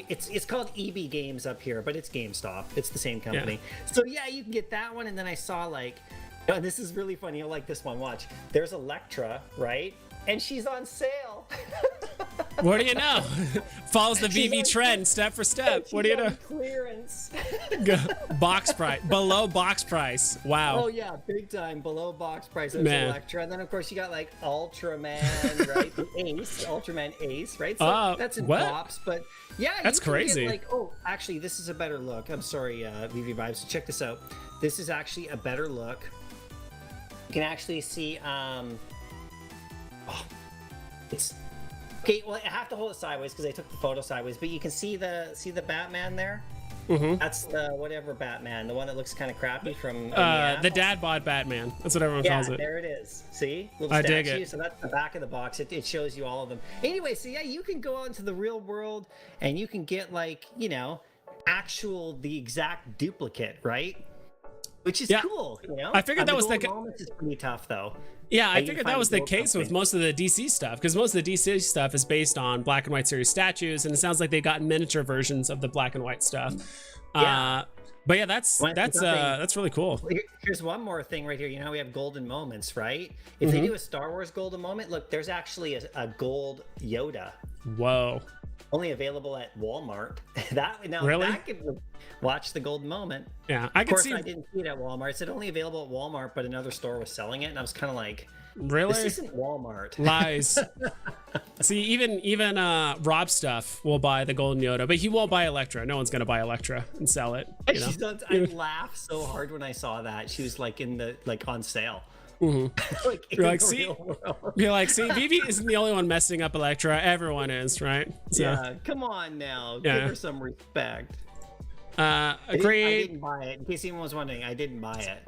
It's called EB Games up here, but it's GameStop. It's the same company. So yeah, you can get that one. And then I saw like, and this is really funny. You'll like this one. Watch. There's Electra, right? And she's on sale. What do you know? Follows the Veve trend step for step. What do you know? Clearance. Box price. Below box price. Wow. Oh yeah, big time. Below box price. There's Electra. And then of course you got like Ultraman, right? The Ace. Ultraman Ace, right? So that's in pops. But yeah, that's crazy. Get, like, actually this is a better look. I'm sorry, Veve Vibes. Check this out. This is actually a better look. You can actually see it's okay. Well, I have to hold it sideways because I took the photo sideways, but you can see the Batman there. That's the whatever Batman, the one that looks kind of crappy from the dad bod Batman. That's what everyone calls it. Yeah, there it is. See, little I statue. dig it. So that's the back of the box. It shows you all of them. Anyway, so yeah, you can go out into the real world and you can get like, you know, the exact duplicate, right? Which is cool, you know. I figured that was the moment is pretty tough though. Yeah, I figured that was the case with most of the DC stuff, because most of the DC stuff is based on black and white series statues, and it sounds like they got miniature versions of the black and white stuff. But yeah, that's really cool. Here's one more thing right here. You know, we have golden moments, right? If they do a Star Wars golden moment, look, there's actually a gold Yoda. Whoa. Only available at Walmart. Really? That could watch the golden moment. Yeah, I could see. I didn't see it at Walmart. It said only available at Walmart, but another store was selling it, and I was kind of like, really? This isn't Walmart. Lies. See, even Rob stuff will buy the golden Yoda, but he won't buy Electra. No one's gonna buy Electra and sell it. You know? I laughed so hard when I saw that she was like on sale. You're like, see, Veve isn't the only one messing up Electra. Everyone is, right? So, yeah, come on now, give her some respect. Agreed. I didn't buy it. In case anyone was wondering, I didn't buy it.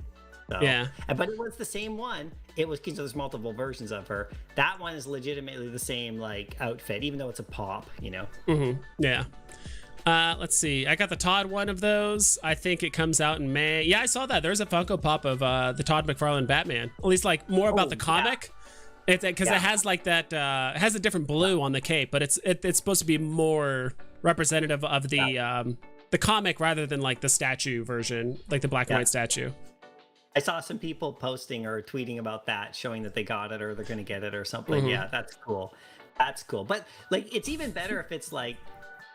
So. Yeah, but it was the same one. It was because there's multiple versions of her. That one is legitimately the same like outfit, even though it's a pop. You know. Yeah. Let's see. I got the Todd one of those. I think it comes out in May. Yeah, I saw that. There's a Funko Pop of the Todd McFarlane Batman. At least like more about the comic It's because it has like that. It has a different blue on the cape, but it's supposed to be more representative of the comic rather than like the statue version, like the black and white statue. I saw some people posting or tweeting about that, showing that they got it or they're going to get it or something. Yeah, that's cool. That's cool. But like, it's even better if it's like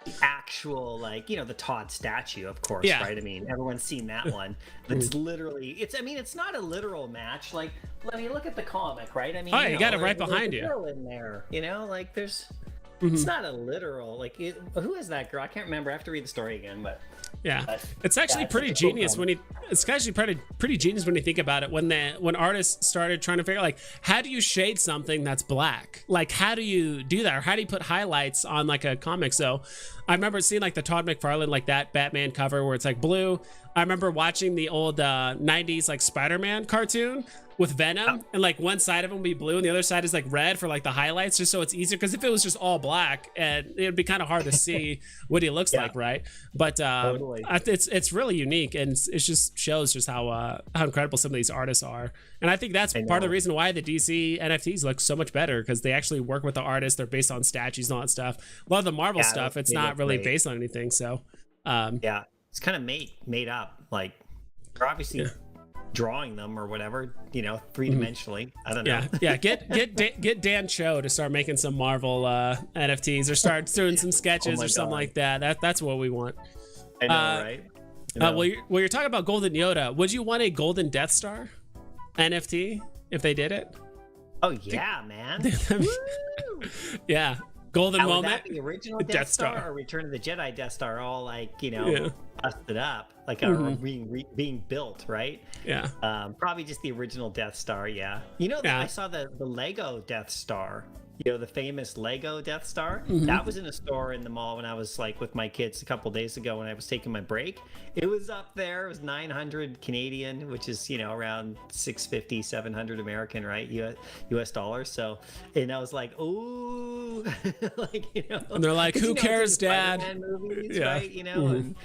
the actual, like, you know, the Todd statue, of course, right? I mean, everyone's seen that one. It's literally, it's not a literal match. Like, let me look at the comic, right? I mean, you got it right behind you. Girl in there, you know, like there's. It's not a literal, like, who is that girl? I can't remember. I have to read the story again, but it's actually pretty genius when it's actually pretty genius when you think about it. When artists started trying to figure out, like, how do you shade something that's black? Like, how do you do that? Or how do you put highlights on like a comic? So I remember seeing like the Todd McFarlane, like that Batman cover where it's like blue. I remember watching the old 90s like Spider-Man cartoon with Venom, and like one side of him would be blue and the other side is like red for like the highlights, just so it's easier, because if it was just all black, and it'd be kind of hard to see what he looks like, right? But totally. It's really unique, and it just shows just how incredible some of these artists are. And I think that's part of the reason why the DC NFTs look so much better, because they actually work with the artists. They're based on statues and all that stuff. A lot of the Marvel stuff, it's not really based on anything. So it's kind of made up. Like, they're obviously drawing them or whatever, you know, three-dimensionally. I don't know. Get Dan Cho to start making some Marvel NFTs, or start doing some sketches or something like that. That's what we want. I know, right? You know? Well, you're talking about Golden Yoda. Would you want a Golden Death Star NFT if they did it? Oh yeah, man. Yeah. Golden moment. Would that be the original Death Star or Return of the Jedi Death Star, all like, you know, busted up, like being built, right? Yeah. Probably just the original Death Star. Yeah. You know, I saw the Lego Death Star. You know, the famous Lego Death Star. That was in a store in the mall when I was like with my kids a couple days ago when I was taking my break. It was up there. It was 900 Canadian, which is, you know, around 650, 700 American, right? US dollars. So, and I was like, ooh, like, you know. And they're like, who cares, Dad? Movies, right? You know, and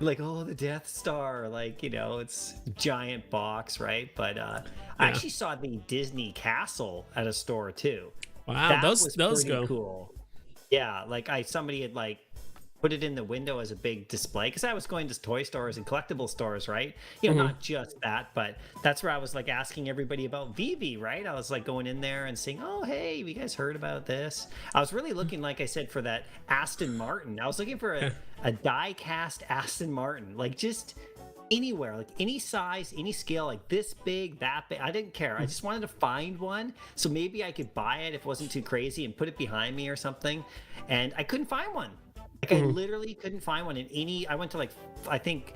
like, oh, the Death Star, like, you know, it's a giant box, right? But I actually saw the Disney Castle at a store too. Wow, that those pretty go cool. Yeah, like somebody had like put it in the window as a big display, because I was going to toy stores and collectible stores, right? You know, not just that, but that's where I was like asking everybody about Veve, right? I was like going in there and saying, oh, hey, have you guys heard about this? I was really looking, like I said, for that Aston Martin. I was looking for a die cast Aston Martin, like just anywhere, like any size, any scale, like this big, that big. I didn't care. I just wanted to find one, so maybe I could buy it if it wasn't too crazy and put it behind me or something. And I couldn't find one. Like I literally couldn't find one in any. I went to like, I think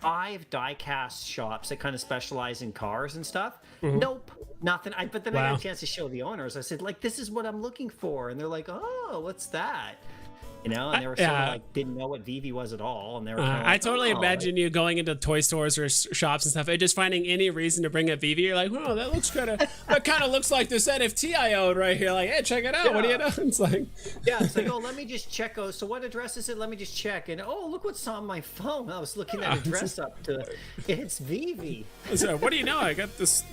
5 die-cast shops that kind of specialize in cars and stuff. Nope, nothing. But then I got a chance to show the owners. I said, like, this is what I'm looking for, and they're like, oh, what's that? You know, and they were sort of like didn't know what Veve was at all, and they were. Kind of like, I totally imagine you going into toy stores or shops and stuff, and just finding any reason to bring up Veve. You're like, oh, that kind of looks like this NFT I own right here. Like, hey, check it out. What do you know? It's like, it's like, oh, let me just check. Oh, so what address is it? Let me just check. And oh, look what's on my phone. I was looking that address up to. It's Veve. So, what do you know? I got this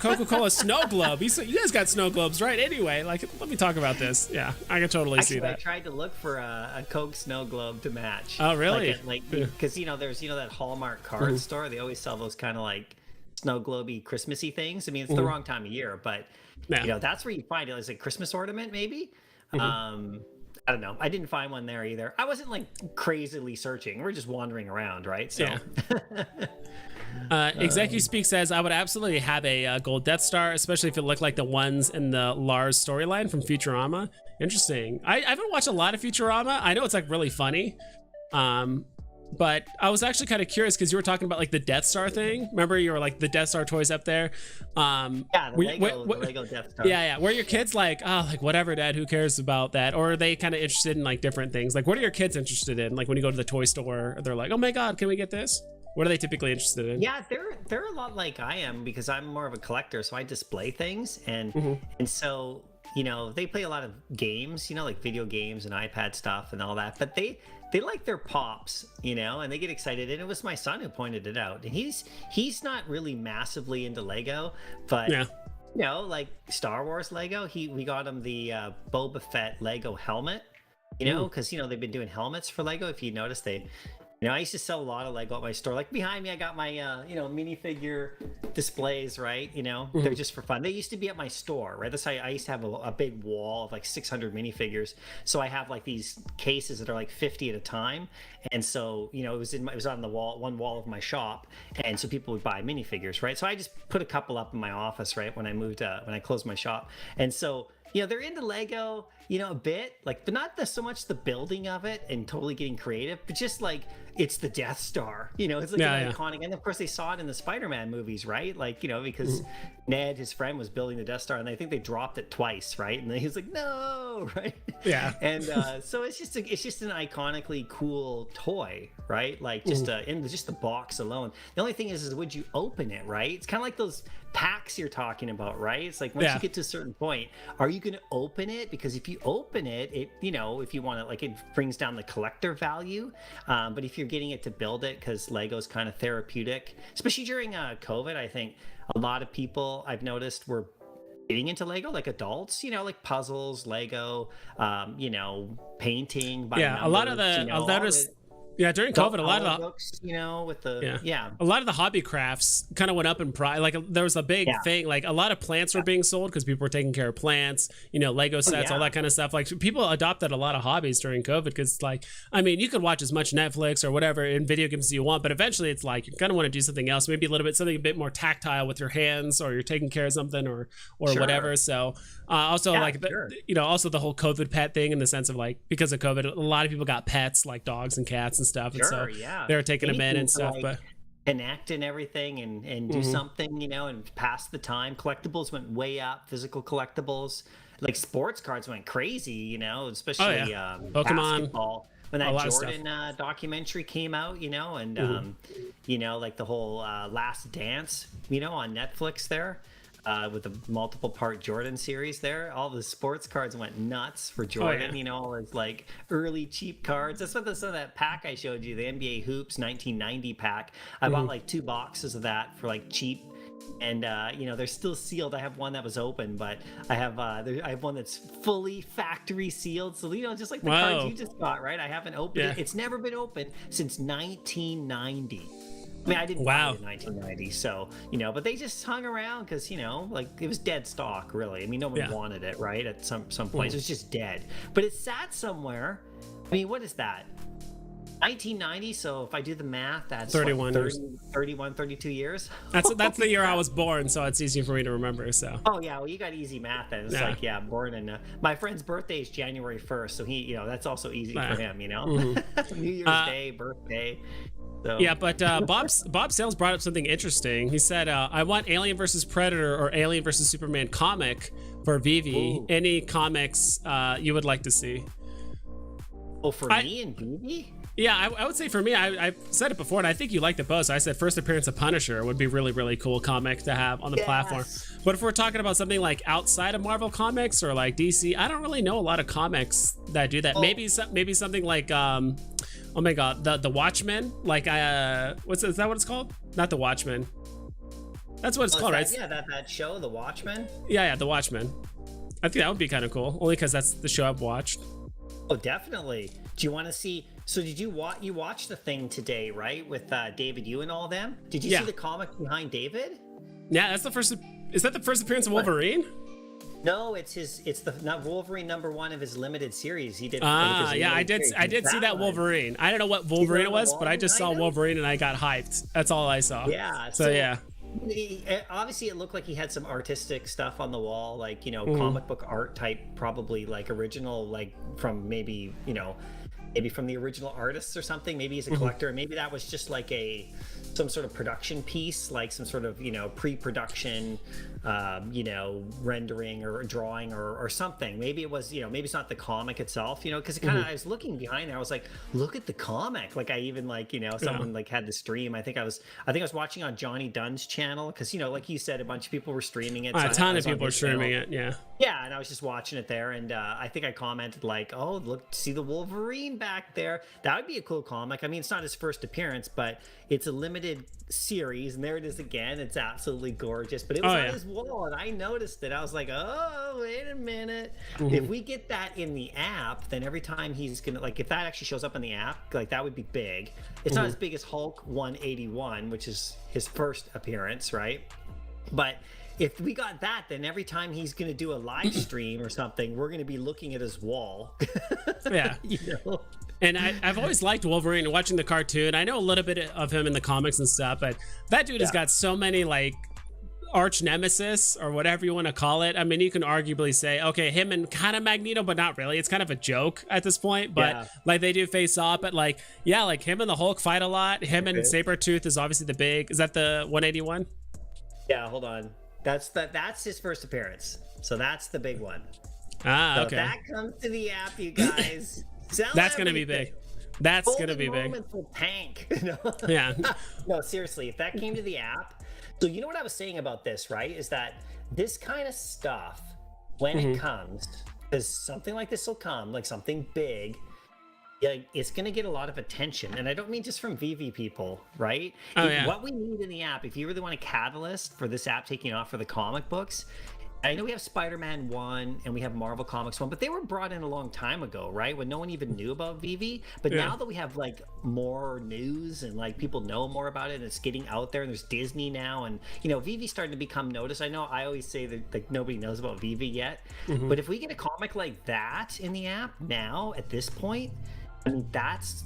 Coca-Cola snow globe. You guys got snow globes, right? Anyway, like, let me talk about this. Yeah, I can totally see that. I tried to look for a Coke snow globe to match. Oh, really? Like, because you know, there's that Hallmark card store. They always sell those kind of like snow globey Christmassy things. I mean, it's the wrong time of year, but you know, that's where you find it. It's a Christmas ornament, maybe. I don't know. I didn't find one there either. I wasn't like crazily searching. We're just wandering around, right? So. Executive Speak says, I would absolutely have a gold Death Star, especially if it looked like the ones in the Lars storyline from Futurama. Interesting. I haven't watched a lot of Futurama. I know it's like really funny. But I was actually kind of curious because you were talking about like the Death Star thing. Remember, you were like the Death Star toys up there. The Lego Death Star. Yeah. Were your kids like, oh, like whatever, Dad, who cares about that? Or are they kind of interested in like different things? Like, what are your kids interested in? Like when you go to the toy store, they're like, oh my God, can we get this? What are they typically interested in? Yeah, they're a lot like I am, because I'm more of a collector, so I display things, and so, you know, they play a lot of games, you know, like video games and iPad stuff and all that, but they like their pops, you know, and they get excited. And it was my son who pointed it out, and he's not really massively into Lego, but like Star Wars Lego. We got him the Boba Fett Lego helmet. Because they've been doing helmets for Lego. If you notice, I used to sell a lot of Lego at my store. Like behind me, I got my minifigure displays, right? They're just for fun. They used to be at my store, right? That's how I used to have a big wall of like 600 minifigures. So I have like these cases that are like 50 at a time, and so it was on the one wall of my shop, and so people would buy minifigures, right? So I just put a couple up in my office, right? When I closed my shop, and so. They're into Lego, a bit, like, but not so much the building of it and totally getting creative, but just like it's the Death Star, it's like an iconic. And of course, they saw it in the Spider-Man movies, right? Like, because Ned, his friend, was building the Death Star, and I think they dropped it twice, right? And then he was like, no, right? Yeah. And so it's just an iconically cool toy, right? Like just in just the box alone. The only thing is would you open it, right? It's kind of like those packs you're talking about, right? It's like once you get to a certain point, are you going to open it? Because if you open it, if you want to, like, it brings down the collector value. But if you're getting it to build it, because Lego's kind of therapeutic, especially during COVID, I think a lot of people I've noticed were getting into Lego, like adults, like puzzles, Lego, painting by numbers, a lot of the during COVID, a lot of the books, with the a lot of the hobby crafts kind of went up in price. Like there was a big thing, like a lot of plants were being sold because people were taking care of plants, Lego sets, all that kind of stuff. Like people adopted a lot of hobbies during COVID because, like, I mean, you could watch as much Netflix or whatever in video games as you want, but eventually it's like you're gonna want to do something else, maybe something a bit more tactile with your hands, or you're taking care of something or whatever. So also also the whole COVID pet thing, in the sense of, like, because of COVID, a lot of people got pets like dogs and cats and stuff, and so they were taking them in and stuff, like, but connect and everything and do something, and pass the time. Collectibles went way up, physical collectibles, like sports cards went crazy, especially Pokemon, basketball. When that Jordan documentary came out, and like the whole Last Dance, on Netflix there. With the multiple part Jordan series there, all the sports cards went nuts for Jordan. All his like early cheap cards. That's what some of that pack I showed you, the NBA Hoops 1990 pack. I bought like 2 boxes of that for like cheap, and they're still sealed. I have one that was open, but I have one that's fully factory sealed. So just like the cards you just got, right? I haven't opened it. It's never been opened since 1990. I mean, I didn't buy it in 1990, so, but they just hung around because, like, it was dead stock, really. I mean, no one wanted it, right? At some point, it was just dead. But it sat somewhere. I mean, what is that? 1990, so if I do the math, that's 31 years. 32 years. That's the year I was born, so it's easy for me to remember, so. Oh, yeah, well, you got easy math then. It's born in... my friend's birthday is January 1st, so he, that's also easy for him, New Year's Day, birthday... So. Yeah, but Bob Sales brought up something interesting. He said, I want Alien vs. Predator or Alien vs. Superman comic for Veve. Ooh. Any comics you would like to see? Oh, for me and Veve? Yeah, I would say for me, I've said it before, and I think you liked it both. So I said first appearance of Punisher would be really, really cool comic to have on the platform. But if we're talking about something like outside of Marvel Comics or like DC, I don't really know a lot of comics that do that. Oh. Maybe something like... oh my god, the Watchmen, like is that what it's called? Not the Watchmen. That's what it's called, right? Yeah, that show, The Watchmen. Yeah, the Watchmen. I think that would be kind of cool, only because that's the show I've watched. Oh, definitely. Do you want to see? So did you watch the thing today, right? With David Yu and all them. Did you see the comic behind David? Yeah, that's the first. Is that the first appearance of Wolverine? No, it's the Wolverine #1 of his limited series. He did. I did see that Wolverine. I don't know what Wolverine it was, but I just saw Wolverine and I got hyped. That's all I saw. Yeah. So yeah. Obviously, it looked like he had some artistic stuff on the wall, like comic book art type, probably like original, like from maybe from the original artists or something. Maybe he's a collector. Maybe that was just like some sort of production piece, like some sort of pre-production rendering or drawing or something. Maybe it was maybe it's not the comic itself, because it kind of I was looking behind there. I was like, look at the comic. Like I even someone like had the stream. I think I was watching on Johnny Dunn's channel because like you said, a bunch of people were streaming it. A ton of people were streaming it. Yeah, and I was just watching it there, and I think I commented like, oh, look, see the Wolverine back there. That would be a cool comic. I mean, it's not his first appearance, but it's a limited series, and there it is again. It's absolutely gorgeous, but it was on his wall, and I noticed it. I was like, oh, wait a minute. If we get that in the app, then every time he's gonna, like, if that actually shows up in the app, like, that would be big. It's not as big as Hulk 181, which is his first appearance, right? But if we got that, then every time he's going to do a live stream or something, we're going to be looking at his wall. Yeah. You know? And I've always liked Wolverine, watching the cartoon. I know a little bit of him in the comics and stuff, but that dude has got so many, like, arch nemesis or whatever you want to call it. I mean, you can arguably say, okay, him and kind of Magneto, but not really. It's kind of a joke at this point, but like they do face off. But like, yeah, like him and the Hulk fight a lot. Him and Sabretooth is obviously the big. Is that the 181? Yeah, hold on. That's his first appearance. So that's the big one. Ah, okay. So if that comes to the app, you guys. That's going to be big. That's going to be big. Tank. No. Yeah. No, seriously, if that came to the app. So you know what I was saying about this, right? Is that this kind of stuff, when it comes, because something like this will come, like something big, yeah, it's going to get a lot of attention. And I don't mean just from Veve people, right? What we need in the app, if you really want a catalyst for this app taking off for the comic books, I know we have Spider-Man 1 and we have Marvel Comics 1, but they were brought in a long time ago, right? When no one even knew about Veve. But now that we have like more news and like people know more about it and it's getting out there and there's Disney now and, you know, Veve's starting to become noticed. I know I always say that like nobody knows about Veve yet, but if we get a comic like that in the app now at this point, I mean, that's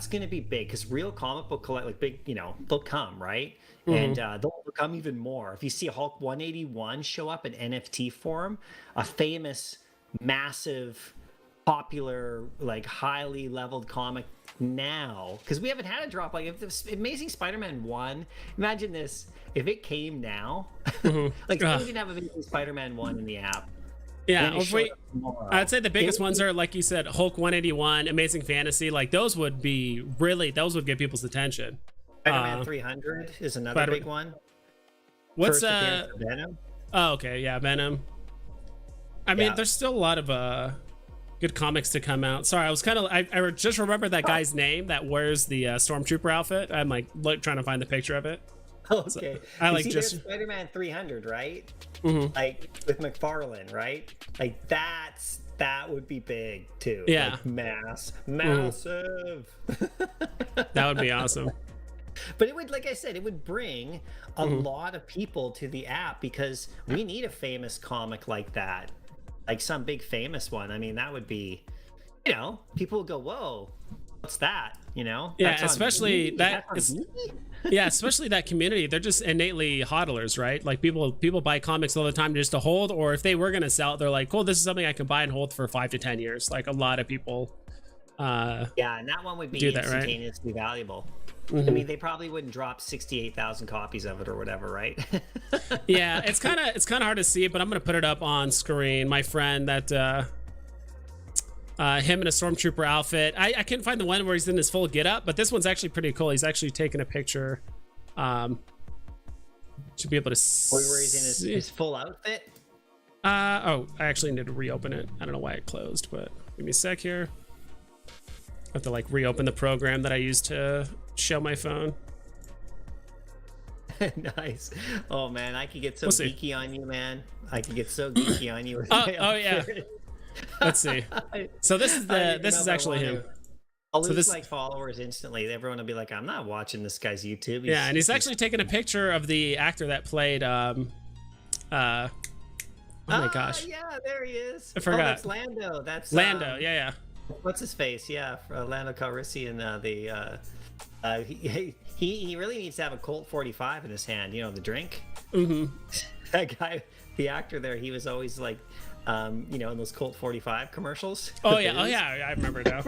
going to be big because real comic book like big, you know, they'll come, right? And they'll become even more. If you see a Hulk 181 show up in NFT form, a famous, massive, popular, like highly leveled comic now, because we haven't had a drop. Like if this Amazing Spider-Man 1, imagine this, if it came now, like we didn't have Amazing Spider-Man 1 in the app. Yeah, I'd say the biggest ones are, like you said, Hulk 181, Amazing Fantasy. Like those would get people's attention. Spider-Man 300 is another big one. What's Venom? Oh, okay, yeah, Venom. I mean, there's still a lot of good comics to come out. Sorry, I was kind of I just remembered that guy's name that wears the Stormtrooper outfit. I'm like trying to find the picture of it. Okay. So, I like just Spider-Man 300, right? Like with McFarlane, right? Like that would be big too. Yeah. Like massive. That would be awesome. But it would, like I said, it would bring a lot of people to the app because we need a famous comic like that, like some big famous one. I mean, that would be, you know, people would go, "Whoa, what's that?" You know? Yeah, especially that. Yeah, especially that community. They're just innately hodlers, right? Like people buy comics all the time just to hold, or if they were gonna sell it, they're like, "Cool, this is something I can buy and hold for 5 to 10 years." Like a lot of people. And that one would be instantaneously valuable. I mean, they probably wouldn't drop 68,000 copies of it or whatever, right? Yeah, it's kind of hard to see, but I'm gonna put it up on screen. My friend that him in a Stormtrooper outfit. I couldn't find the one where he's in his full getup, but this one's actually pretty cool. He's actually taking a picture. Should be able to see. Where he's in his full outfit. I actually need to reopen it. I don't know why it closed, but give me a sec here. I have to like reopen the program that I used to show my phone. Nice. Oh man, I could get so geeky on you, man. I could get so geeky on you. Oh yeah. Let's see. So this is actually him. I'll lose like followers instantly. Everyone will be like, "I'm not watching this guy's YouTube." And he's actually taking a picture of the actor that played. Oh my gosh. Yeah, there he is. I forgot. Oh, that's Lando. That's Lando. Yeah. What's his face? Yeah, Lando Calrissian. He really needs to have a Colt 45 in his hand. You know, the drink. That guy, the actor there, he was always like, you know, in those Colt 45 commercials. Oh yeah, I remember now.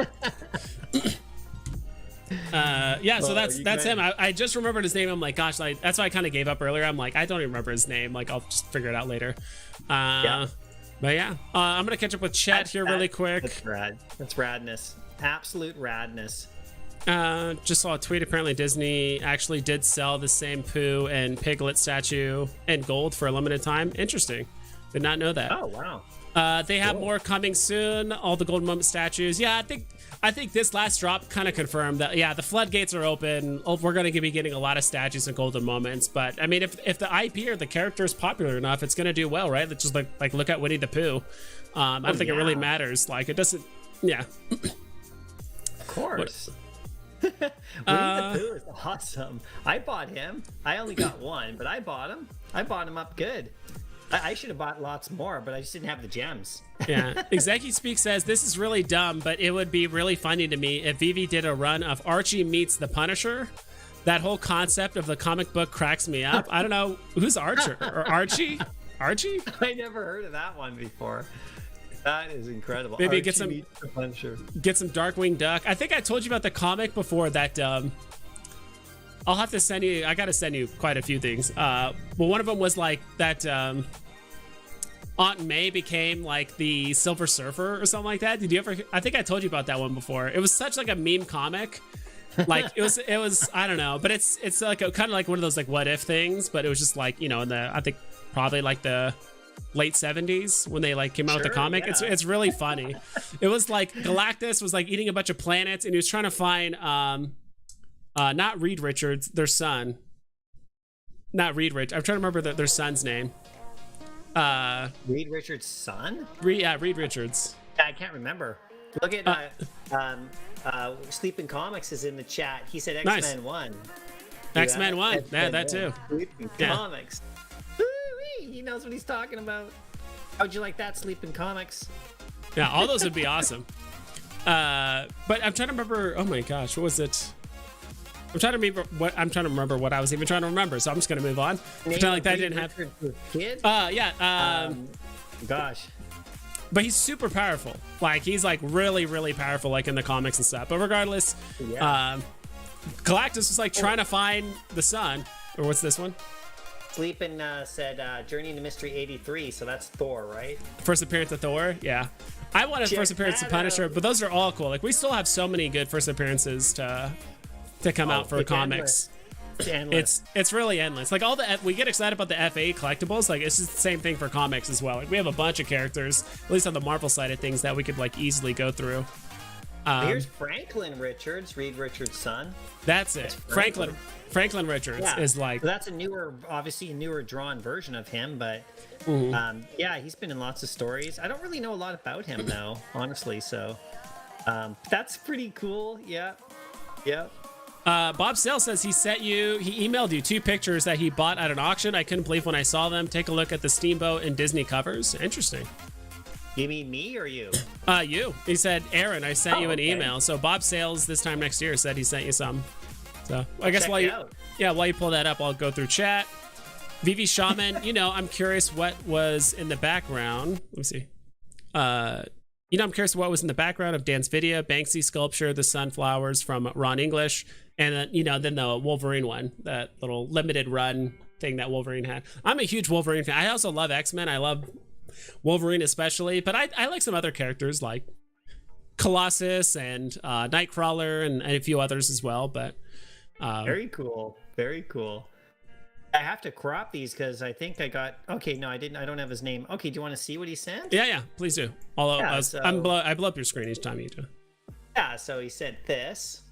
So that's him. I just remembered his name. I'm like, gosh, that's why I kind of gave up earlier. I'm like, I don't even remember his name. Like, I'll just figure it out later. But yeah, I'm gonna catch up with chat here really quick. That's rad. That's radness. Absolute radness. Just saw a tweet. Apparently Disney actually did sell the same Pooh and Piglet statue in gold for a limited time. Interesting. Did not know that. Oh wow. They have more coming soon. All the golden moment statues. Yeah, I think this last drop kind of confirmed that. Yeah, the floodgates are open. We're going to be getting a lot of statues and golden moments. But I mean, if the IP or the character is popular enough, it's going to do well, right? It's just like look at Winnie the Pooh. I don't think it really matters. Like it doesn't. Yeah. Of course. Winnie the Pooh is awesome. I bought him. I only got one, but I bought him. I bought him up good. I should have bought lots more, but I just didn't have the gems. Yeah. Executive Speak says, this is really dumb, but it would be really funny to me if Veve did a run of Archie meets the Punisher. That whole concept of the comic book cracks me up. I don't know. Who's Archer? Or Archie? Archie? I never heard of that one before. That is incredible. Maybe Archie get some Darkwing Duck. I think I told you about the comic before that... I'll have to send you. I gotta send you quite a few things. Well, one of them was like that. Aunt May became like the Silver Surfer or something like that. Did you ever? I think I told you about that one before. It was such like a meme comic. Like it was. I don't know, but it's like kind of like one of those like what if things. But it was just like in the I think probably like the late 70s when they like came out with the comic. Yeah. It's really funny. It was like Galactus was like eating a bunch of planets and he was trying to find not Reed Richards, their son. Not Reed Rich. I'm trying to remember their son's name. Reed Richards' son? Reed Richards. I can't remember. Look at Sleeping Comics is in the chat. He said X-Men nice. 1. X-Men 1. Yeah, that too. Sleeping Comics. Woo-wee! He knows what he's talking about. How'd you like that, Sleeping Comics? Yeah, all those would be awesome. But I'm trying to remember. Oh my gosh, what was it? I'm trying to remember what I was even trying to remember, so I'm just gonna move on. Pretend like that didn't happen. Kid? Yeah. Gosh. But he's super powerful. Like he's like really, really powerful, like in the comics and stuff. But regardless, Galactus was like trying to find the sun. Or what's this one? Sleeping said Journey into Mystery 83, so that's Thor, right? First appearance of Thor, yeah. I wanted first appearance of Punisher, but those are all cool. Like we still have so many good first appearances to come out for comics. It's really endless. Like we get excited about the FA collectibles. Like it's just the same thing for comics as well. Like we have a bunch of characters, at least on the Marvel side of things, that we could like easily go through. Here's Franklin Richards, Reed Richards' son. That's it. Franklin Richards is like. That's obviously a newer drawn version of him, but yeah, he's been in lots of stories. I don't really know a lot about him though, honestly. So that's pretty cool. Yeah. Bob Sale says he emailed you 2 pictures that he bought at an auction. I couldn't believe when I saw them. Take a look at the Steamboat and Disney covers. Interesting. You mean me or you? You. He said, Aaron, I sent you an email. So Bob Sales this time next year said he sent you some. So I guess while you pull that up, I'll go through chat. Veve Shaman, I'm curious what was in the background. Let me see. I'm curious what was in the background of Dan's video, Banksy sculpture, the sunflowers from Ron English, and then the Wolverine one, that little limited run thing that Wolverine had. I'm a huge Wolverine fan. I also love X-Men. I love Wolverine especially, but I like some other characters like Colossus and Nightcrawler and a few others as well. But very cool. I have to crop these because I think I got. Okay, no, I didn't. I don't have his name. Okay, do you want to see what he sent? Yeah, please do. Although I blow up your screen each time you do. Yeah, so he sent this.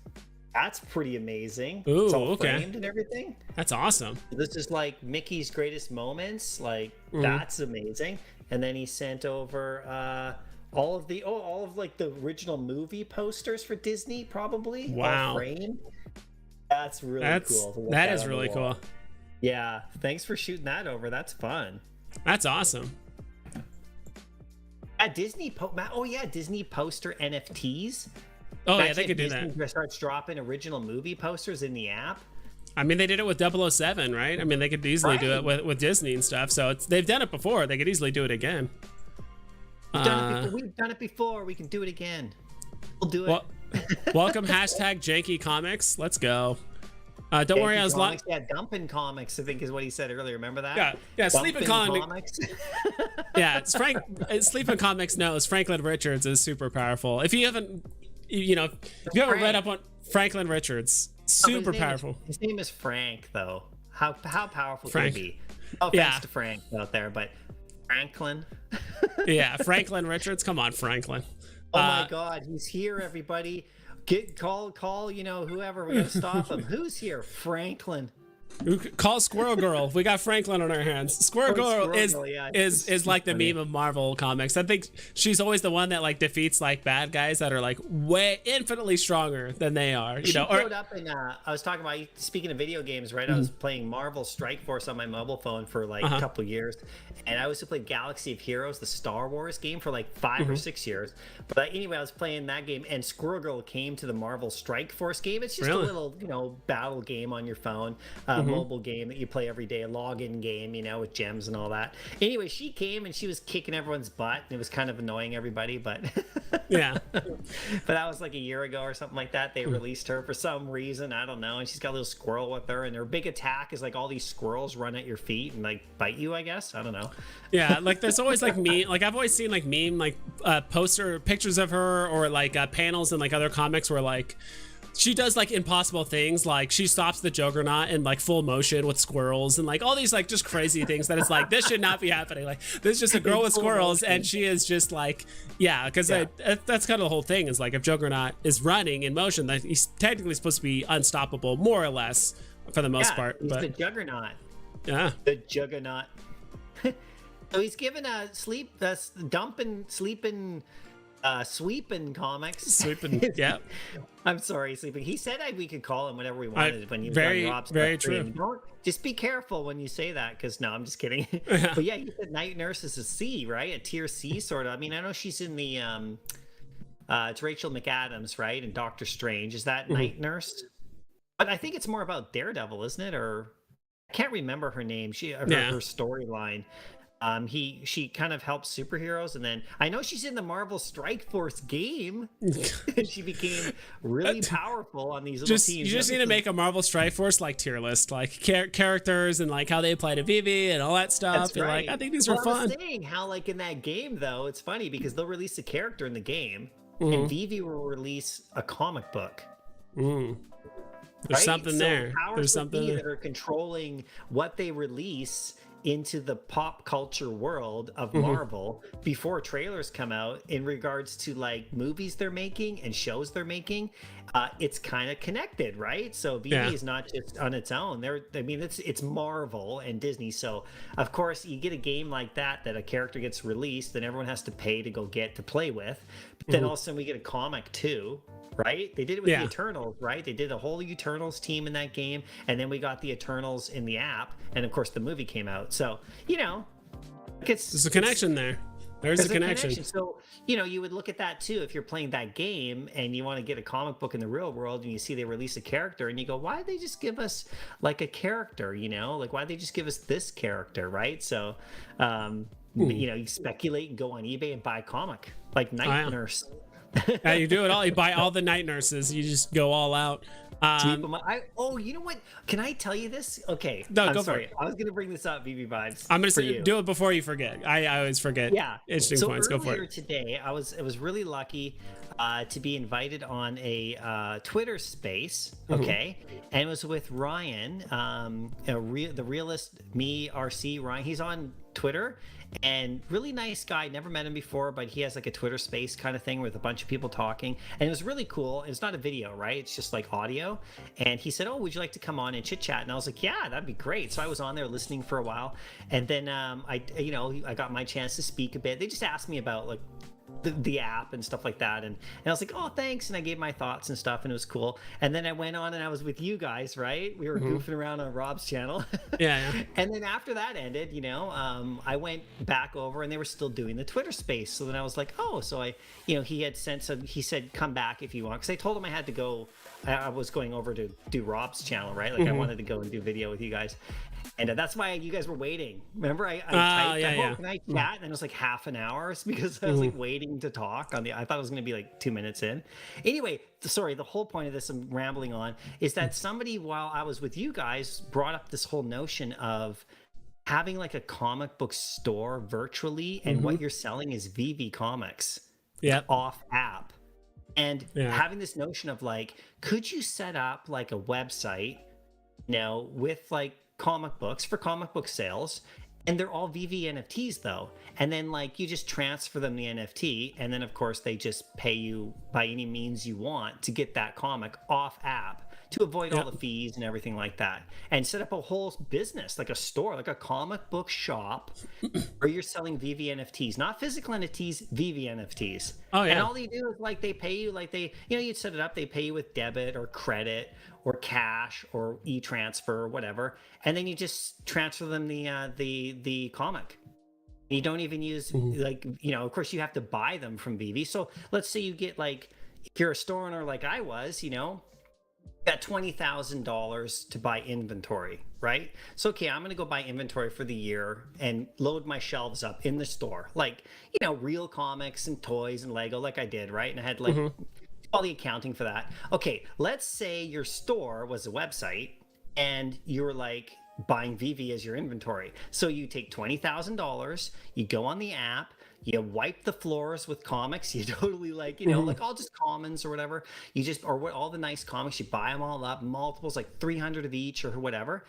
That's pretty amazing. Ooh, it's all okay. framed and everything. That's awesome. This is like Mickey's greatest moments. Like that's amazing. And then he sent over all of like the original movie posters for Disney, probably. Wow. All framed. That's really cool. That is really cool. Yeah, thanks for shooting that over. That's fun. That's awesome. Disney poster NFTs. Oh, yeah, they could do Disney that. Starts dropping original movie posters in the app. I mean, they did it with 007, right? I mean, they could easily do it with Disney and stuff. So they've done it before. They could easily do it again. We've done it before. We can do it again. We'll do it. Welcome, #Janky Comics. Let's go. Don't worry, I was like, yeah, Dumpin' Comics, I think is what he said earlier. Remember that? Yeah. Sleeping Comics. Yeah, Sleeping Comics knows Franklin Richards is super powerful. If you haven't, read up on Franklin Richards, super powerful. His name is Frank, though. How powerful can he be? Oh, thanks to Frank out there, but Franklin. Yeah, Franklin Richards. Come on, Franklin. Oh my God, he's here, everybody. Call, whoever. We gotta stop him. Who's here? Franklin. Call Squirrel Girl. We got Franklin on our hands. Squirrel Girl is like the meme of Marvel comics. I think she's always the one that like defeats like bad guys that are like way infinitely stronger than they are. She showed up in. I was talking about, speaking of video games, right? I was playing Marvel Strike Force on my mobile phone for like a couple years, and I also played Galaxy of Heroes, the Star Wars game, for like 5 or 6 years. But anyway, I was playing that game, and Squirrel Girl came to the Marvel Strike Force game. It's just a little, battle game on your phone. Mobile game that you play every day, a login game, with gems and all that. Anyway, she came and she was kicking everyone's butt, and it was kind of annoying everybody, but yeah. But that was like a year ago or something like that. They released her for some reason, I don't know, and she's got a little squirrel with her, and her big attack is like all these squirrels run at your feet and like bite you, I guess. I don't know. Yeah, like there's always like I've always seen like poster pictures of her, or like panels in like other comics where like she does like impossible things, like she stops the Juggernaut in like full motion with squirrels and like all these like just crazy things that it's like this should not be happening. Like this is just a girl with squirrels and she is just like, because that's kind of the whole thing, is like if Juggernaut is running in motion, that he's technically supposed to be unstoppable more or less for the most part. He's but the Juggernaut. Yeah, the Juggernaut. So he's given a sweeping comics. Sweeping, yeah. I'm sorry, sleeping. He said we could call him whatever we wanted when he was very, on Rob's very stream. true. Just be careful when you say that, because no, I'm just kidding. But yeah, he said Night Nurse is a C, right? A tier C sort of. I mean, I know she's in the it's Rachel McAdams, right? And Doctor Strange. Is that Night Nurse? But I think it's more about Daredevil, isn't it? Or I can't remember her name. Her storyline. She kind of helps superheroes, and then I know she's in the Marvel Strike Force game. She became really powerful on these little teams. You just need to make a Marvel Strike Force like tier list, like characters and like how they apply to Veve and all that stuff. That's right. Like, I think these are fun. I was saying how like in that game though, it's funny because they'll release a character in the game, and Veve will release a comic book. There's something there. There's something that are controlling what they release into the pop culture world of Marvel before trailers come out in regards to like movies they're making and shows they're making. It's kind of connected, right? So Veve is not just on its own. It's Marvel and Disney. So of course you get a game like that a character gets released, then everyone has to pay to go get to play with. But then all of a sudden we get a comic too. Right? They did it with the Eternals, right? They did a whole Eternals team in that game, and then we got the Eternals in the app, and of course the movie came out. So, there's a connection there. There's a connection. So, you would look at that too if you're playing that game and you want to get a comic book in the real world and you see they release a character and you go, why did they just give us like a character, like why did they just give us this character, right? So, you speculate and go on eBay and buy a comic like Night Nurse. Yeah, you do it all. You buy all the Night Nurses. You just go all out. You know what? Can I tell you this? Okay. No, I'm go sorry. for it. I was going to bring this up, Veve Vibes. I'm going to do it before you forget. I always forget. Yeah. Interesting points. Go for it. Today, I was really lucky to be invited on a Twitter space. Okay. And it was with Ryan, the realist, me, RC, Ryan. He's on Twitter. And really nice guy, never met him before, but he has like a Twitter space kind of thing with a bunch of people talking, and it was really cool. It's not a video, right? It's just like audio. And he said, oh, would you like to come on and chit chat? And I was like, yeah, that'd be great. So I was on there listening for a while, and then I got my chance to speak a bit. They just asked me about like the app and stuff like that, and I was like, oh, thanks, and I gave my thoughts and stuff, and it was cool. And then I went on and I was with you guys, right? We were goofing around on Rob's channel. Yeah. And then after that ended, I went back over and they were still doing the Twitter space. So then I was like, oh, so he had he said come back if you want, because I told him I had to go. I was going over to do Rob's channel, right? Like I wanted to go and do video with you guys. And that's why you guys were waiting. Remember, I typed, can I chat? And it was like half an hour because I was like waiting to talk I thought it was going to be like 2 minutes in. Anyway, sorry, the whole point of this I'm rambling on is that somebody, while I was with you guys, brought up this whole notion of having like a comic book store virtually, and what you're selling is Veve Comics off app. And having this notion of like, could you set up like a website, with like comic books for comic book sales, And they're all Veve NFTs though. And then like you just transfer them the NFT, and then of course they just pay you by any means you want to get that comic off app, to avoid all the fees and everything like that, and set up a whole business, like a store, like a comic book shop where you're selling Veve NFTs, not physical NFTs, Veve NFTs. Oh yeah. And all they do is like they pay you, like they, you know, you'd set it up, they pay you with debit or credit or cash or e-transfer or whatever, and then you just transfer them the comic. You don't even use like, you know, of course you have to buy them from Veve. So let's say you get like, if you're a store owner like I was, you know, got $20,000 to buy inventory, right? So, okay, I'm going to go buy inventory for the year and load my shelves up in the store. Like, you know, real comics and toys and Lego like I did, right? And I had like all the accounting for that. Okay, let's say your store was a website and you were like buying Veve as your inventory. So you take $20,000, you go on the app, you wipe the floors with comics. You totally like, you know, like all just commons or whatever. You just, or what, all the nice comics, you buy them all up, multiples, like 300 of each or whatever.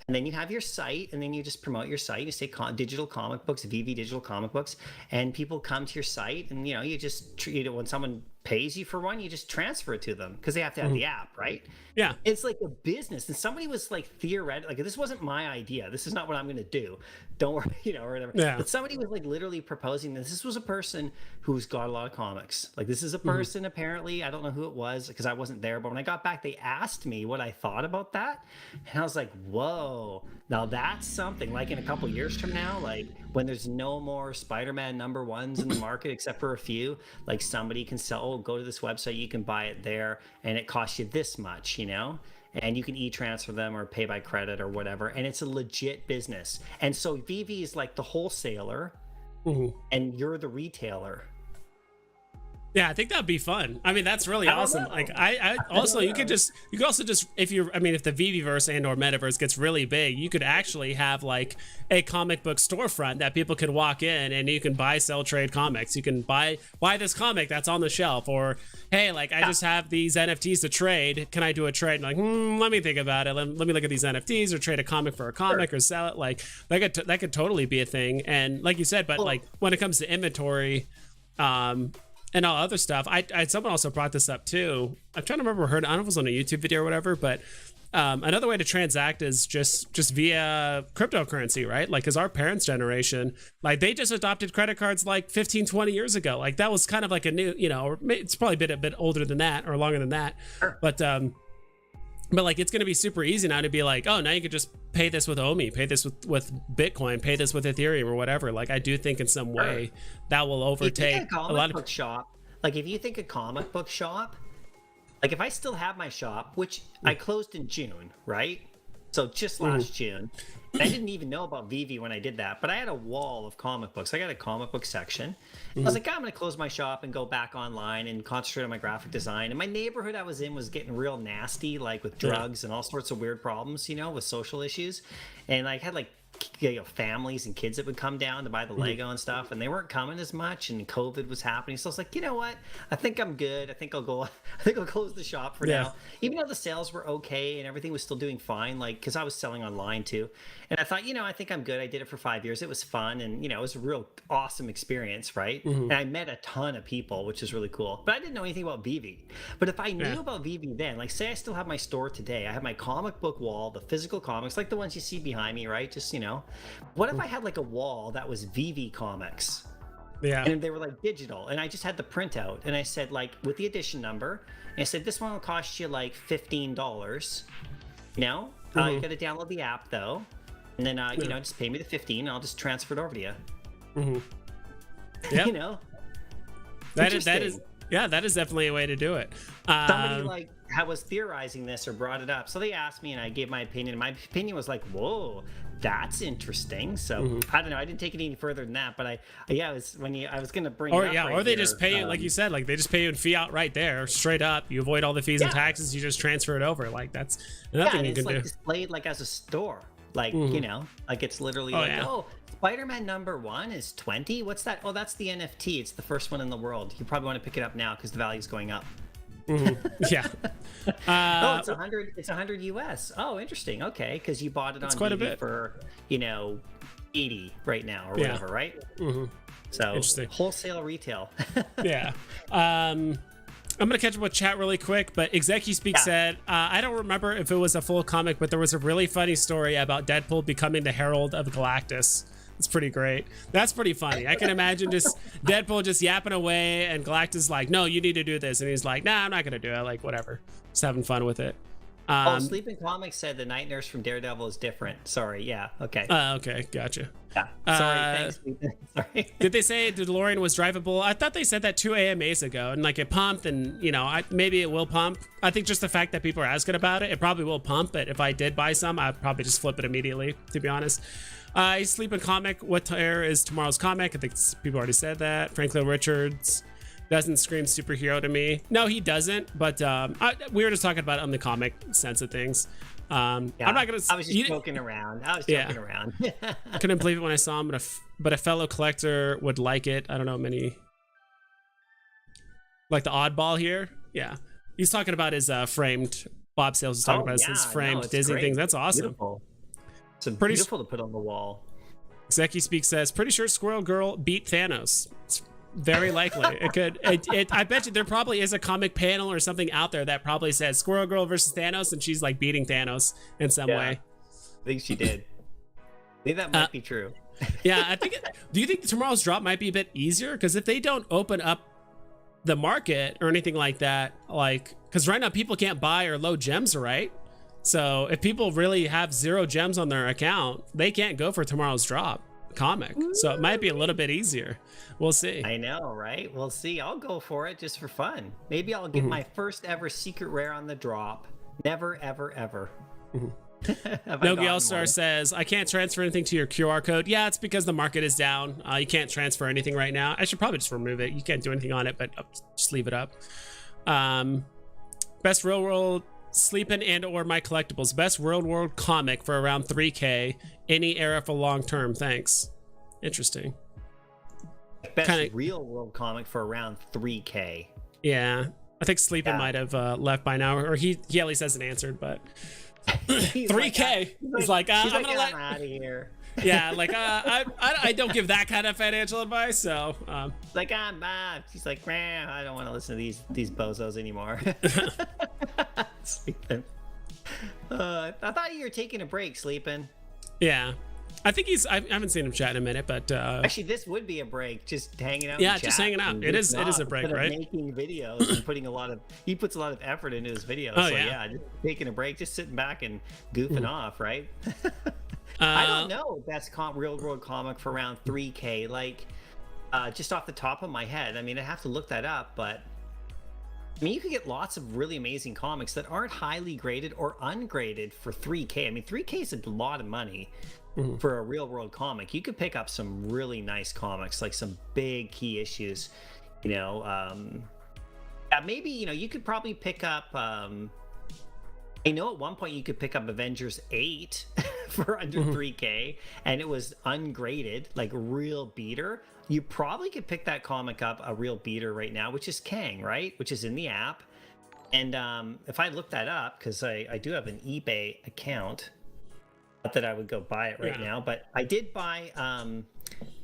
And then you have your site, and then you just promote your site. You say digital comic books, Veve digital comic books, and people come to your site, and you know, you just treat it, when someone pays you for one, you just transfer it to them because they have to have the app, right? Yeah. It's like a business. And somebody was like theoretic, like this wasn't my idea. This is not what I'm going to do. Don't worry, you know, or whatever. Yeah. But somebody was like literally proposing this. This was a person who's got a lot of comics. Like this is a person apparently, I don't know who it was because I wasn't there, but when I got back, they asked me what I thought about that. And I was like, whoa, now that's something. Like in a couple years from now, like when there's no more Spider-Man #1s in the market, except for a few, like somebody can sell, oh, go to this website, you can buy it there, and it costs you this much, you know? And you can e-transfer them or pay by credit or whatever, and it's a legit business. And so Veve is like the wholesaler, and you're the retailer. Yeah, I think that'd be fun. I mean, that's really awesome. Like, I also, you could also just, if you're, I mean, if the Veveverse and or Metaverse gets really big, you could actually have like a comic book storefront that people can walk in and you can buy, sell, trade comics. You can buy this comic that's on the shelf, or hey, like I just have these NFTs to trade. Can I do a trade? And like, let me think about it. Let me look at these NFTs, or trade a comic for a comic, or sell it. Like that could totally be a thing. And like you said, but like when it comes to inventory, and all other stuff, I someone also brought this up too. I'm trying to remember, I don't know if it was on a YouTube video or whatever, but another way to transact is just via cryptocurrency, right? Like, because our parents' generation, like they just adopted credit cards like 15, 20 years ago. Like that was kind of like a new, you know, or it's probably been a bit older than that or longer than that. Sure. But like, it's going to be super easy now to be like, oh, now you could just pay this with Omi, pay this with Bitcoin, pay this with Ethereum or whatever. Like, I do think in some way that will overtake a lot of shop. Like, if you think a comic book shop, like if I still have my shop, which I closed in June, right? So just last June. And I didn't even know about Veve when I did that, but I had a wall of comic books. I got a comic book section. I was like, I'm going to close my shop and go back online and concentrate on my graphic design. And my neighborhood I was in was getting real nasty, like with drugs and all sorts of weird problems, you know, with social issues. And I had like, you know, families and kids that would come down to buy the Lego and stuff, and they weren't coming as much, and COVID was happening. So I was like, you know what? I think I'm good. I think I'll close the shop for now. Even though the sales were okay and everything was still doing fine, like, because I was selling online too. And I thought, you know, I think I'm good. I did it for 5 years. It was fun, and you know, it was a real awesome experience, right? And I met a ton of people, which is really cool. But I didn't know anything about Veve. But if I knew about Veve then, like, say I still have my store today, I have my comic book wall, the physical comics, like the ones you see behind me, right? Just, you know, what if I had like a wall that was Veve comics? Yeah. And they were like digital, and I just had the printout, and I said, like, with the edition number, and I said, this one will cost you like $15. You know, you got to download the app though, and then you know, just pay me the 15, and I'll just transfer it over to you. Yeah. You know, that is definitely a way to do it. Somebody like was theorizing this or brought it up, so they asked me, and I gave my opinion. And my opinion was like, whoa, that's interesting. So I don't know, I didn't take it any further than that, but I was gonna bring it up or they just pay you, like you said, like they just pay you in fiat right there, straight up. You avoid all the fees and taxes, you just transfer it over. Like that's another thing you can do. It's displayed like as a store, like you know, like it's literally Spider-Man #1 is 20. What's that? Oh, that's the NFT. It's the first one in the world. You probably want to pick it up now because the value's going up. Yeah. Oh, it's 100. It's 100 US. Oh, interesting. Okay, because you bought it on Veve for, you know, $80 right now or whatever, right? Mm-hmm. So wholesale retail. Yeah. I'm going to catch up with chat really quick, but ExecuSpeak said, I don't remember if it was a full comic, but there was a really funny story about Deadpool becoming the Herald of Galactus. It's pretty great. That's pretty funny. I can imagine just Deadpool just yapping away and Galactus like, no, you need to do this. And he's like, nah, I'm not going to do it. Like, whatever. Just having fun with it. Sleeping Comics said the night nurse from Daredevil is different. Sorry. Yeah. Okay. Okay. Gotcha. Yeah. Sorry. Thanks, Sleeping. Sorry. Did they say the DeLorean was drivable? I thought they said that 2 AMAs ago, and like it pumped, and you know, maybe it will pump. I think just the fact that people are asking about it, it probably will pump. But if I did buy some, I'd probably just flip it immediately, to be honest. Sleeping Comic. What tier is tomorrow's comic? I think people already said that. Franklin Richards doesn't scream superhero to me. No, he doesn't. But we were just talking about it on the comic sense of things. I'm not gonna. I was just joking around. I couldn't believe it when I saw him, but a fellow collector would like it. I don't know many. Like the oddball here. Yeah, he's talking about his framed. Bob Sales is talking about his framed Disney things. That's awesome. Beautiful. It's pretty beautiful to put on the wall. ExecuSpeak says, pretty sure Squirrel Girl beat Thanos. It's very likely. It could. I bet you there probably is a comic panel or something out there that probably says Squirrel Girl versus Thanos, and she's like beating Thanos in some way. I think she did. I think that might be true. Yeah, I think. Do you think tomorrow's drop might be a bit easier? Because if they don't open up the market or anything like that, like, because right now people can't buy or load gems, right? So if people really have 0 gems on their account, they can't go for tomorrow's drop comic. So it might be a little bit easier. We'll see. I know, right? We'll see. I'll go for it just for fun. Maybe I'll get my first ever secret rare on the drop. Never, ever, ever. Nogi All-Star says, I can't transfer anything to your QR code. Yeah, it's because the market is down. You can't transfer anything right now. I should probably just remove it. You can't do anything on it, but just leave it up. Best real world Sleeping and or my collectibles. Best real world comic for around 3K. Any era for long term. Thanks. Interesting. Best real world comic for around 3K. Yeah. I think Sleeping might have left by now, or he at least hasn't answered, but 3K. He's like, I'm gonna let out of here. Yeah, like I don't give that kind of financial advice. So like she's like, man, I don't want to listen to these bozos anymore. Sleeping. I thought you were taking a break, Sleeping. Yeah, I think I haven't seen him chat in a minute, but actually, this would be a break, just hanging out. Yeah, just hanging out. It is a break, right? Making videos and putting he puts a lot of effort into his videos. Oh, so yeah, just taking a break, just sitting back and goofing off, right? I don't know best real world comic for around 3K, like just off the top of my head. I mean, I have to look that up, but I mean, you could get lots of really amazing comics that aren't highly graded or ungraded for 3K. I mean, 3K is a lot of money for a real world comic. You could pick up some really nice comics, like some big key issues, you know. Maybe, you know, you could probably pick up I know at one point you could pick up Avengers 8 for under 3K, and it was ungraded, like real beater. You probably could pick that comic up, a real beater right now, which is Kang, right? Which is in the app. And if I look that up, because I do have an eBay account, not that I would go buy it right now, but I did buy, I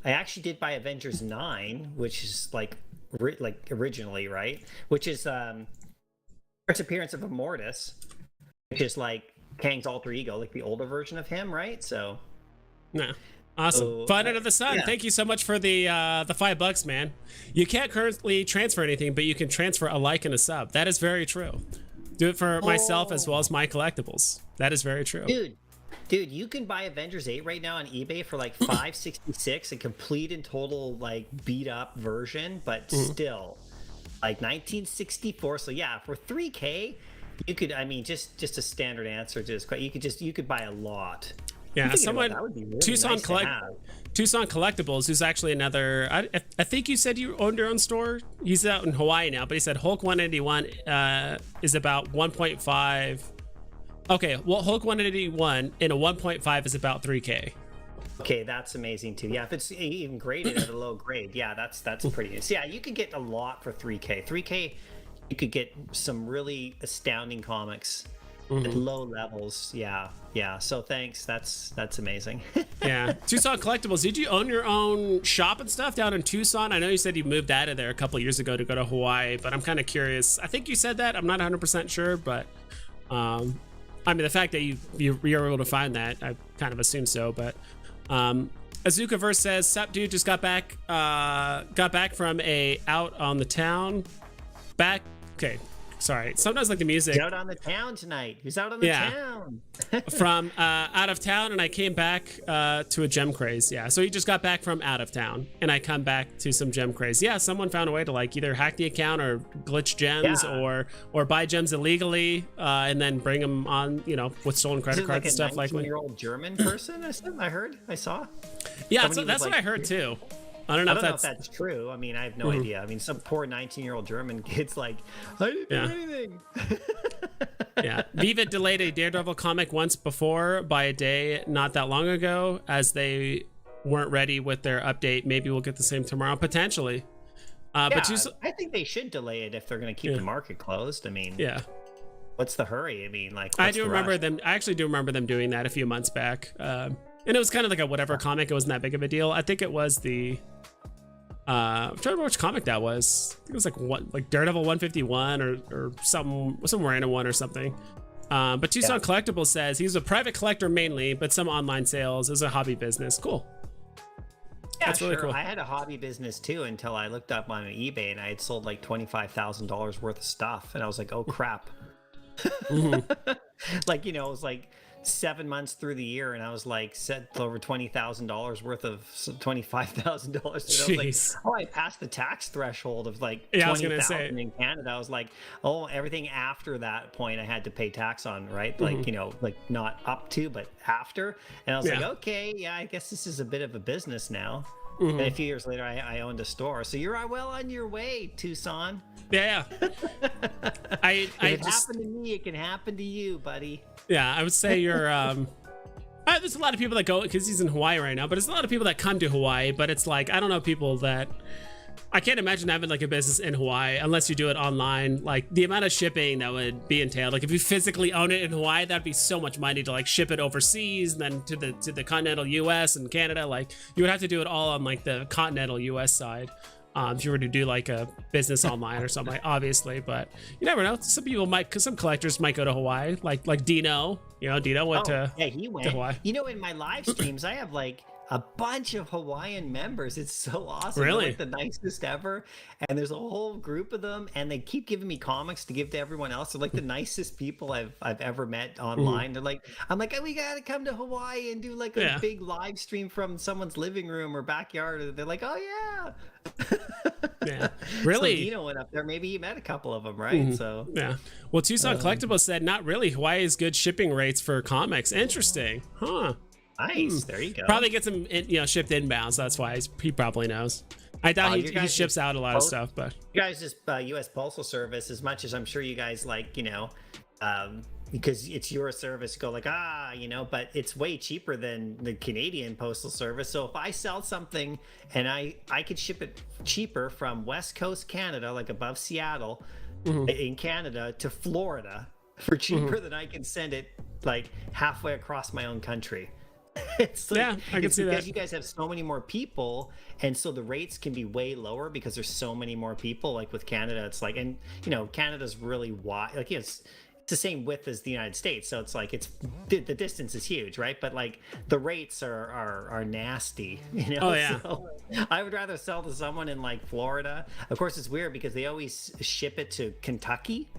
actually did buy Avengers 9, which is like originally, right? Which is first appearance of Immortus, which is like Kang's alter ego, like the older version of him, right? So, yeah, awesome. Fun under the sun. Yeah. Thank you so much for the $5, man. You can't currently transfer anything, but you can transfer a like and a sub. That is very true. Do it for myself as well as my collectibles. That is very true, dude. You can buy Avengers 8 right now on eBay for like $5.66, a complete and total like beat up version, but still like 1964. So yeah, for 3K. You could, I mean, just a standard answer to this question. You could buy a lot. Yeah, someone really Tucson Collectibles, who's actually another. I think you said you owned your own store. He's out in Hawaii now, but he said Hulk 181 is about 1.5. Okay, well, Hulk 181 in a 1.5 is about 3K. Okay, that's amazing too. Yeah, if it's even graded at a low grade, yeah, that's pretty. So yeah, you could get a lot for 3K. 3K. You could get some really astounding comics low levels. Yeah, so thanks, that's amazing. Yeah. Tucson Collectibles, did you own your own shop and stuff down in Tucson? I know you said you moved out of there a couple years ago to go to Hawaii, but I'm kind of curious. I think you said that, I'm not 100% sure, but I mean, the fact that you were able to find that, I kind of assume so. But Azukaverse says, "Sup, dude, just got back from a out on the town. Okay, sorry. Sometimes like the music. Out on the town tonight. Who's out on the town? From out of town, and I came back to a gem craze. Yeah, so he just got back from out of town, and I come back to some gem craze. Yeah, someone found a way to like either hack the account or glitch gems or buy gems illegally and then bring them on, you know, with stolen credit cards and stuff like that. 19-year-old German person, I saw. Yeah, so that's what I heard too. I don't know if that's true. I mean, I have no idea. I mean, some poor 19-year-old German kid's like, I didn't do anything. Yeah. Veve delayed a Daredevil comic once before by a day not that long ago, as they weren't ready with their update. Maybe we'll get the same tomorrow, potentially. But I think they should delay it if they're going to keep the market closed. I mean, what's the hurry? I mean, like, I actually do remember them doing that a few months back. And it was kind of like a whatever comic. It wasn't that big of a deal. I think it was the I'm trying to remember which comic that was. I think it was like Daredevil 151 or some random one or something. But Tucson Collectibles says he's a private collector mainly, but some online sales is a hobby business. Cool. Yeah, that's really cool. I had a hobby business too until I looked up on eBay and I had sold like $25,000 worth of stuff, and I was like, oh crap. Like, you know, it was like 7 months through the year, and I was like set over $20,000 worth of $25,000. I was like, oh, I passed the tax threshold of like $20,000 in Canada. I was like, oh, everything after that point I had to pay tax on, right? Like, you know, like not up to, but after. And I was like, okay, yeah, I guess this is a bit of a business now. And a few years later, I owned a store. So you're well on your way, Tucson. Yeah. If it happened to me, it can happen to you, buddy. Yeah, I would say you're there's a lot of people that go, because he's in Hawaii right now, but there's a lot of people that come to Hawaii, but it's like, I don't know, people that I can't imagine having like a business in Hawaii unless you do it online. Like the amount of shipping that would be entailed, like if you physically own it in Hawaii, that'd be so much money to like ship it overseas and then to the continental US and Canada. Like you would have to do it all on like the continental US side. If you were to do like a business online or something, obviously, but you never know. Some people might, because some collectors might go to Hawaii, like Dino. You know, Dino went he went to Hawaii. You know, in my live streams, I have like a bunch of Hawaiian members. It's so awesome. Really? They're like the nicest ever. And there's a whole group of them, and they keep giving me comics to give to everyone else. They're like the nicest people I've ever met online. They're like, I'm like, oh, we gotta come to Hawaii and do like a big live stream from someone's living room or backyard. They're like, oh yeah. Yeah, really. So Dino went up there. Maybe he met a couple of them, right? So yeah. Well, Tucson Collectibles said not really. Hawaii has good shipping rates for comics. Interesting, huh? Nice. There you go. Probably gets them, shipped inbound, so that's why he probably knows. I doubt he ships out a lot of stuff, but you guys just U.S. Postal Service, as much as I'm sure you guys like, because it's your service, go like, but it's way cheaper than the Canadian Postal Service. So if I sell something and I could ship it cheaper from West Coast Canada, like above Seattle in Canada, to Florida for cheaper than I can send it like halfway across my own country. It's like, I can see that. Because you guys have so many more people, and so the rates can be way lower because there's so many more people. Like with Canada, it's like, and Canada's really wide. Like it's the same width as the United States, so it's like the distance is huge, right? But like the rates are nasty, So I would rather sell to someone in like Florida. Of course, it's weird because they always ship it to Kentucky,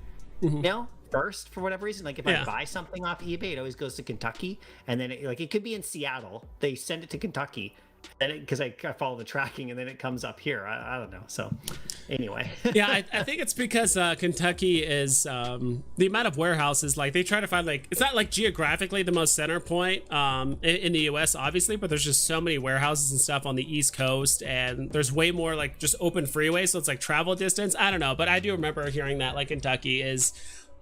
first for whatever reason. Like if I buy something off eBay, it always goes to Kentucky, and then it could be in Seattle. They send it to Kentucky, and because I follow the tracking, and then it comes up here. I don't know. So anyway, I think it's because Kentucky is the amount of warehouses. Like they try to find it's not like geographically the most center point in the U.S. obviously, but there's just so many warehouses and stuff on the East Coast, and there's way more like just open freeways, so it's like travel distance. I don't know, but I do remember hearing that like Kentucky is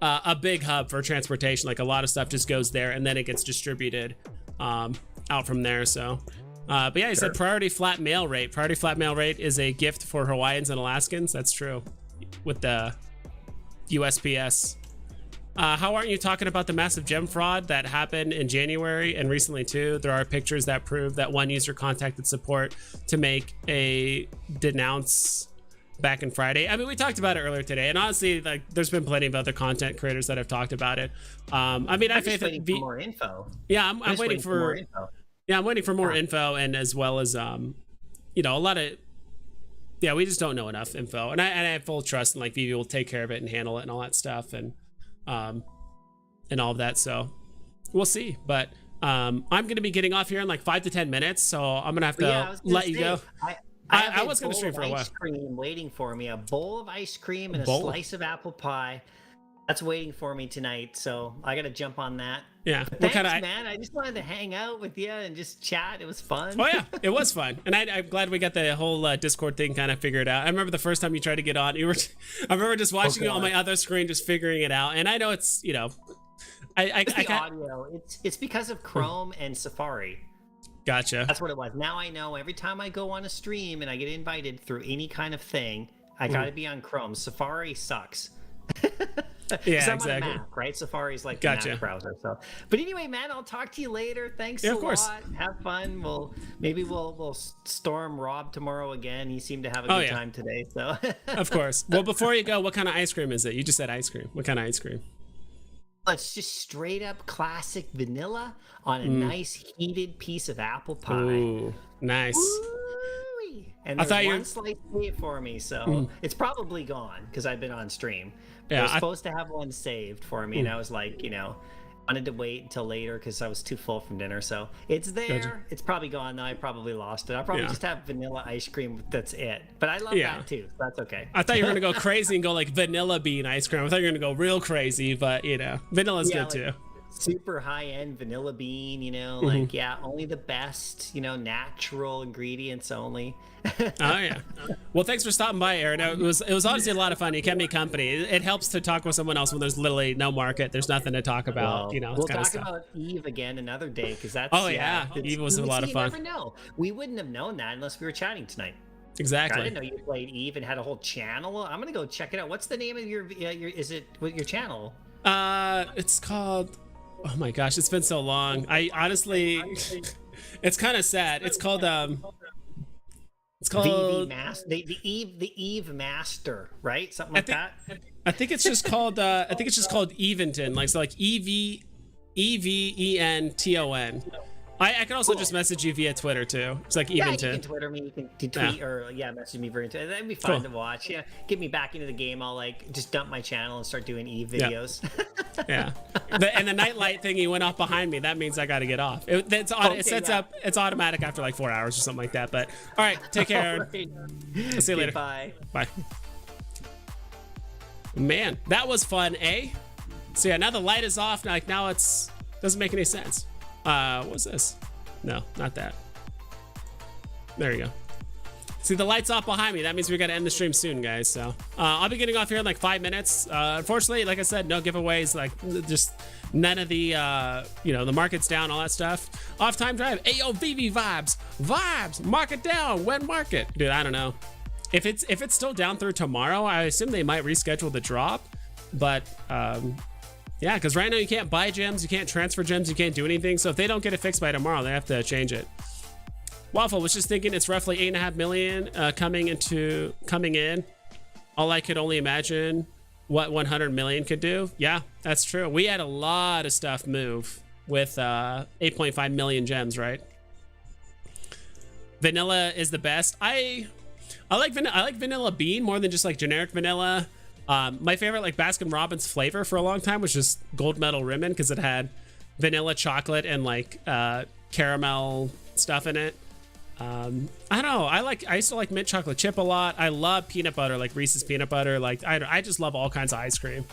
a big hub for transportation. Like a lot of stuff just goes there and then it gets distributed out from there. So but yeah, he said priority flat mail rate. Priority flat mail rate is a gift for Hawaiians and Alaskans. That's true with the USPS. How aren't you talking about the massive gem fraud that happened in January and recently too? There are pictures that prove that one user contacted support to make a denounce back in Friday. I mean, we talked about it earlier today, and honestly, like, there's been plenty of other content creators that have talked about it. I mean, I'm just waiting for more info. Yeah, I'm waiting for more info. Yeah, I'm waiting for more info, and as well as you know, a lot of, yeah, we just don't know enough info, and I have full trust in like Veve will take care of it and handle it and all that stuff, and all of that. So we'll see, but I'm gonna be getting off here in like 5 to 10 minutes, so I'm gonna have to let you go. I was gonna stream for a while. Ice cream waiting for me, a bowl of ice cream and a slice of apple pie. That's waiting for me tonight, so I gotta jump on that. Yeah, thanks, man. I just wanted to hang out with you and just chat. It was fun. Oh yeah, it was fun, and I'm glad we got the whole Discord thing kind of figured out. I remember the first time you tried to get on, I remember just watching you on my other screen, just figuring it out. And I know it's, you know, the audio. It's because of Chrome and Safari. Gotcha. That's what it was. Now I know every time I go on a stream and I get invited through any kind of thing, I gotta be on Chrome. Safari sucks. Yeah, I'm exactly. on a Mac, right? Safari's like the Mac browser. So, but anyway, man, I'll talk to you later. Thanks a lot. Have fun. Maybe we'll storm Rob tomorrow again. He seemed to have a good time today. So, of course. Well, before you go, what kind of ice cream is it? You just said ice cream. What kind of ice cream? It's just straight up classic vanilla on a nice heated piece of apple pie. Ooh, nice. Ooh-wee. And there's one slice saved for me, so it's probably gone because I've been on stream. Yeah, I was supposed to have one saved for me, and I was like, you know, wanted to wait until later because I was too full from dinner. So it's there. Gotcha. It's probably gone now. I probably lost it. I'll probably just have vanilla ice cream. That's it. But I love that too. So that's okay. I thought you were gonna go crazy and go like vanilla bean ice cream. I thought you were gonna go real crazy, but you know, vanilla's good too. Super high-end vanilla bean, you know, like only the best, you know, natural ingredients only. Oh yeah. Well, thanks for stopping by, Aaron. It was honestly a lot of fun. You kept me company. It helps to talk with someone else when there's literally no market. There's nothing to talk about. Well, you know, we'll talk about Eve again another day because that's Eve was a lot of fun. You never know. We wouldn't have known that unless we were chatting tonight. Exactly. I didn't know you played Eve and had a whole channel. I'm gonna go check it out. What's the name of your channel? It's called. Oh my gosh, it's been so long. I honestly, it's kind of sad. It's called the Eve Master, right? Something like that. I think it's just called Eventon, like so, like EVENTON. I can also just message you via Twitter too. It's like Eventon. You can Twitter me, you can tweet or message me very. That'd be fun to watch. Yeah, get me back into the game. I'll like just dump my channel and start doing Eve videos. Yeah. And the nightlight thingy went off behind me. That means I got to get off. It sets up. It's automatic after like 4 hours or something like that. But all right, take care. Right. I'll see you later. Bye. Bye. Man, that was fun, eh? So yeah, now the light is off. Now it's doesn't make any sense. What's this? No, not that. There you go. See, the light's off behind me. That means we got to end the stream soon, guys. So I'll be getting off here in like 5 minutes. Unfortunately, like I said, no giveaways. Like just none of the the market's down, all that stuff. Off time drive. Ayo, Veve vibes. Market down. When market, dude? I don't know. If it's still down through tomorrow, I assume they might reschedule the drop. But yeah, because right now you can't buy gems, you can't transfer gems, you can't do anything. So if they don't get it fixed by tomorrow, they have to change it. Waffle was just thinking it's roughly 8.5 million coming in. All I could only imagine what 100 million could do. Yeah, that's true. We had a lot of stuff move with 8.5 million gems, right? Vanilla is the best. I like vanilla bean more than just like generic vanilla. My favorite like Baskin Robbins flavor for a long time was just gold medal ribbon because it had vanilla chocolate and like caramel stuff in it. I don't know. I used to like mint chocolate chip a lot. I love peanut butter, like Reese's peanut butter. Like I just love all kinds of ice cream.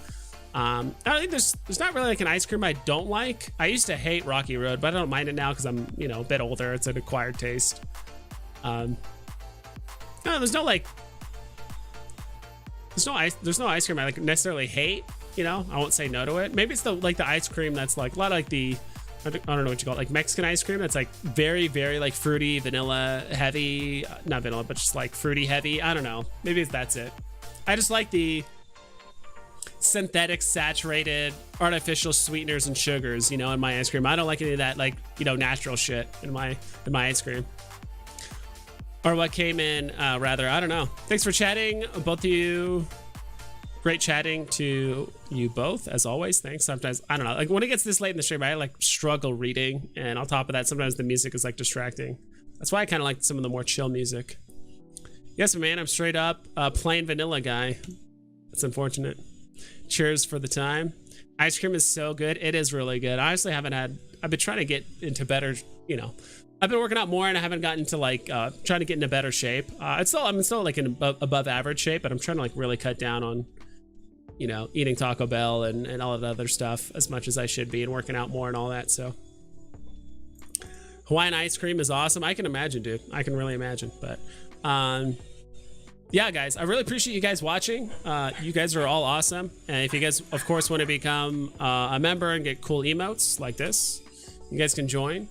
I don't think there's not really like an ice cream I don't like. I used to hate Rocky Road, but I don't mind it now because I'm a bit older. It's an acquired taste. No, there's no ice cream I like necessarily hate. I won't say no to it. Maybe it's the ice cream that's like a lot of like the I don't know what you call it, like Mexican ice cream that's like very, very like fruity, vanilla heavy, not vanilla, but just like fruity heavy. I don't know. Maybe that's it. I just like the synthetic, saturated, artificial sweeteners and sugars, you know, in my ice cream. I don't like any of that, like, you know, natural shit in my ice cream. Or what came in, rather. I don't know. Thanks for chatting, both of you. Great chatting to you both, as always. Thanks. Sometimes, I don't know, like when it gets this late in the stream, I like struggle reading. And on top of that, sometimes the music is like distracting. That's why I kind of like some of the more chill music. Yes, man, I'm straight up plain vanilla guy. It's unfortunate. Cheers for the time. Ice cream is so good. It is really good. I honestly I've been trying to get into better, you know, I've been working out more and I haven't gotten to like trying to get into better shape. I'm still like in above average shape, but I'm trying to like really cut down on, you know, eating Taco Bell and all of the other stuff as much as I should be, and working out more and all that. So Hawaiian ice cream is awesome. I can imagine, dude. I can really imagine. But yeah, guys, I really appreciate you guys watching. You guys are all awesome. And if you guys, of course, want to become a member and get cool emotes like this, you guys can join.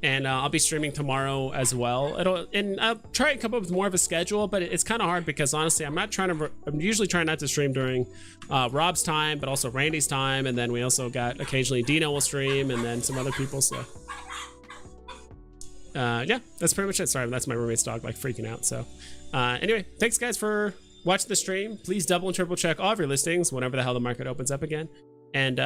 And I'll be streaming tomorrow as well. I'll try and come up with more of a schedule, but it's kind of hard because honestly, I'm usually trying not to stream during Rob's time, but also Randy's time. And then we also got occasionally Dino will stream, and then some other people. So yeah, that's pretty much it. Sorry, that's my roommate's dog like freaking out. So anyway, thanks guys for watching the stream. Please double and triple check all of your listings whenever the hell the market opens up again. And